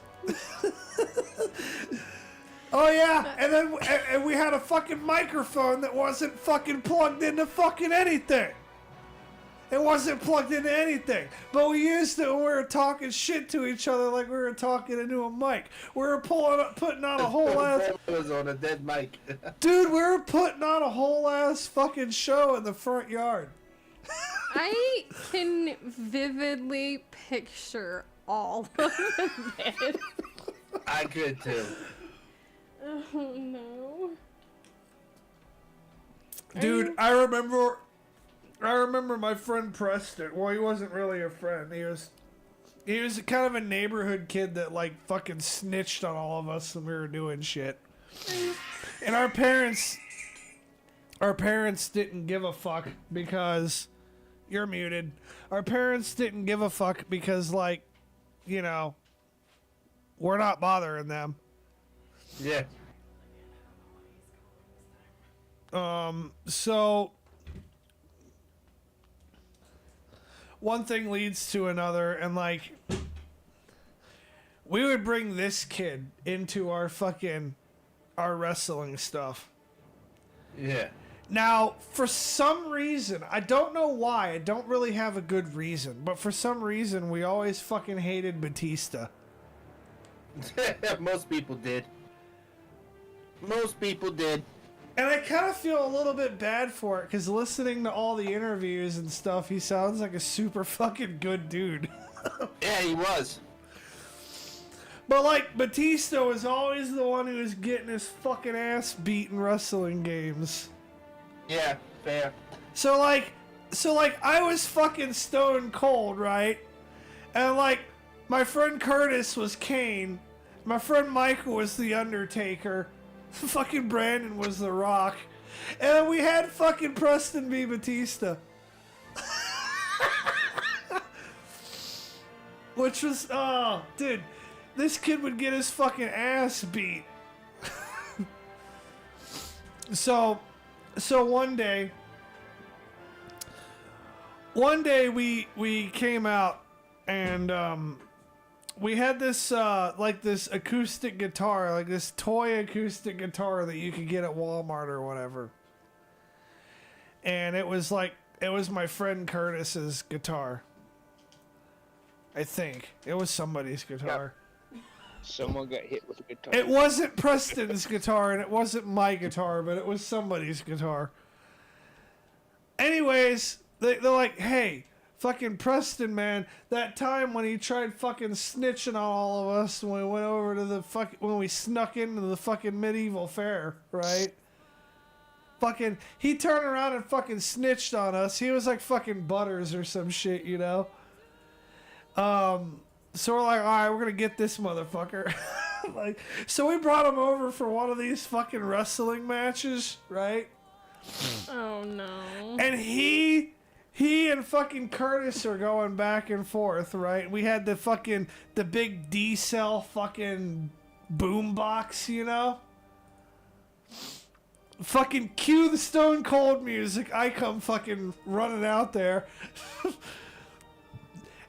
S1: Oh yeah, and then we had a fucking microphone that wasn't fucking plugged into fucking anything. It wasn't plugged into anything, but we used it when we were talking shit to each other like we were talking into a mic. We were putting on a whole ass...
S2: was on a dead mic.
S1: Dude, we were putting on a whole ass fucking show in the front yard.
S3: I can vividly picture all of this.
S2: I could too.
S3: Oh no.
S1: Dude, I remember my friend Preston. Well, he wasn't really a friend. He was kind of a neighborhood kid that like fucking snitched on all of us when we were doing shit. And our parents didn't give a fuck because... You're muted. Our parents didn't give a fuck because, like, we're not bothering them.
S2: Yeah.
S1: So one thing leads to another, and like, we would bring this kid into our wrestling stuff.
S2: Yeah.
S1: Now, for some reason, I don't know why, I don't really have a good reason, but for some reason, we always fucking hated Batista.
S2: Most people did. Most people did.
S1: And I kind of feel a little bit bad for it, because listening to all the interviews and stuff, he sounds like a super fucking good dude.
S2: Yeah, he was.
S1: But, like, Batista was always the one who was getting his fucking ass beat in wrestling games.
S2: Yeah, fair.
S1: So like, I was fucking stone cold, right? And, like, my friend Curtis was Kane. My friend Michael was The Undertaker. Fucking Brandon was The Rock. And then we had fucking Preston be Batista. Which was, oh, dude, this kid would get his fucking ass beat. So one day we came out and we had this like this acoustic guitar, like this toy acoustic guitar that you could get at Walmart or whatever. And it was my friend Curtis's guitar. I think it was somebody's guitar.
S4: Yep. Someone got hit with a guitar.
S1: It wasn't Preston's guitar and it wasn't my guitar, but it was somebody's guitar. Anyways, they're like, hey, fucking Preston, man, that time when he tried fucking snitching on all of us when we went over to when we snuck into the fucking medieval fair, right? Fucking, he turned around and fucking snitched on us. He was like fucking Butters or some shit, you know? So we're like, all right, we're gonna get this motherfucker. Like, so we brought him over for one of these fucking wrestling matches, right?
S3: Oh no.
S1: And he he and fucking Curtis are going back and forth, right? We had the big D-cell fucking boom box, you know? Fucking cue the Stone Cold music. I come fucking running out there.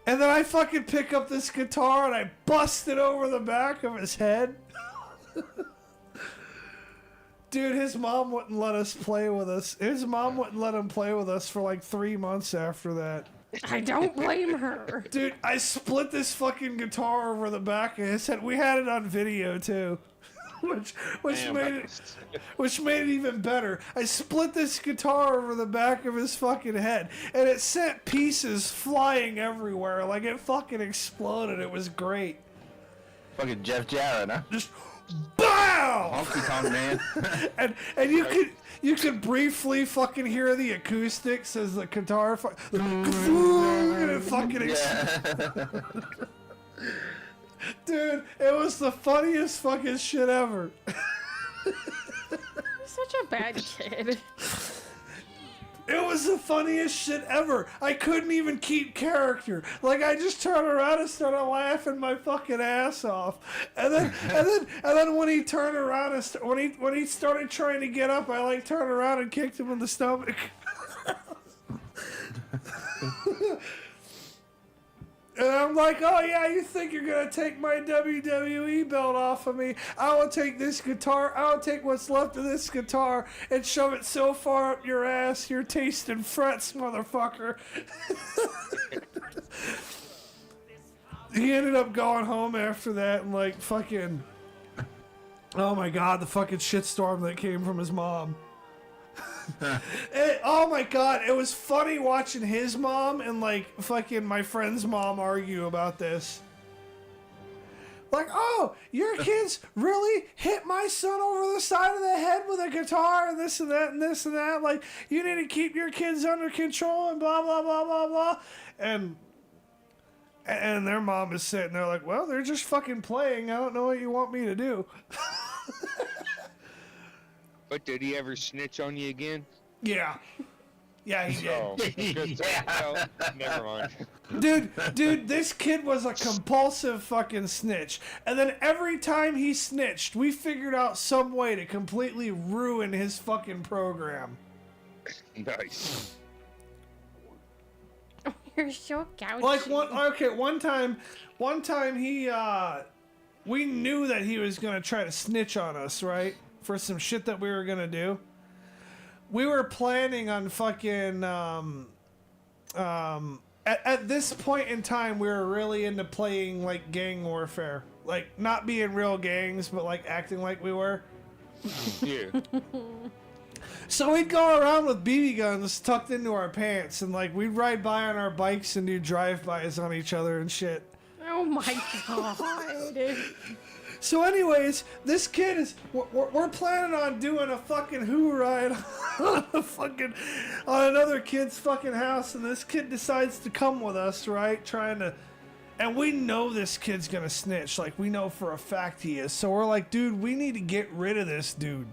S1: And then I fucking pick up this guitar and I bust it over the back of his head. Dude, his mom wouldn't let us play with us. His mom wouldn't let him play with us for like 3 months after that.
S3: I don't blame her.
S1: Dude, I split this fucking guitar over the back of his head. We had it on video too. Which made it even better. I split this guitar over the back of his fucking head, and it sent pieces flying everywhere. Like it fucking exploded. It was great.
S2: Fucking Jeff Jarrett, huh?
S1: Just BOW!
S2: Honky tonk man.
S1: and you could briefly fucking hear the acoustics as the guitar and it fucking exploded. Dude, it was the funniest fucking shit ever.
S3: You're such a bad kid.
S1: It was the funniest shit ever. I couldn't even keep character. Like I just turned around and started laughing my fucking ass off. And then when he turned around and when he started trying to get up, I like turned around and kicked him in the stomach. And I'm like, oh yeah, you think you're gonna take my WWE belt off of me? I will take this guitar, I will take what's left of this guitar and shove it so far up your ass, you're tasting frets, motherfucker. He ended up going home after that and like fucking, oh my god, the fucking shitstorm that came from his mom. Oh my god, it was funny watching his mom and like fucking my friend's mom argue about this. Like, oh, your kids really hit my son over the side of the head with a guitar and this and that and this and that. Like, you need to keep your kids under control and blah blah blah blah blah. And their mom is sitting there like, well, they're just fucking playing. I don't know what you want me to do.
S4: But did he ever snitch on you again?
S1: Yeah. Yeah, he did.
S4: Well, never mind.
S1: Dude, this kid was a compulsive fucking snitch. And then every time he snitched, we figured out some way to completely ruin his fucking program.
S4: Nice.
S3: You're so gouchy.
S1: Like one time he we knew that he was gonna try to snitch on us, right? For some shit that we were gonna do. We were planning on fucking at this point in time we were really into playing like gang warfare. Like not being real gangs, but like acting like we were.
S4: Yeah.
S1: So we'd go around with BB guns tucked into our pants and like we'd ride by on our bikes and do drive-bys on each other and shit.
S3: Oh my god.
S1: So anyways, this kid is, we're planning on doing a fucking ride on another kid's fucking house, and this kid decides to come with us, right? And we know this kid's gonna snitch, like we know for a fact he is. So we're like, dude, we need to get rid of this dude.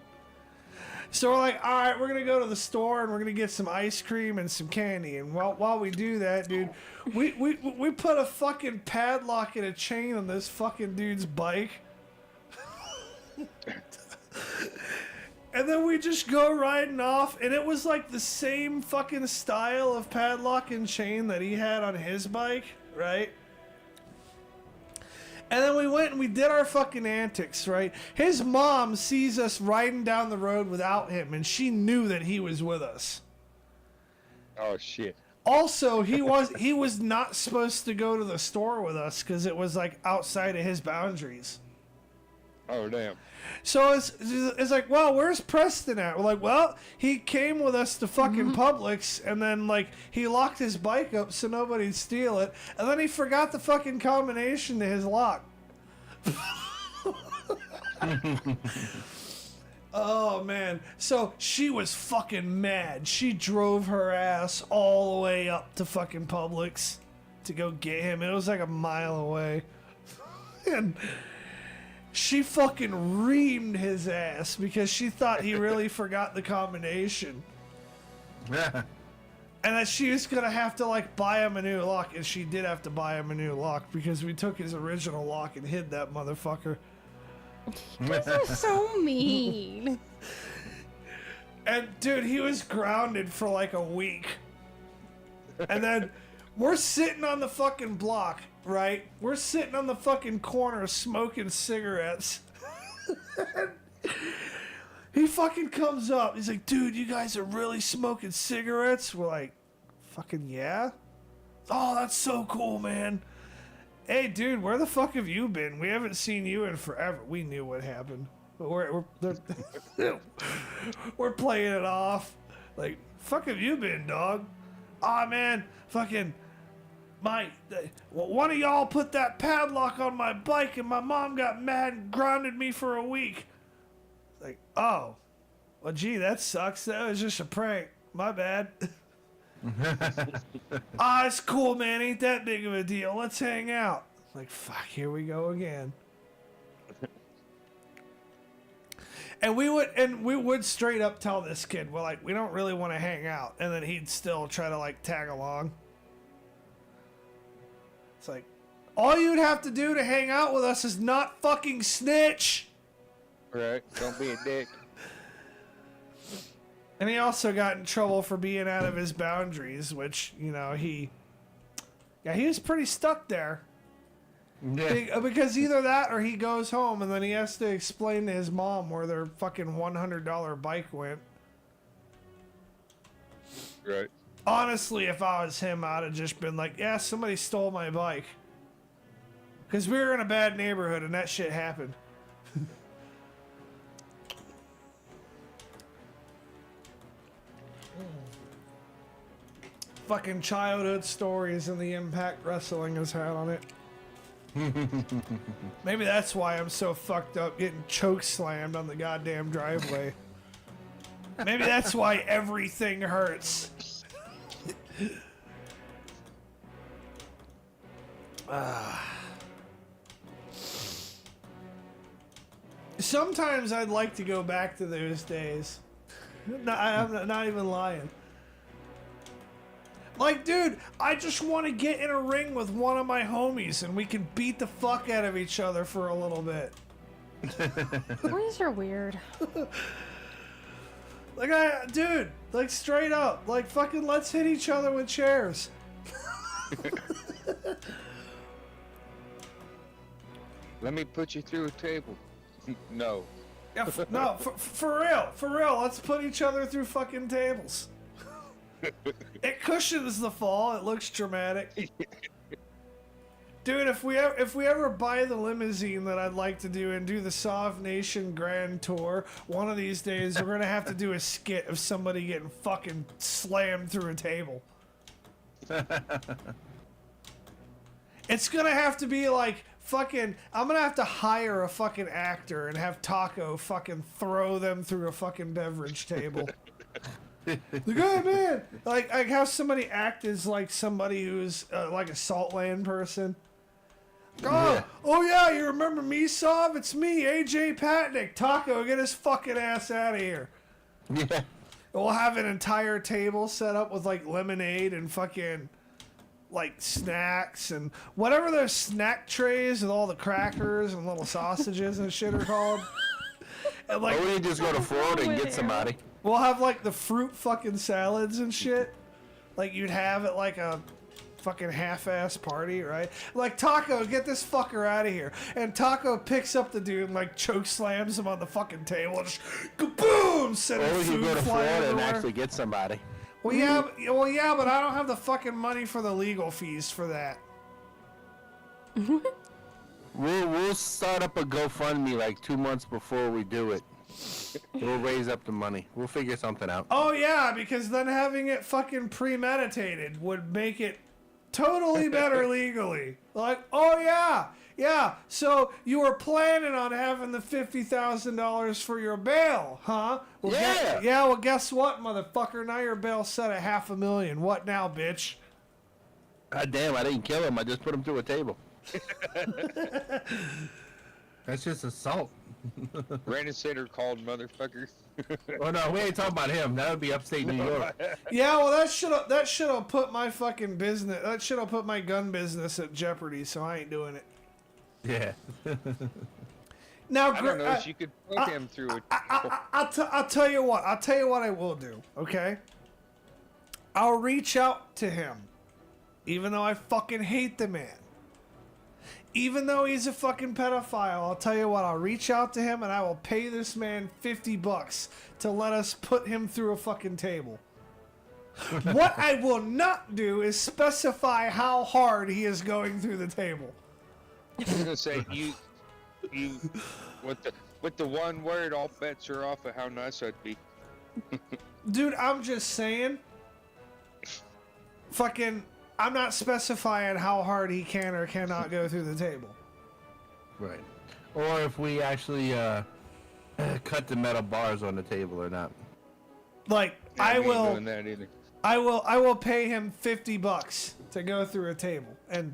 S1: So we're like, all right, we're gonna go to the store and we're gonna get some ice cream and some candy. And while we do that, dude, we put a fucking padlock and a chain on this fucking dude's bike. And then we just go riding off, and it was like the same fucking style of padlock and chain that he had on his bike, right? And then we went and we did our fucking antics, right? His mom sees us riding down the road without him, and she knew that he was with us.
S4: Oh shit.
S1: Also, he was not supposed to go to the store with us because it was like outside of his boundaries.
S4: Oh damn.
S1: So it's like, well, where's Preston at? We're like, well, he came with us to fucking Publix, and then like he locked his bike up so nobody'd steal it, and then he forgot the fucking combination to his lock. Oh man. So she was fucking mad. She drove her ass all the way up to fucking Publix to go get him. It was like a mile away. And she fucking reamed his ass because she thought he really forgot the combination. And that she was gonna have to like buy him a new lock, and she did have to buy him a new lock because we took his original lock and hid that motherfucker.
S3: You guys are so mean.
S1: And dude, he was grounded for like a week. And then we're sitting on the fucking block, right? We're sitting on the fucking corner smoking cigarettes. He fucking comes up. He's like, dude, you guys are really smoking cigarettes? We're like, fucking yeah? Oh, that's so cool, man. Hey, dude, where the fuck have you been? We haven't seen you in forever. We knew what happened. But we're playing it off. Like, fuck have you been, dog? Aw, man, fucking... one of y'all put that padlock on my bike and my mom got mad and grounded me for a week. Like, oh, well, gee, that sucks. That was just a prank. My bad. It's cool, man. Ain't that big of a deal. Let's hang out. Like, fuck, here we go again. And we would straight up tell this kid, we're like, we don't really want to hang out. And then he'd still try to like tag along. It's like, all you'd have to do to hang out with us is not fucking snitch.
S4: Right. Don't be a dick.
S1: And he also got in trouble for being out of his boundaries, which, you know, he was pretty stuck there.
S2: Yeah.
S1: Because either that or he goes home and then he has to explain to his mom where their fucking $100 bike went.
S4: Right.
S1: Honestly, if I was him, I'd have just been like, yeah, somebody stole my bike. Because we were in a bad neighborhood and that shit happened. Fucking childhood stories and the impact wrestling has had on it. Maybe that's why I'm so fucked up getting choke slammed on the goddamn driveway. Maybe that's why everything hurts. Sometimes I'd like to go back to those days. I'm not even lying. Like, dude, I just want to get in a ring with one of my homies and we can beat the fuck out of each other for a little bit.
S3: Boys are weird.
S1: Like, dude, like straight up, like fucking let's hit each other with chairs.
S4: Let me put you through a table. No.
S1: Yeah, no, for real, let's put each other through fucking tables. It cushions the fall. It looks dramatic. Dude, if we ever buy the limousine that I'd like to do and do the Sov Nation Grand Tour, one of these days we're gonna have to do a skit of somebody getting fucking slammed through a table. It's gonna have to be like fucking. I'm gonna have to hire a fucking actor and have Taco fucking throw them through a fucking beverage table. Like, hey man, like have somebody act as like somebody who's like a Saltland person. Oh yeah, you remember me, Sov? It's me, AJ Patnick. Taco, get his fucking ass out of here.
S2: Yeah.
S1: We'll have an entire table set up with like lemonade and fucking like snacks and whatever those snack trays with all the crackers and little sausages and shit are called. And like,
S2: or we just go to Florida and get somebody.
S1: We'll have like the fruit fucking salads and shit. Like you'd have at like a fucking half-ass party, right? Like, Taco, get this fucker out of here. And Taco picks up the dude and like choke slams him on the fucking table and just kaboom!
S2: Or we can go to Florida and actually get somebody.
S1: Well, yeah, but I don't have the fucking money for the legal fees for that.
S2: We'll start up a GoFundMe like 2 months before we do it. We'll raise up the money. We'll figure something out.
S1: Oh yeah, because then having it fucking premeditated would make it totally better legally. Like, oh yeah. So you were planning on having the $50,000 for your bail, huh? Well,
S2: yeah.
S1: Well, guess what, motherfucker? Now your bail's set at $500,000. What now, bitch?
S2: God damn! I didn't kill him. I just put him through a table.
S5: That's just assault.
S4: Brandon Sitter called motherfucker.
S2: Oh no, we ain't talking about him. That would be upstate New York.
S1: Yeah, well, that shit'll put my fucking business. That shit'll put my gun business at jeopardy. So I ain't doing it.
S2: Yeah.
S1: Now,
S4: I don't know if you could put him through it.
S1: I'll tell you what. I'll tell you what I will do. Okay. I'll reach out to him, even though I fucking hate the man. Even though he's a fucking pedophile, I'll tell you what. I'll reach out to him and I will pay this man $50 to let us put him through a fucking table. What I will not do is specify how hard he is going through the table.
S4: I was gonna say you with the one word, all bets are off of how nice I'd be.
S1: Dude, I'm just saying. Fucking, I'm not specifying how hard he can or cannot go through the table.
S2: Right. Or if we actually cut the metal bars on the table or not.
S1: Like,
S4: Yeah,
S1: I
S4: we ain't
S1: will.
S4: doing that either.
S1: I will pay him $50 to go through a table. And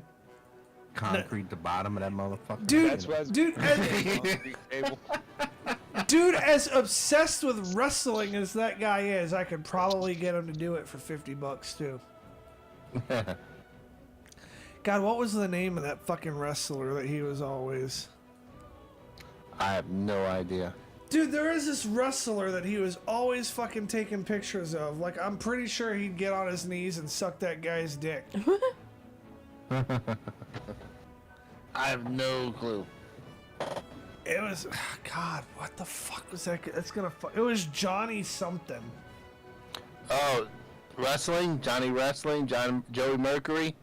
S2: Concrete the bottom of that motherfucker.
S1: dude,
S4: That's what
S1: dude, as obsessed with wrestling as that guy is, I could probably get him to do it for $50 too. God, what was the name of that fucking wrestler that he was always?
S2: I have no idea.
S1: Dude, there is this wrestler that he was always fucking taking pictures of. Like, I'm pretty sure he'd get on his knees and suck that guy's dick.
S2: I have no clue.
S1: It was, God, what the fuck was that? It was Johnny something.
S2: Oh, wrestling? Johnny Wrestling? Joey Mercury?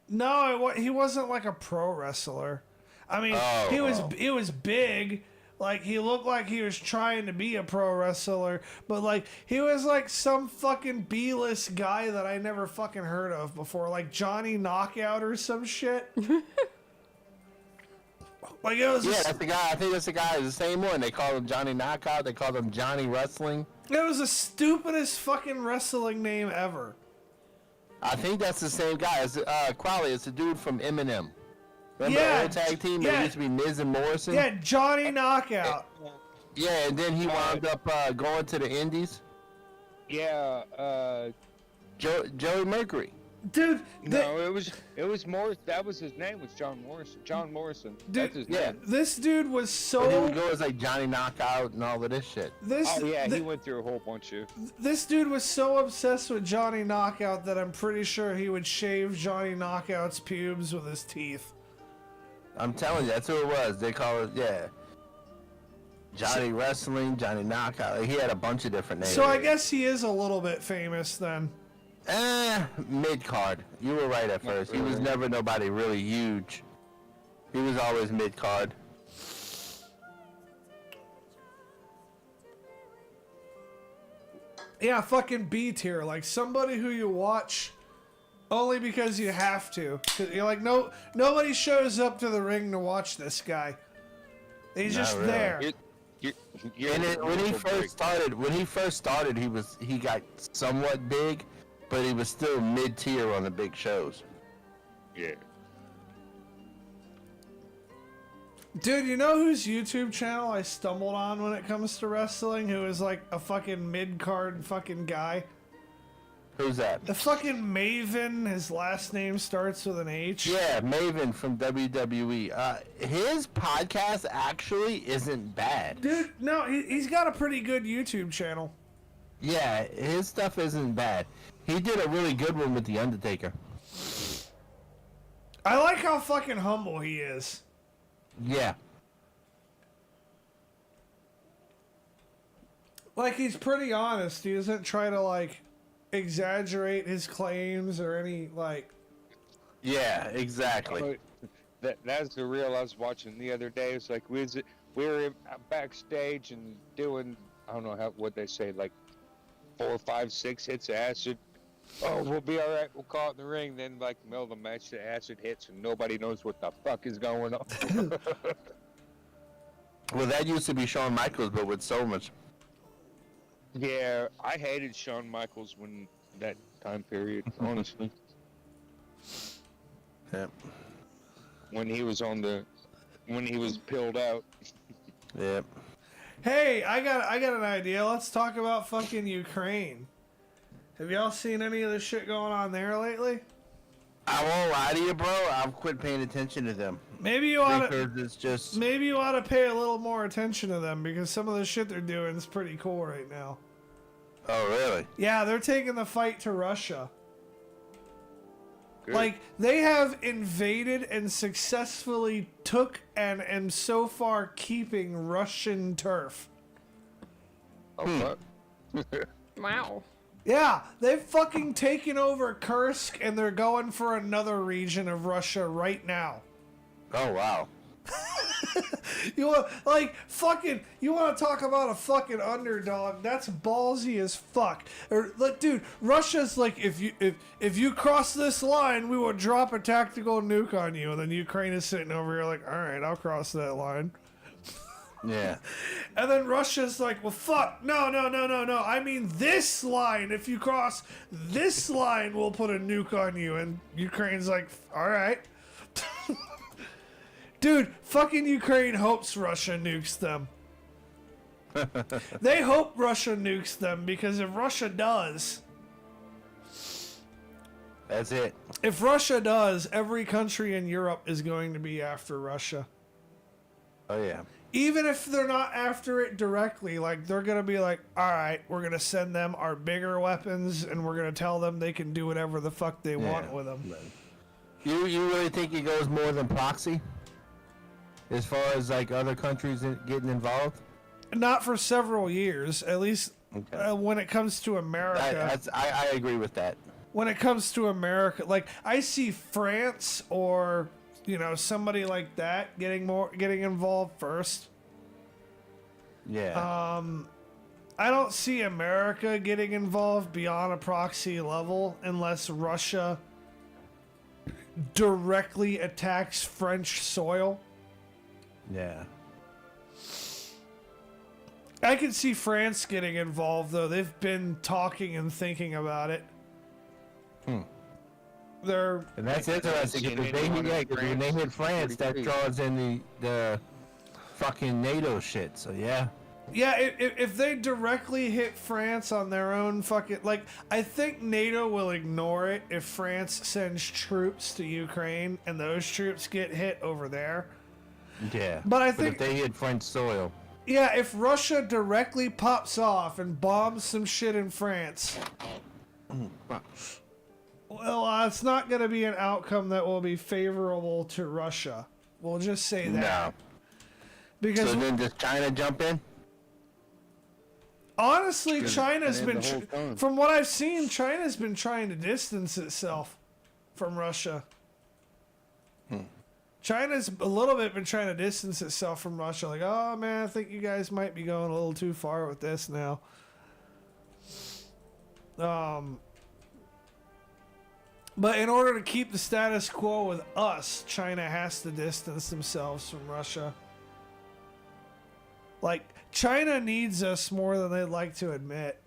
S1: No, he wasn't like a pro wrestler. I mean, he was big. Like, he looked like he was trying to be a pro wrestler, but like he was like some fucking B-list guy that I never fucking heard of before, like Johnny Knockout or some shit. Like, it was
S2: that's the guy. I think that's the guy. It's the same one. They call him Johnny Knockout. They call him Johnny Wrestling.
S1: It was the stupidest fucking wrestling name ever.
S2: I think that's the same guy. It's Crowley. It's the dude from Eminem. Remember the old tag team? It used to be Miz and Morrison.
S1: Yeah, Johnny Knockout.
S2: Yeah, and then he wound up going to the Indies.
S4: Yeah,
S2: Joey Mercury.
S1: Dude,
S4: no, it was Morris. That was his name. Was John Morrison. John Morrison.
S1: Dude,
S4: That's his name.
S1: this dude was so.
S2: And he would go as like Johnny Knockout and all of this shit.
S4: He went through a whole bunch of.
S1: This dude was so obsessed with Johnny Knockout that I'm pretty sure he would shave Johnny Knockout's pubes with his teeth.
S2: I'm telling you, that's who it was. They call it, Johnny Wrestling, Johnny Knockout. He had a bunch of different names.
S1: So I guess he is a little bit famous then.
S2: Mid-card. You were right at first. He was never nobody really huge. He was always mid-card.
S1: Yeah, fucking B tier. Like, somebody who you watch only because you have to. 'Cause you're like, nobody shows up to the ring to watch this guy. He's
S2: Not
S1: just
S2: really.
S1: there.
S2: When he first started, he got somewhat big, but he was still mid-tier on the big shows.
S4: Yeah.
S1: Dude, you know whose YouTube channel I stumbled on when it comes to wrestling? Who is like a fucking mid-card fucking guy?
S2: Who's that?
S1: The fucking Maven, his last name starts with an H.
S2: Yeah, Maven from WWE. His podcast actually isn't bad.
S1: Dude, no, he's got a pretty good YouTube channel.
S2: Yeah, his stuff isn't bad. He did a really good one with The Undertaker.
S1: I like how fucking humble he is.
S2: Yeah.
S1: Like, he's pretty honest. He doesn't try to, like, exaggerate his claims or any, like...
S2: Yeah, exactly.
S4: That's the reel I was watching the other day. It's like we were backstage and doing, I don't know what they say, like 4, 5, 6 hits of acid. Oh, we'll be all right. We'll call it in the ring. Then, like, middle of the match, the acid hits and nobody knows what the fuck is going on.
S2: Well, that used to be Shawn Michaels, but with so much.
S4: Yeah, I hated Shawn Michaels when that time period, honestly.
S2: Yeah.
S4: When he was pilled out.
S2: Yep.
S1: Hey, I got an idea. Let's talk about fucking Ukraine. Have y'all seen any of the shit going on there lately?
S2: I won't lie to you, bro. I've quit paying attention to them.
S1: Maybe you ought
S2: Because it's just...
S1: Maybe you ought to pay a little more attention to them because some of the shit they're doing is pretty cool right now.
S2: Oh, really?
S1: Yeah, they're taking the fight to Russia.
S4: Good.
S1: Like, they have invaded and successfully took and so far keeping Russian turf.
S4: Oh, fuck.
S3: Wow.
S1: Yeah, they've fucking taken over Kursk and they're going for another region of Russia right now.
S2: Oh, wow.
S1: You want you want to talk about a fucking underdog? That's ballsy as fuck. Or look, dude, Russia's like, if you cross this line, we will drop a tactical nuke on you. And then Ukraine is sitting over here like, all right, I'll cross that line.
S2: Yeah.
S1: And then Russia's like, well, fuck, no. I mean this line. If you cross this line, we'll put a nuke on you. And Ukraine's like, all right. Dude, fucking Ukraine hopes Russia nukes them. They hope Russia nukes them because if Russia does...
S2: That's it.
S1: If Russia does, every country in Europe is going to be after Russia.
S2: Oh, yeah.
S1: Even if they're not after it directly, like, they're going to be like, all right, we're going to send them our bigger weapons and we're going to tell them they can do whatever the fuck they want with them.
S2: You really think it goes more than proxy? As far as, like, other countries getting involved?
S1: Not for several years, at least
S2: Okay.
S1: when it comes to America.
S2: I agree with that.
S1: When it comes to America, like, I see France or, you know, somebody like that getting involved first.
S2: Yeah.
S1: I don't see America getting involved beyond a proxy level unless Russia directly attacks French soil.
S2: Yeah.
S1: I can see France getting involved, though. They've been talking and thinking about it.
S2: And that's interesting because when they hit France, that draws in the fucking NATO shit. So yeah.
S1: Yeah, if they directly hit France on their own fucking... Like, I think NATO will ignore it if France sends troops to Ukraine and those troops get hit over there.
S2: Yeah.
S1: But I
S2: if
S1: think...
S2: they hit French soil.
S1: Yeah, if Russia directly pops off and bombs some shit in France... Well, it's not going to be an outcome that will be favorable to Russia. We'll just say that.
S2: No.
S1: Because...
S2: So then does China jump in?
S1: Honestly, China's
S4: and
S1: been,
S4: the whole time.
S1: from what I've seen, China's been trying to distance itself from Russia. China's a little bit been trying to distance itself from Russia. Like, oh man, I think you guys might be going a little too far with this now. But in order to keep the status quo with us, China has to distance themselves from Russia. Like, China needs us more than they'd like to admit.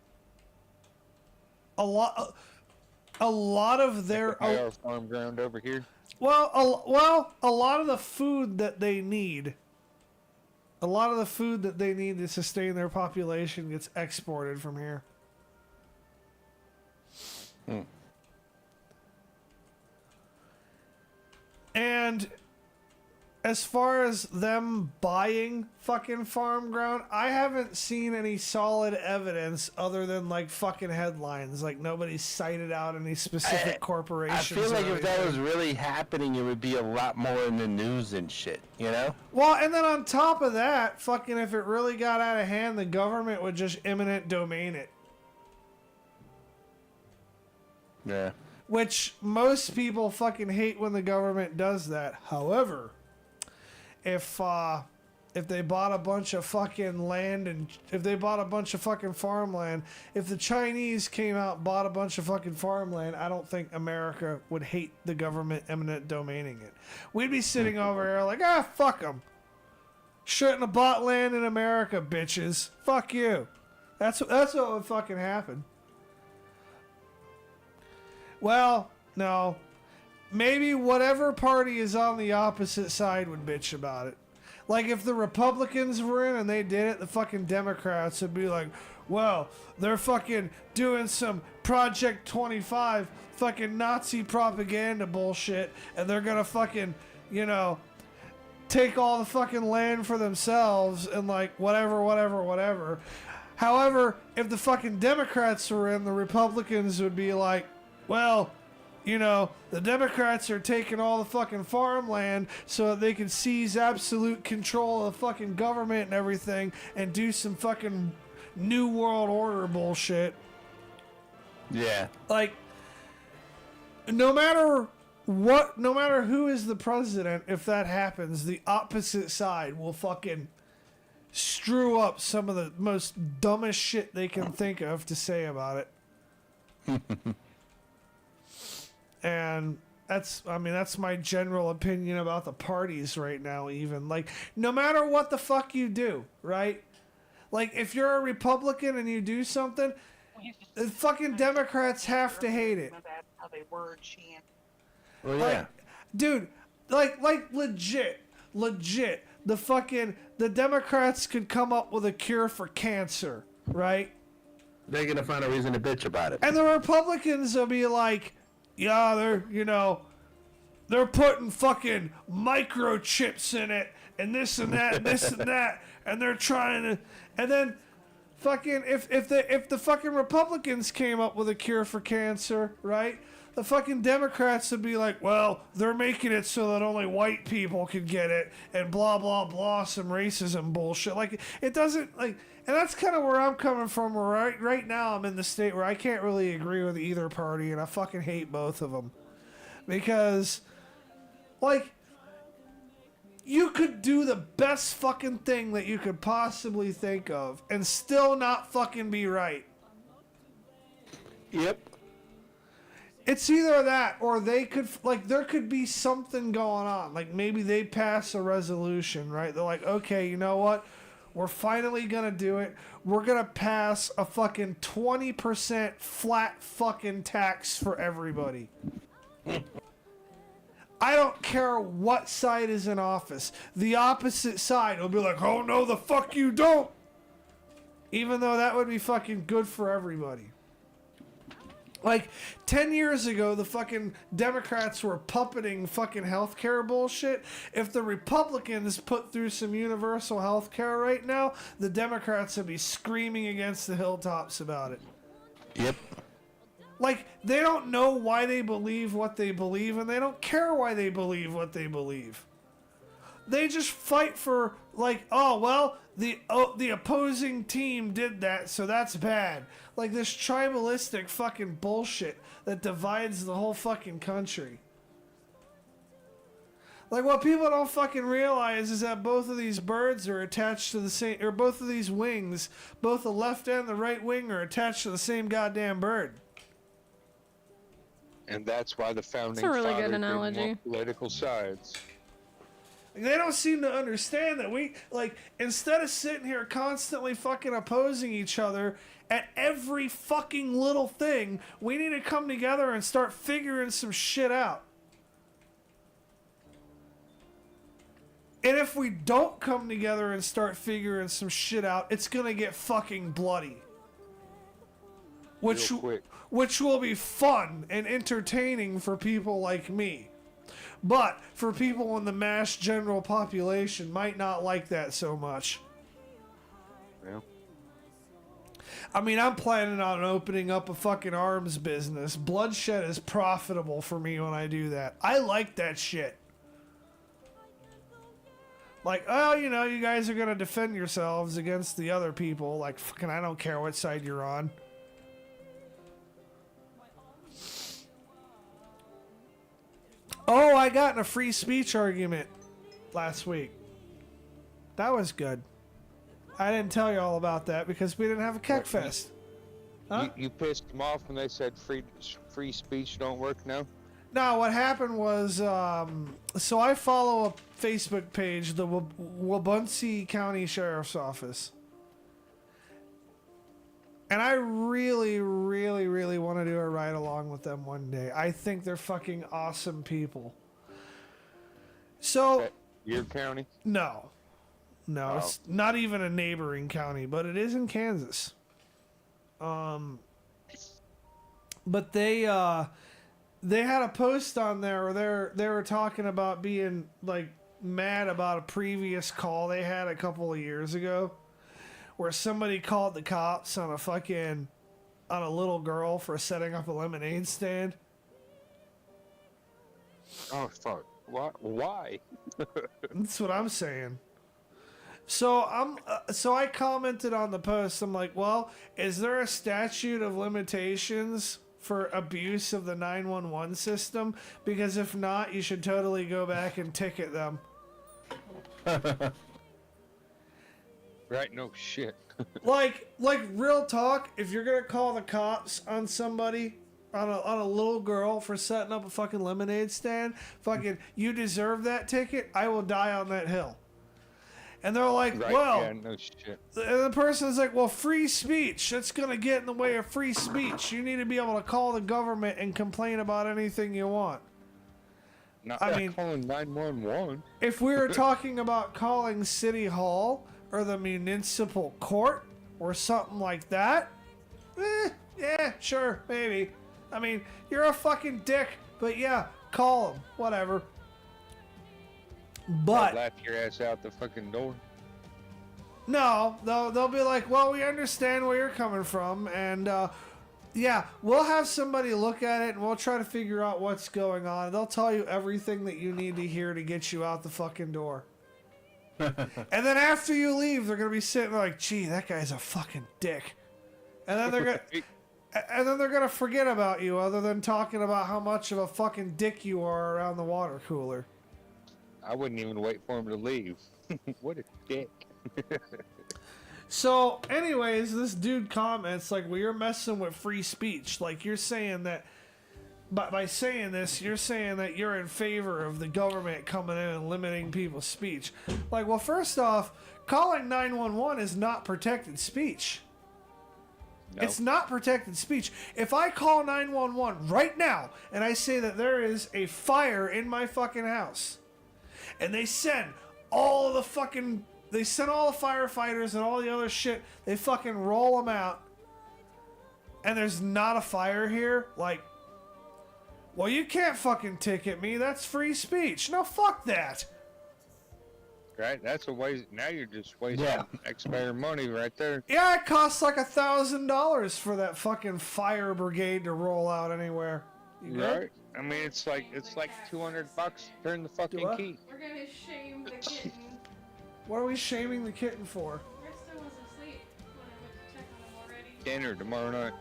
S1: A lot of their
S4: farm ground over here.
S1: a lot of the food that they need, to sustain their population gets exported from here. And as far as them buying fucking farm ground, I haven't seen any solid evidence other than like fucking headlines. Like nobody's cited out any specific corporations.
S2: I feel like
S1: or
S2: if that
S1: anything.
S2: was really happening, it would be a lot more in the news and shit, you know?
S1: Well, and then on top of that, fucking if it really got out of hand, the government would just eminent domain it.
S2: Yeah.
S1: Which most people fucking hate when the government does that. However, if they bought a bunch of fucking land and if they bought a bunch of fucking farmland, if the Chinese came out and bought a bunch of fucking farmland, I don't think America would hate the government eminent domaining it. We'd be sitting over here like, fuck them. Shouldn't have bought land in America, bitches. Fuck you. That's what would fucking happen. Well, no. Maybe whatever party is on the opposite side would bitch about it. Like, if the Republicans were in and they did it, the fucking Democrats would be like, well, they're fucking doing some Project 25 fucking Nazi propaganda bullshit, and they're gonna fucking, you know, take all the fucking land for themselves and like whatever. However, if the fucking Democrats were in, the Republicans would be like, well, you know, the Democrats are taking all the fucking farmland so that they can seize absolute control of the fucking government and everything and do some fucking New World Order bullshit.
S2: Yeah.
S1: Like, no matter who is the president, if that happens, the opposite side will fucking strew up some of the most dumbest shit they can think of to say about it. And that's my general opinion about the parties right now, even. Like, no matter what the fuck you do, right? Like, if you're a Republican and you do something, the fucking Democrats have to hate it.
S5: How they word chant.
S2: Well, yeah.
S1: Like, dude, like legit, the Democrats could come up with a cure for cancer, right?
S2: They're gonna find a reason to bitch about it.
S1: And the Republicans will be like, yeah, they're putting fucking microchips in it and this and that and this and that, and they're trying to, and then fucking if the fucking Republicans came up with a cure for cancer, right? The fucking Democrats would be like, well, they're making it so that only white people can get it, and blah blah blah, some racism bullshit. Like, it doesn't, like, and that's kind of where I'm coming from. Right now, I'm in the state where I can't really agree with either party, and I fucking hate both of them, because, like, you could do the best fucking thing that you could possibly think of and still not fucking be right.
S2: Yep.
S1: It's either that or they could, like, there could be something going on. Like, maybe they pass a resolution, right? They're like, okay, you know what? We're finally gonna do it. We're gonna pass a fucking 20% flat fucking tax for everybody. I don't care what side is in office. The opposite side will be like, oh no, the fuck you don't. Even though that would be fucking good for everybody. Like, 10 years ago, the fucking Democrats were puppeting fucking healthcare bullshit. If the Republicans put through some universal healthcare right now, the Democrats would be screaming against the hilltops about it.
S2: Yep.
S1: Like, they don't know why they believe what they believe, and they don't care why they believe what they believe. They just fight for, like, oh, well, the opposing team did that, so that's bad. Like, this tribalistic fucking bullshit that divides the whole fucking country. Like, what people don't fucking realize is that both of these birds are attached to the same, or both of these wings, both the left and the right wing are attached to the same goddamn bird.
S4: And that's why the founding
S3: That's a really good
S4: fathers
S3: analogy.
S4: didn't want political sides.
S1: They don't seem to understand that we, like, instead of sitting here constantly fucking opposing each other at every fucking little thing, we need to come together and start figuring some shit out. And if we don't come together and start figuring some shit out, it's gonna get fucking bloody. Which will be fun and entertaining for people like me. But for people in the mass general population might not like that so much.
S4: Yeah.
S1: I mean, I'm planning on opening up a fucking arms business. Bloodshed is profitable for me when I do that. I like that shit. Like, oh, you know, you guys are gonna defend yourselves against the other people. Like, fucking, I don't care what side you're on. Oh, I got in a free speech argument last week. That was good. I didn't tell you all about that because we didn't have a Kekfest. Huh?
S4: You pissed them off when they said free speech don't work now?
S1: No, what happened was, so I follow a Facebook page, the Wabaunsee County Sheriff's Office. And I really, really, really want to do a ride along with them one day. I think they're fucking awesome people. So...
S4: Your county?
S1: No. No, it's not even a neighboring county, but it is in Kansas. But they had a post on there where they were talking about being like mad about a previous call they had a couple of years ago, where somebody called the cops on a little girl for setting up a lemonade stand.
S4: Oh fuck! Why?
S1: That's what I'm saying. So I commented on the post. I'm like, well, is there a statute of limitations for abuse of the 911 system? Because if not, you should totally go back and ticket them.
S4: Right? No shit.
S1: like real talk. If you're gonna call the cops on somebody, on a little girl for setting up a fucking lemonade stand, fucking, you deserve that ticket. I will die on that hill. And they're like,
S4: Right,
S1: well,
S4: yeah, no shit.
S1: And the person's like, well, free speech. That's going to get in the way of free speech. You need to be able to call the government and complain about anything you want.
S4: Not calling 911.
S1: If we were talking about calling City Hall or the municipal court or something like that, yeah, sure, maybe. I mean, you're a fucking dick, but yeah, call them, whatever. But
S4: laugh your ass out the fucking door.
S1: No, they'll be like, well, we understand where you're coming from, and yeah, we'll have somebody look at it and we'll try to figure out what's going on. They'll tell you everything that you need to hear to get you out the fucking door. And then after you leave, they're gonna be sitting there like, gee, that guy's a fucking dick. And then they're gonna forget about you, other than talking about how much of a fucking dick you are around the water cooler.
S4: I wouldn't even wait for him to leave. What a dick.
S1: So, anyways, this dude comments like, well, you're messing with free speech. Like, you're saying that, by saying this, you're saying that you're in favor of the government coming in and limiting people's speech. Like, well, first off, calling 911 is not protected speech.
S4: No.
S1: It's not protected speech. If I call 911 right now and I say that there is a fire in my fucking house, and they send all the firefighters and all the other shit, they fucking roll them out, and there's not a fire here, like, well, you can't fucking ticket me, that's free speech. No, fuck that.
S4: Right? That's a waste. Now you're just wasting taxpayer money right there.
S1: Yeah, it costs like $1,000 for that fucking fire brigade to roll out anywhere. You good?
S4: Right? I mean, it's like $200. Turn the fucking key.
S3: We're gonna shame the kitten.
S1: What are we shaming the kitten for?
S3: Krista was asleep when I went to check on him already.
S4: Dinner tomorrow night.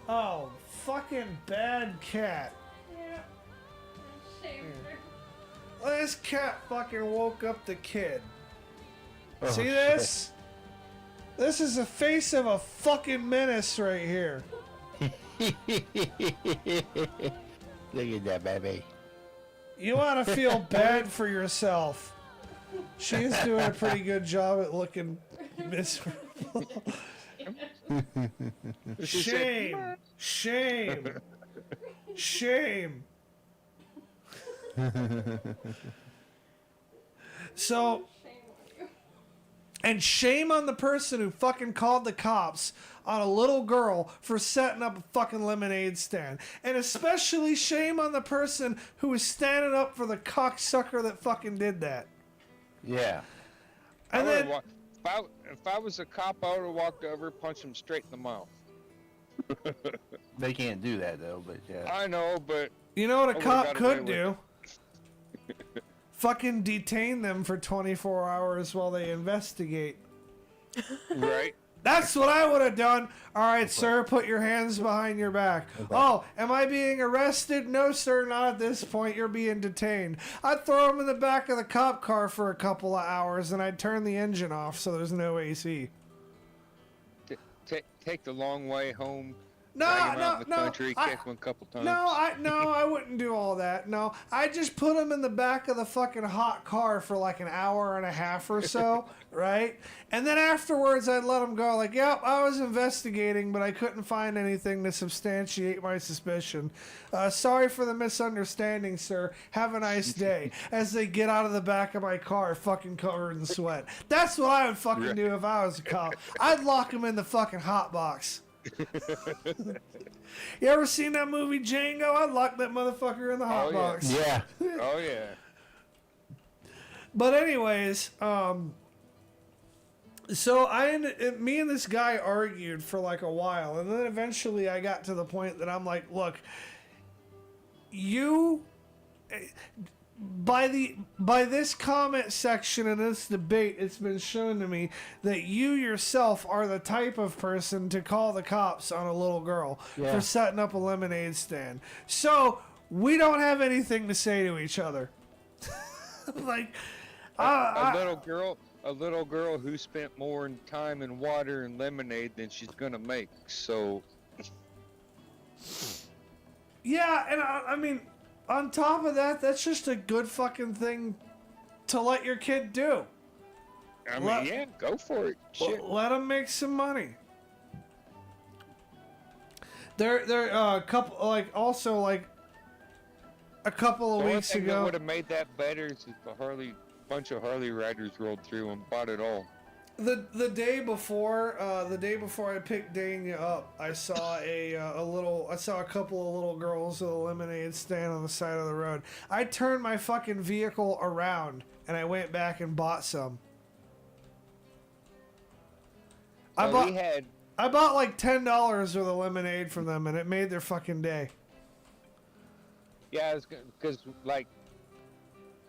S1: Oh, fucking bad cat.
S3: Yeah. I shamed her.
S1: Well, this cat fucking woke up the kid.
S2: Oh,
S1: See this? This is the face of a fucking menace right here.
S2: Look at that, baby.
S1: You want to feel bad for yourself. She is doing a pretty good job at looking miserable. Shame. Shame. Shame. So, and shame on the person who fucking called the cops on a little girl for setting up a fucking lemonade stand. And especially shame on the person who was standing up for the cocksucker that fucking did that.
S2: Yeah.
S1: And then,
S4: if I was a cop, I would have walked over, punched him straight in the mouth.
S2: They can't do that though, but yeah.
S4: I know, but
S1: you know what a
S4: I
S1: cop
S4: would've got
S1: could
S4: away
S1: do? Fucking detain them for 24 hours while they investigate.
S4: right?
S1: That's what I would have done. All right, sir, put your hands behind your back. Oh, am I being arrested? No, sir, not at this point. You're being detained. I'd throw him in the back of the cop car for a couple of hours, and I'd turn the engine off so there's no AC.
S4: Take the long way home, Drag him out in the country, kick him a couple times.
S1: I wouldn't do all that. No, I just put him in the back of the fucking hot car for like an hour and a half or so, right? And then afterwards, I'd let him go. Like, yep, I was investigating, but I couldn't find anything to substantiate my suspicion. Sorry for the misunderstanding, sir. Have a nice day. As they get out of the back of my car, fucking covered in sweat. That's what I would fucking do if I was a cop. I'd lock him in the fucking hot box. You ever seen that movie Django? I'd lock that motherfucker in the hot box.
S2: Yeah.
S4: Oh yeah.
S1: But anyways, so me and this guy argued for like a while, and then eventually I got to the point that I'm like, look, you, by this comment section and this debate, it's been shown to me that you yourself are the type of person to call the cops on a little girl for setting up a lemonade stand. So we don't have anything to say to each other. Like,
S4: a little girl who spent more time in water and lemonade than she's gonna make. So
S1: yeah, and I mean, on top of that, that's just a good fucking thing to let your kid do.
S4: I mean, yeah, go for it. Shit.
S1: Let him make some money. There a couple, like, also, like, a couple of weeks ago.
S4: That would have made that better is if a bunch of Harley riders rolled through and bought it all.
S1: The day before I picked Dania up, I saw a couple of little girls with a lemonade stand on the side of the road. I turned my fucking vehicle around and I went back and bought some. I bought like $10 worth of lemonade from them, and it made their fucking day.
S4: Yeah, because like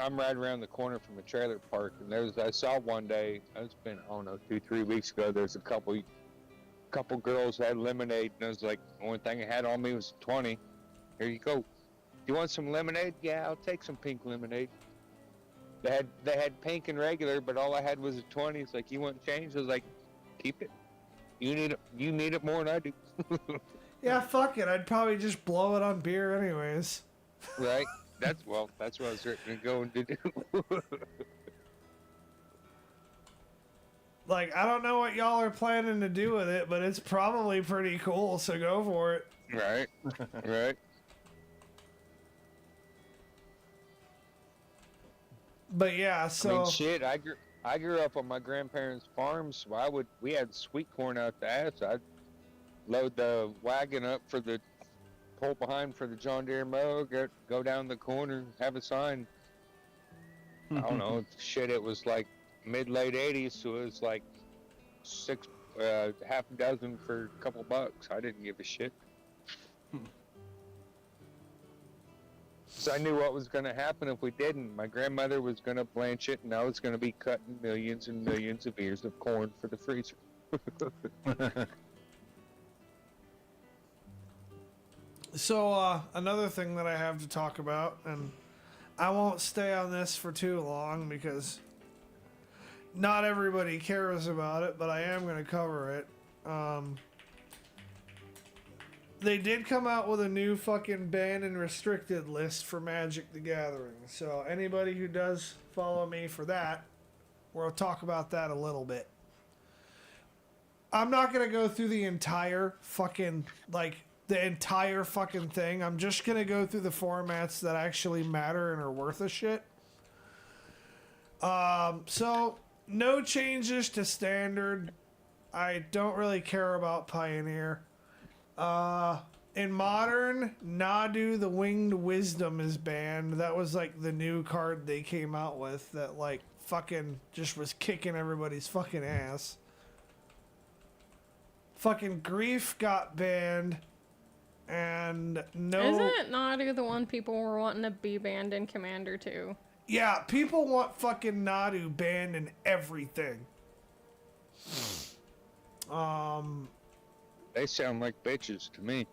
S4: I'm right around the corner from a trailer park, and I saw one day. It's been 2-3 weeks ago. There's a couple girls had lemonade, and I was like, the only thing I had on me was 20. Here you go. You want some lemonade? Yeah, I'll take some pink lemonade. They had pink and regular, but all I had was a 20. It's like, you want change? I was like, keep it. You need it more than I do.
S1: Yeah, fuck it. I'd probably just blow it on beer anyways.
S4: Right. That's what I was going to do.
S1: Like, I don't know what y'all are planning to do with it, but it's probably pretty cool, so go for it.
S4: Right. Right.
S1: But yeah, so...
S4: I mean, shit, I grew up on my grandparents' farm, so we had sweet corn out the ass. I'd load the wagon up for the pull behind for the John Deere mow, go down the corner, have a sign. I don't know, shit, it was like mid-late 80s, so it was like half a dozen for a couple bucks. I didn't give a shit. So I knew what was going to happen if we didn't. My grandmother was going to blanch it, and I was going to be cutting millions and millions of ears of corn for the freezer.
S1: So, another thing that I have to talk about, and I won't stay on this for too long because not everybody cares about it, but I am going to cover it. They did come out with a new fucking banned and restricted list for Magic the Gathering. So anybody who does follow me for that, we'll talk about that a little bit. I'm not going to go through the entire fucking thing. I'm just going to go through the formats that actually matter and are worth a shit. So no changes to standard. I don't really care about Pioneer. In Modern, Nadu the Winged Wisdom is banned. That was like the new card they came out with that like fucking just was kicking everybody's fucking ass. Fucking Grief got banned. And no...
S3: Isn't Nadu the one people were wanting to be banned in Commander too?
S1: Yeah, people want fucking Nadu banned in everything.
S4: They sound like bitches to me.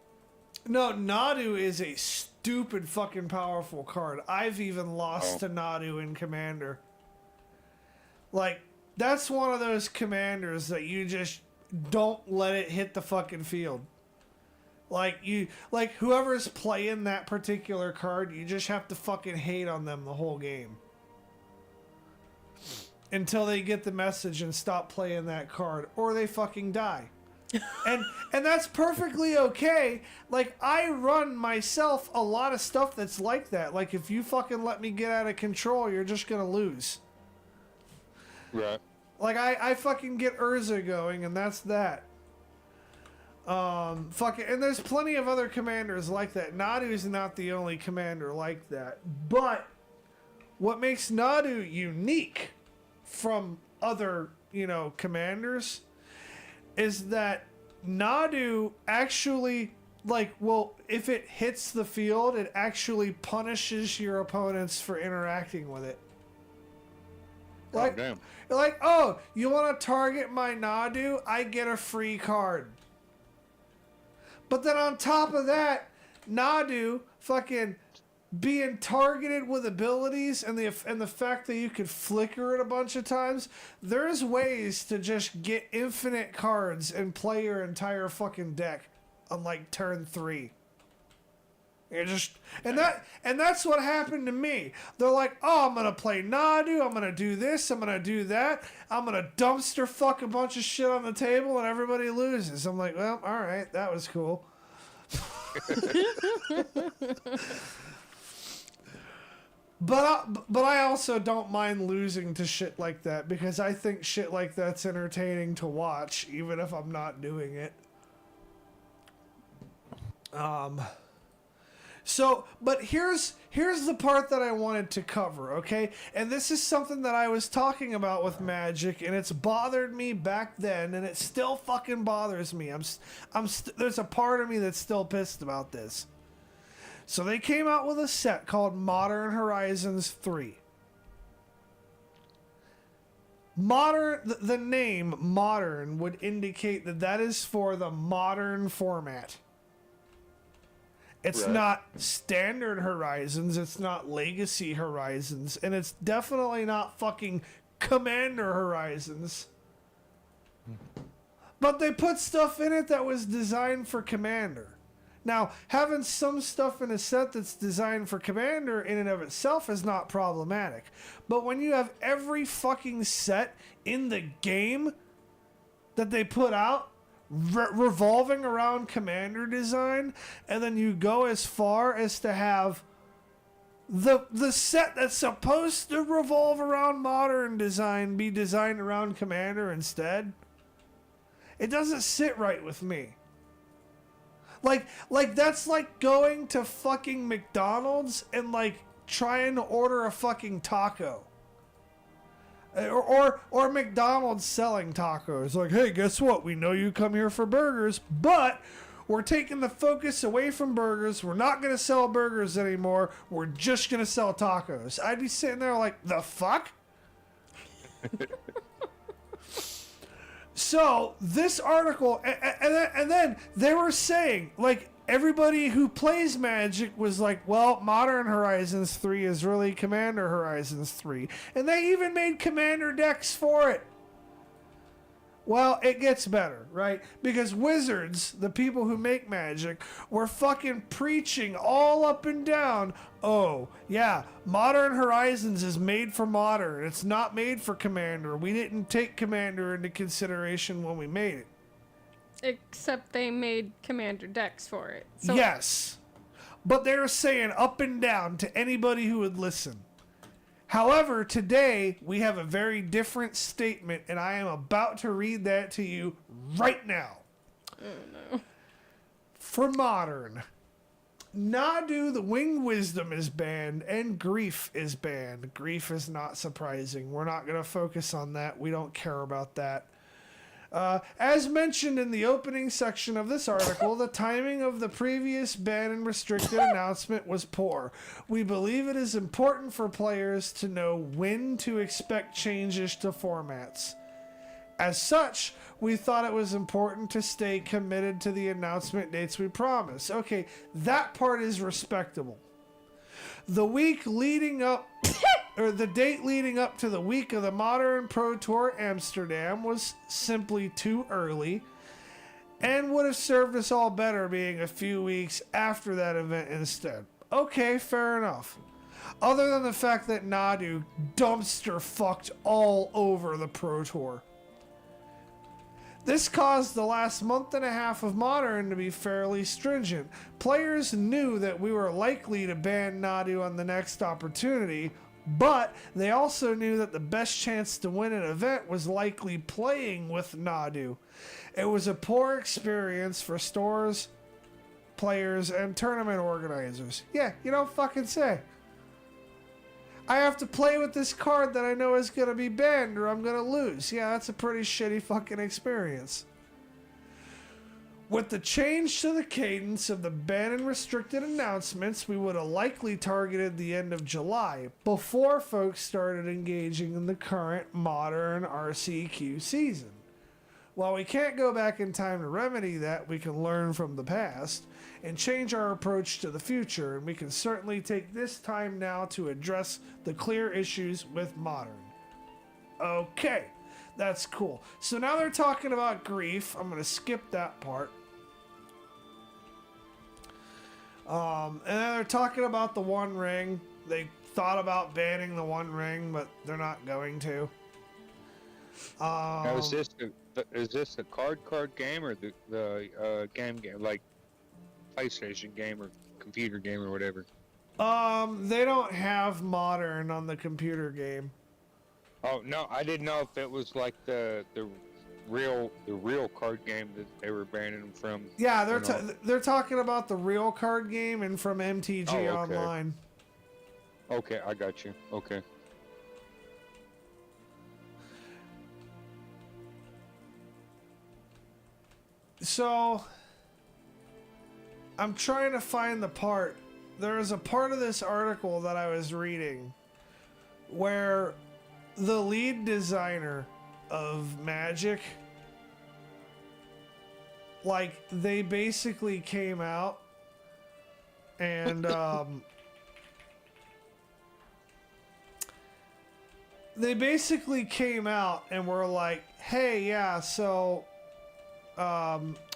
S1: No, Nadu is a stupid fucking powerful card. I've even lost to Nadu in Commander. Like, that's one of those commanders that you just don't let it hit the fucking field. Like whoever's playing that particular card, you just have to fucking hate on them the whole game. Until they get the message and stop playing that card, or they fucking die. and that's perfectly okay. Like, I run myself a lot of stuff that's like that. Like, if you fucking let me get out of control, you're just gonna lose.
S4: Right.
S1: Like, I fucking get Urza going, and that's that. Fucking, and there's plenty of other commanders like that. Nadu's not the only commander like that. But what makes Nadu unique from other, commanders is that Nadu actually, if it hits the field, it actually punishes your opponents for interacting with it. Like,
S4: damn.
S1: Like, oh, you want to target my Nadu? I get a free card. But then on top of that, Nadu fucking being targeted with abilities and the fact that you could flicker it a bunch of times, there's ways to just get infinite cards and play your entire fucking deck on like turn 3. You're just and that's what happened to me. They're like, oh, I'm gonna play Nadu, I'm gonna do this, I'm gonna do that, I'm gonna dumpster fuck a bunch of shit on the table and everybody loses. I'm like, well, all right, that was cool. But I also don't mind losing to shit like that because I think shit like that's entertaining to watch, even if I'm not doing it. So, but here's the part that I wanted to cover, okay? And this is something that I was talking about with Magic, and it's bothered me back then, and it still fucking bothers me. There's a part of me that's still pissed about this. So they came out with a set called Modern Horizons 3. The name Modern would indicate that is for the modern format. It's not Standard Horizons, it's not Legacy Horizons, and it's definitely not fucking Commander Horizons. But they put stuff in it that was designed for Commander. Now, having some stuff in a set that's designed for Commander in and of itself is not problematic. But when you have every fucking set in the game that they put out revolving around Commander design, and then you go as far as to have the set that's supposed to revolve around Modern design be designed around Commander instead, it doesn't sit right with me. Like that's like going to fucking McDonald's and like trying to order a fucking taco. Or McDonald's selling tacos. Like, hey, guess what? We know you come here for burgers, but we're taking the focus away from burgers. We're not going to sell burgers anymore. We're just going to sell tacos. I'd be sitting there like, the fuck? So this article, and then they were saying, like, everybody who plays Magic was like, well, Modern Horizons 3 is really Commander Horizons 3. And they even made Commander decks for it. Well, it gets better, right? Because Wizards, the people who make Magic, were fucking preaching all up and down, oh, yeah, Modern Horizons is made for Modern. It's not made for Commander. We didn't take Commander into consideration when we made it.
S3: Except they made Commander decks for it. So
S1: yes. But they're saying up and down to anybody who would listen. However, today we have a very different statement, and I am about to read that to you right now.
S3: Oh, no.
S1: For Modern, Nadu, the Winged Wisdom, is banned, and Grief is banned. Grief is not surprising. We're not going to focus on that. We don't care about that. As mentioned in the opening section of this article, the timing of the previous ban and restricted announcement was poor. We believe it is important for players to know when to expect changes to formats. As such, we thought it was important to stay committed to the announcement dates we promised. Okay, that part is respectable. The week leading up, or the date leading up to the week of the Modern Pro Tour Amsterdam was simply too early. and would have served us all better being a few weeks after that event instead. Okay, fair enough. Other than the fact that Nadu dumpster fucked all over the Pro Tour. This caused the last month and a half of Modern to be fairly stringent. Players knew that we were likely to ban Nadu on the next opportunity, but they also knew that the best chance to win an event was likely playing with Nadu. It was a poor experience for stores, players, and tournament organizers. Yeah, you don't fucking say. I have to play with this card that I know is going to be banned or I'm going to lose. Yeah, that's a pretty shitty fucking experience. With the change to the cadence of the ban and restricted announcements, we would have likely targeted the end of July, before folks started engaging in the current modern RCQ season. While we can't go back in time to remedy that, we can learn from the past and change our approach to the future, and we can certainly take this time now to address the clear issues with modern. Okay, that's cool. So now they're talking about grief. I'm going to skip that part. And then they're talking about the One Ring. They thought about banning the One Ring, but they're not going to.
S4: Now, is this a card game or the game like PlayStation game or computer game or whatever?
S1: They don't have modern on the computer game.
S4: Oh no, I didn't know if it was like the real card game that they were banning them from.
S1: Yeah, they're talking about the real card game and from MTG Online.
S4: Okay, I got you. Okay.
S1: So, I'm trying to find the part. There is a part of this article that I was reading where the lead designer of Magic, like, they basically came out and were like, hey, yeah, so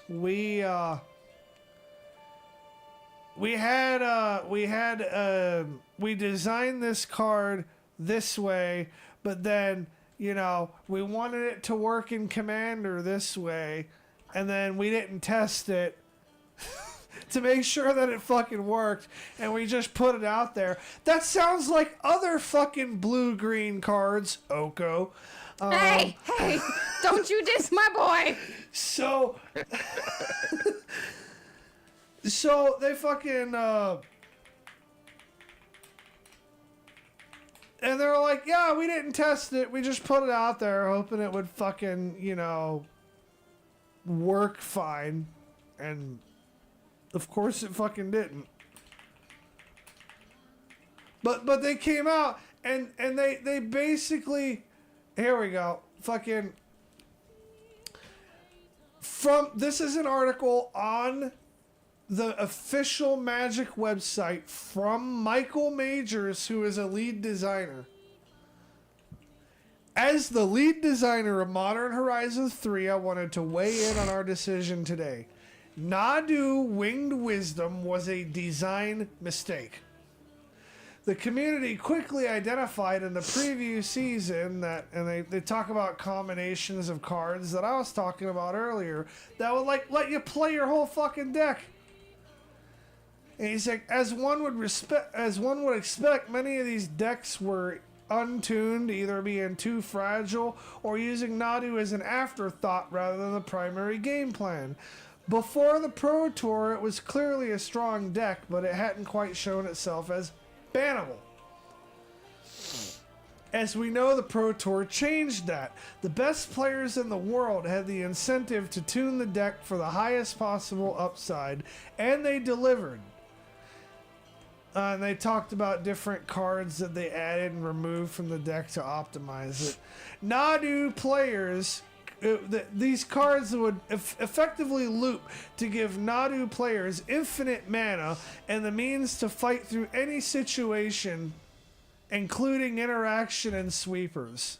S1: we designed this card this way, but then, you know, we wanted it to work in Commander this way, and then we didn't test it to make sure that it fucking worked, and we just put it out there. That sounds like other fucking blue-green cards, Oko.
S3: Hey, don't you diss my boy.
S1: So they fucking, and they're like, yeah, we didn't test it. We just put it out there hoping it would fucking, you know, work fine. And of course it fucking didn't. But they came out and they basically, here we go. Fucking this is an article on the official Magic website from Michael Majors, who is a lead designer. As the lead designer of Modern Horizons 3, I wanted to weigh in on our decision today. Nadu Winged Wisdom was a design mistake. The community quickly identified in the preview season that, and they talk about combinations of cards that I was talking about earlier that would like let you play your whole fucking deck. And he's like, as one would expect, many of these decks were untuned, either being too fragile or using Nadu as an afterthought rather than the primary game plan. Before the Pro Tour, it was clearly a strong deck, but it hadn't quite shown itself as bannable. As we know, the Pro Tour changed that. The best players in the world had the incentive to tune the deck for the highest possible upside, and they delivered. And they talked about different cards that they added and removed from the deck to optimize it. Nadu players, these cards would effectively loop to give Nadu players infinite mana and the means to fight through any situation, including interaction and sweepers.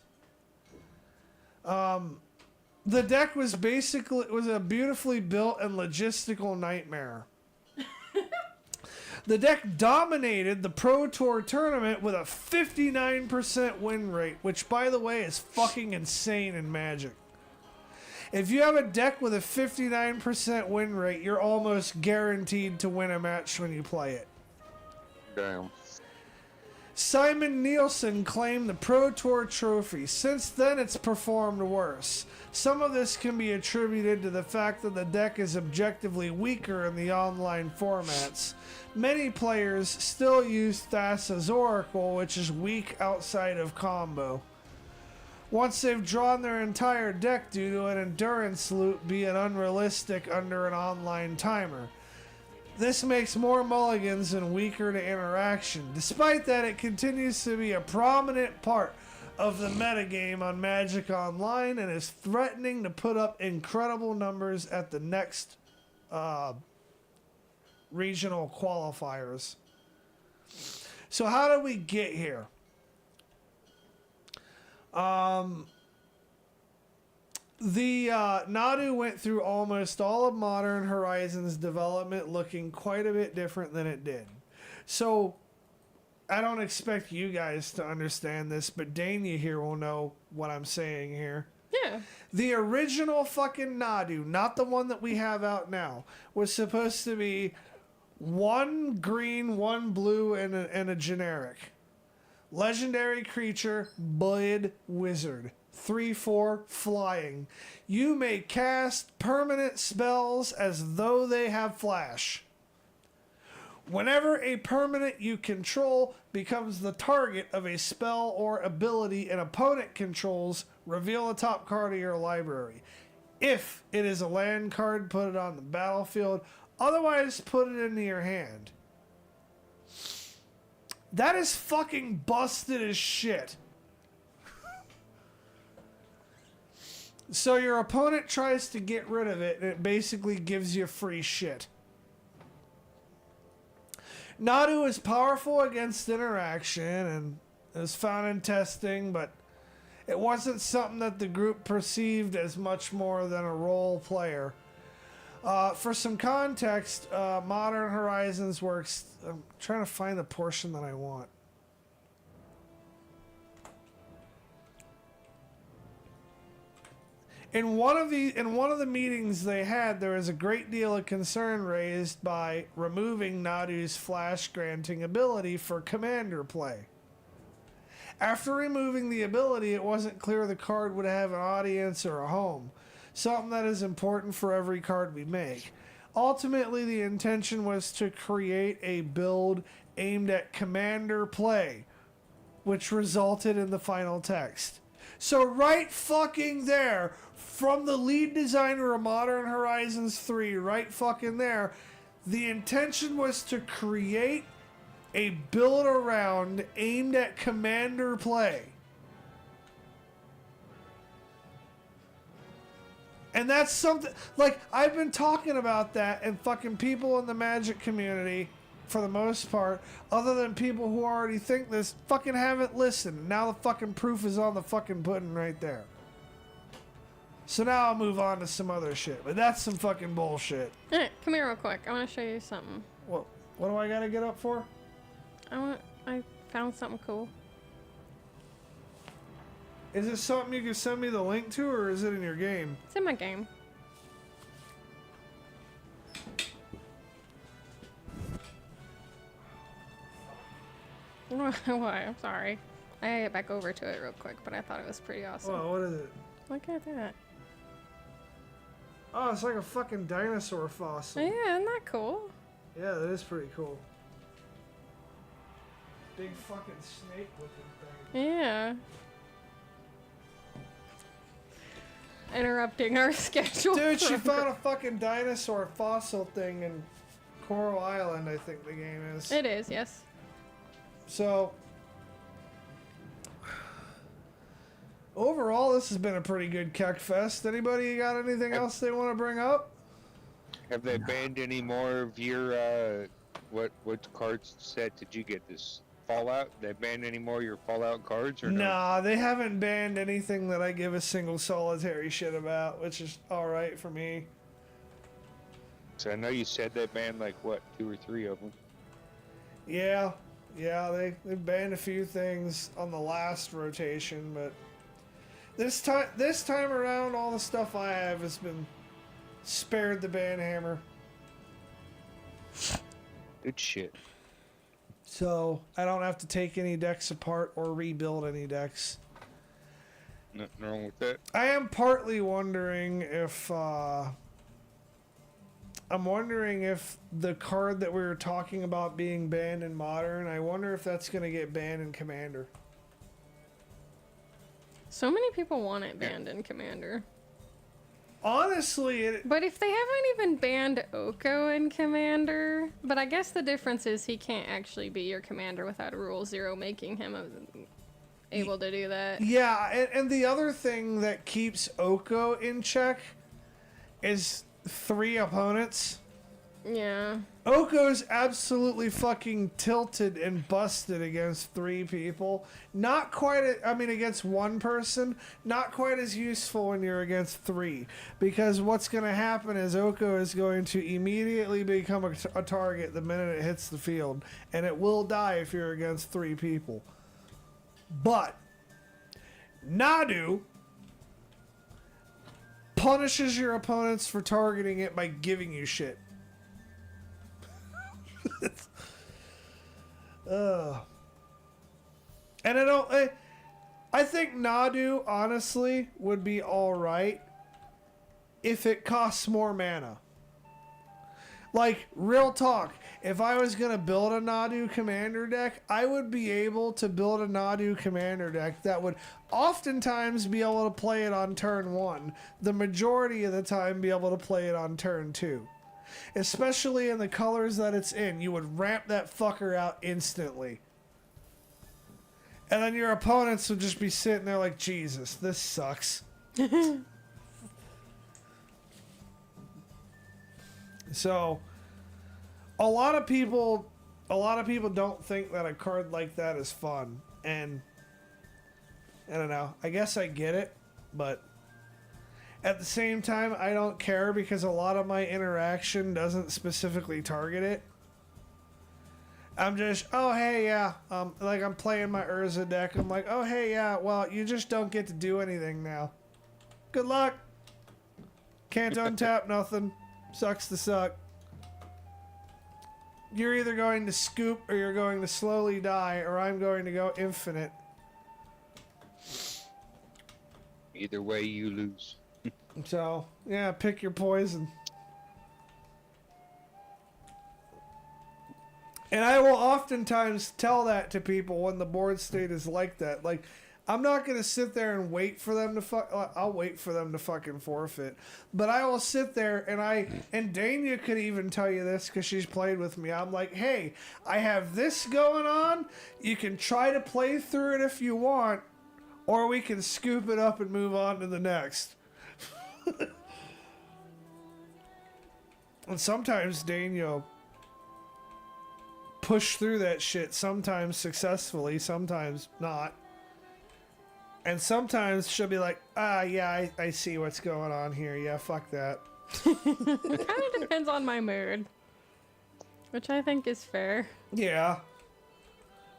S1: The deck was a beautifully built and logistical nightmare. The deck dominated the Pro Tour tournament with a 59% win rate, which, by the way, is fucking insane in Magic. If you have a deck with a 59% win rate, you're almost guaranteed to win a match when you play it.
S4: Damn.
S1: Simon Nielsen claimed the Pro Tour trophy. Since then, it's performed worse. Some of this can be attributed to the fact that the deck is objectively weaker in the online formats. Many players still use Thassa's Oracle, which is weak outside of combo. Once they've drawn their entire deck due to an endurance loop being unrealistic under an online timer. This makes more mulligans and weaker to interaction. Despite that, it continues to be a prominent part of the metagame on Magic Online and is threatening to put up incredible numbers at the next regional qualifiers. So how did we get here? Nadu went through almost all of Modern Horizons development looking quite a bit different than it did. So, I don't expect you guys to understand this, but Dania here will know what I'm saying here.
S3: Yeah.
S1: The original fucking Nadu, not the one that we have out now, was supposed to be one green, one blue, and a generic. Legendary creature, Blade Wizard. 3/4 flying. You may cast permanent spells as though they have flash. Whenever a permanent you control becomes the target of a spell or ability an opponent controls, reveal a top card of your library. If it is a land card, put it on the battlefield. Otherwise, put it into your hand. That is fucking busted as shit. So your opponent tries to get rid of it, and it basically gives you free shit. Nadu is powerful against interaction and is found in testing, but it wasn't something that the group perceived as much more than a role player. For some context, Modern Horizons works... I'm trying to find the portion that I want. In one of the meetings they had, there was a great deal of concern raised by removing Nadu's flash granting ability for commander play. After removing the ability, it wasn't clear the card would have an audience or a home, something that is important for every card we make. Ultimately, the intention was to create a build aimed at commander play, which resulted in the final text. So right fucking there, from the lead designer of Modern Horizons 3, right fucking there, the intention was to create a build around aimed at commander play. And that's something, like, I've been talking about that, and fucking people in the Magic community, for the most part, other than people who already think this, fucking haven't listened. Now the fucking proof is on the fucking pudding right there. So now I'll move on to some other shit, but that's some fucking bullshit.
S3: Alright, come here real quick. I want to show you something.
S1: What do I gotta get up for?
S3: I found something cool.
S1: Is it something you can send me the link to, or is it in your game?
S3: It's in my game. Why? I'm sorry. I gotta get back over to it real quick, but I thought it was pretty awesome.
S1: Oh, what is it?
S3: Look at that.
S1: Oh, it's like a fucking dinosaur fossil.
S3: Yeah, isn't that cool?
S1: Yeah, that is pretty cool. Big fucking snake looking thing.
S3: Yeah. Interrupting our schedule.
S1: Dude, she found a fucking dinosaur fossil thing in Coral Island, I think the game is.
S3: It is, yes.
S1: So, overall, this has been a pretty good Kekfest. Anybody got anything else they want to bring up?
S4: Have they banned any more of your what card set did you get this Fallout? They banned any more of your Fallout cards or no?
S1: Nah, they haven't banned anything that I give a single solitary shit about, which is alright for me.
S4: So I know you said they banned like what, 2 or 3 of them.
S1: Yeah, they banned a few things on the last rotation, but this time around, all the stuff I have has been spared the ban hammer.
S4: Good shit.
S1: So I don't have to take any decks apart or rebuild any decks.
S4: Nothing wrong with that.
S1: I am partly wondering if the card that we were talking about being banned in Modern, I wonder if that's going to get banned in Commander.
S3: So many people want it banned in Commander.
S1: Honestly,
S3: But if they haven't even banned Oko in Commander, but I guess the difference is he can't actually be your commander without a Rule 0 making him able to do that.
S1: yeah, and the other thing that keeps Oko in check is 3 opponents.
S3: Yeah.
S1: Oko's absolutely fucking tilted and busted against 3 people. Not quite, against 1 person. Not quite as useful when you're against 3. Because what's going to happen is Oko is going to immediately become a target the minute it hits the field. And it will die if you're against 3 people. But Nadu punishes your opponents for targeting it by giving you shit. And I think Nadu honestly would be alright if it costs more mana. Like, real talk, if I was gonna build a Nadu commander deck, I would be able to build a Nadu commander deck that would oftentimes be able to play it on turn 1, the majority of the time be able to play it on turn 2. Especially in the colors that it's in, you would ramp that fucker out instantly. And then your opponents would just be sitting there like, Jesus, this sucks. So, a lot of people don't think that a card like that is fun. And, I don't know, I guess I get it, but at the same time, I don't care because a lot of my interaction doesn't specifically target it. I'm just, oh, hey, yeah. Like, I'm playing my Urza deck. I'm like, oh, hey, yeah. Well, you just don't get to do anything now. Good luck. Can't untap nothing. Sucks to suck. You're either going to scoop or you're going to slowly die, or I'm going to go infinite.
S4: Either way, you lose.
S1: So, yeah, pick your poison. And I will oftentimes tell that to people when the board state is like that. Like, I'm not going to sit there and wait for them to I'll wait for them to fucking forfeit. But I will sit there and Dania could even tell you this because she's played with me. I'm like, hey, I have this going on. You can try to play through it if you want, or we can scoop it up and move on to the next. And sometimes Daniel push through that shit, sometimes successfully, sometimes not. And sometimes she'll be like, yeah, I see what's going on here. Yeah, fuck that.
S3: It kind of depends on my mood, which I think is fair.
S1: Yeah.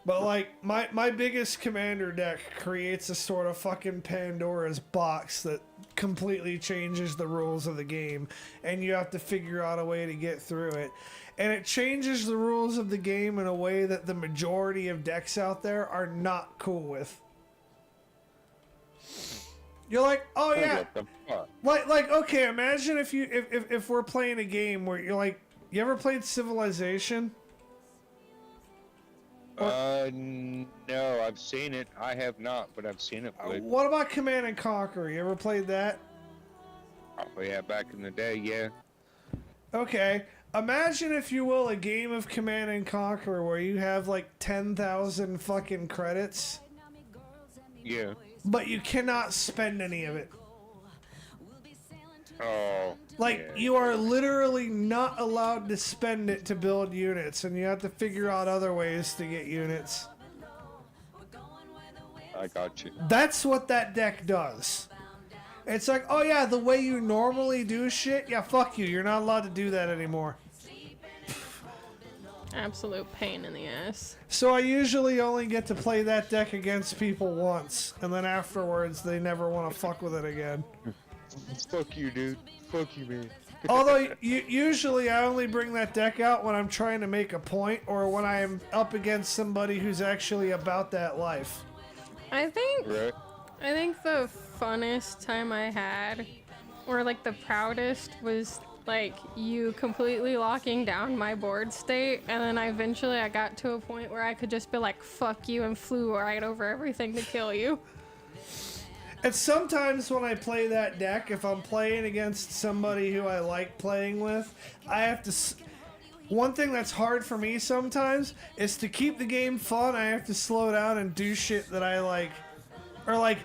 S1: But, like, my biggest commander deck creates a sort of fucking Pandora's box that completely changes the rules of the game, and you have to figure out a way to get through it. And it changes the rules of the game in a way that the majority of decks out there are not cool with. You're like, oh yeah, like okay, imagine if we're playing a game where you're like, you ever played Civilization?
S4: No, I've seen it. I have not, but I've seen it played.
S1: What about Command and Conquer? You ever played that?
S4: Oh yeah, back in the day, yeah.
S1: Okay, imagine if you will a game of Command and Conquer where you have like 10,000 fucking credits.
S4: Yeah.
S1: But you cannot spend any of it.
S4: Oh.
S1: Like,
S4: yeah.
S1: you are literally not allowed to spend it to build units, and you have to figure out other ways to get units.
S4: I got you.
S1: That's what that deck does. It's like, oh yeah, the way you normally do shit, yeah, fuck you. You're not allowed to do that anymore.
S3: Absolute pain in the ass.
S1: So I usually only get to play that deck against people once, and then afterwards they never want to fuck with it again.
S4: Fuck you, dude. Fuck you, man.
S1: Although usually I only bring that deck out when I'm trying to make a point or when I'm up against somebody who's actually about that life.
S3: I think
S4: Right.
S3: the funnest time I had, or like the proudest, was like you completely locking down my board state, and then I got to a point where I could just be like, fuck you, and flew right over everything to kill you.
S1: And sometimes when I play that deck, if I'm playing against somebody who I like playing with, I have to... One thing that's hard for me sometimes is to keep the game fun, I have to slow down and do shit that I like. Or like,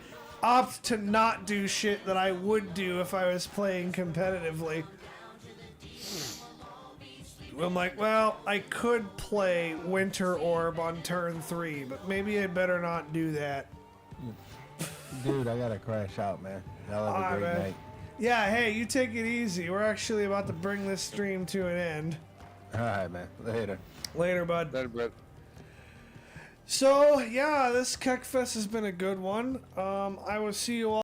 S1: opt to not do shit that I would do if I was playing competitively. I'm like, well, I could play Winter Orb on turn 3, but maybe I'd better not do that.
S6: Dude, I gotta crash out, man. Y'all have a
S1: Alright,
S6: great
S1: man.
S6: night.
S1: Yeah, hey, you take it easy. We're actually about to bring this stream to an end.
S6: Alright, man. Later.
S1: Later, bud.
S4: Later, bud.
S1: So, yeah, this Kekfest has been a good one. I will see you all.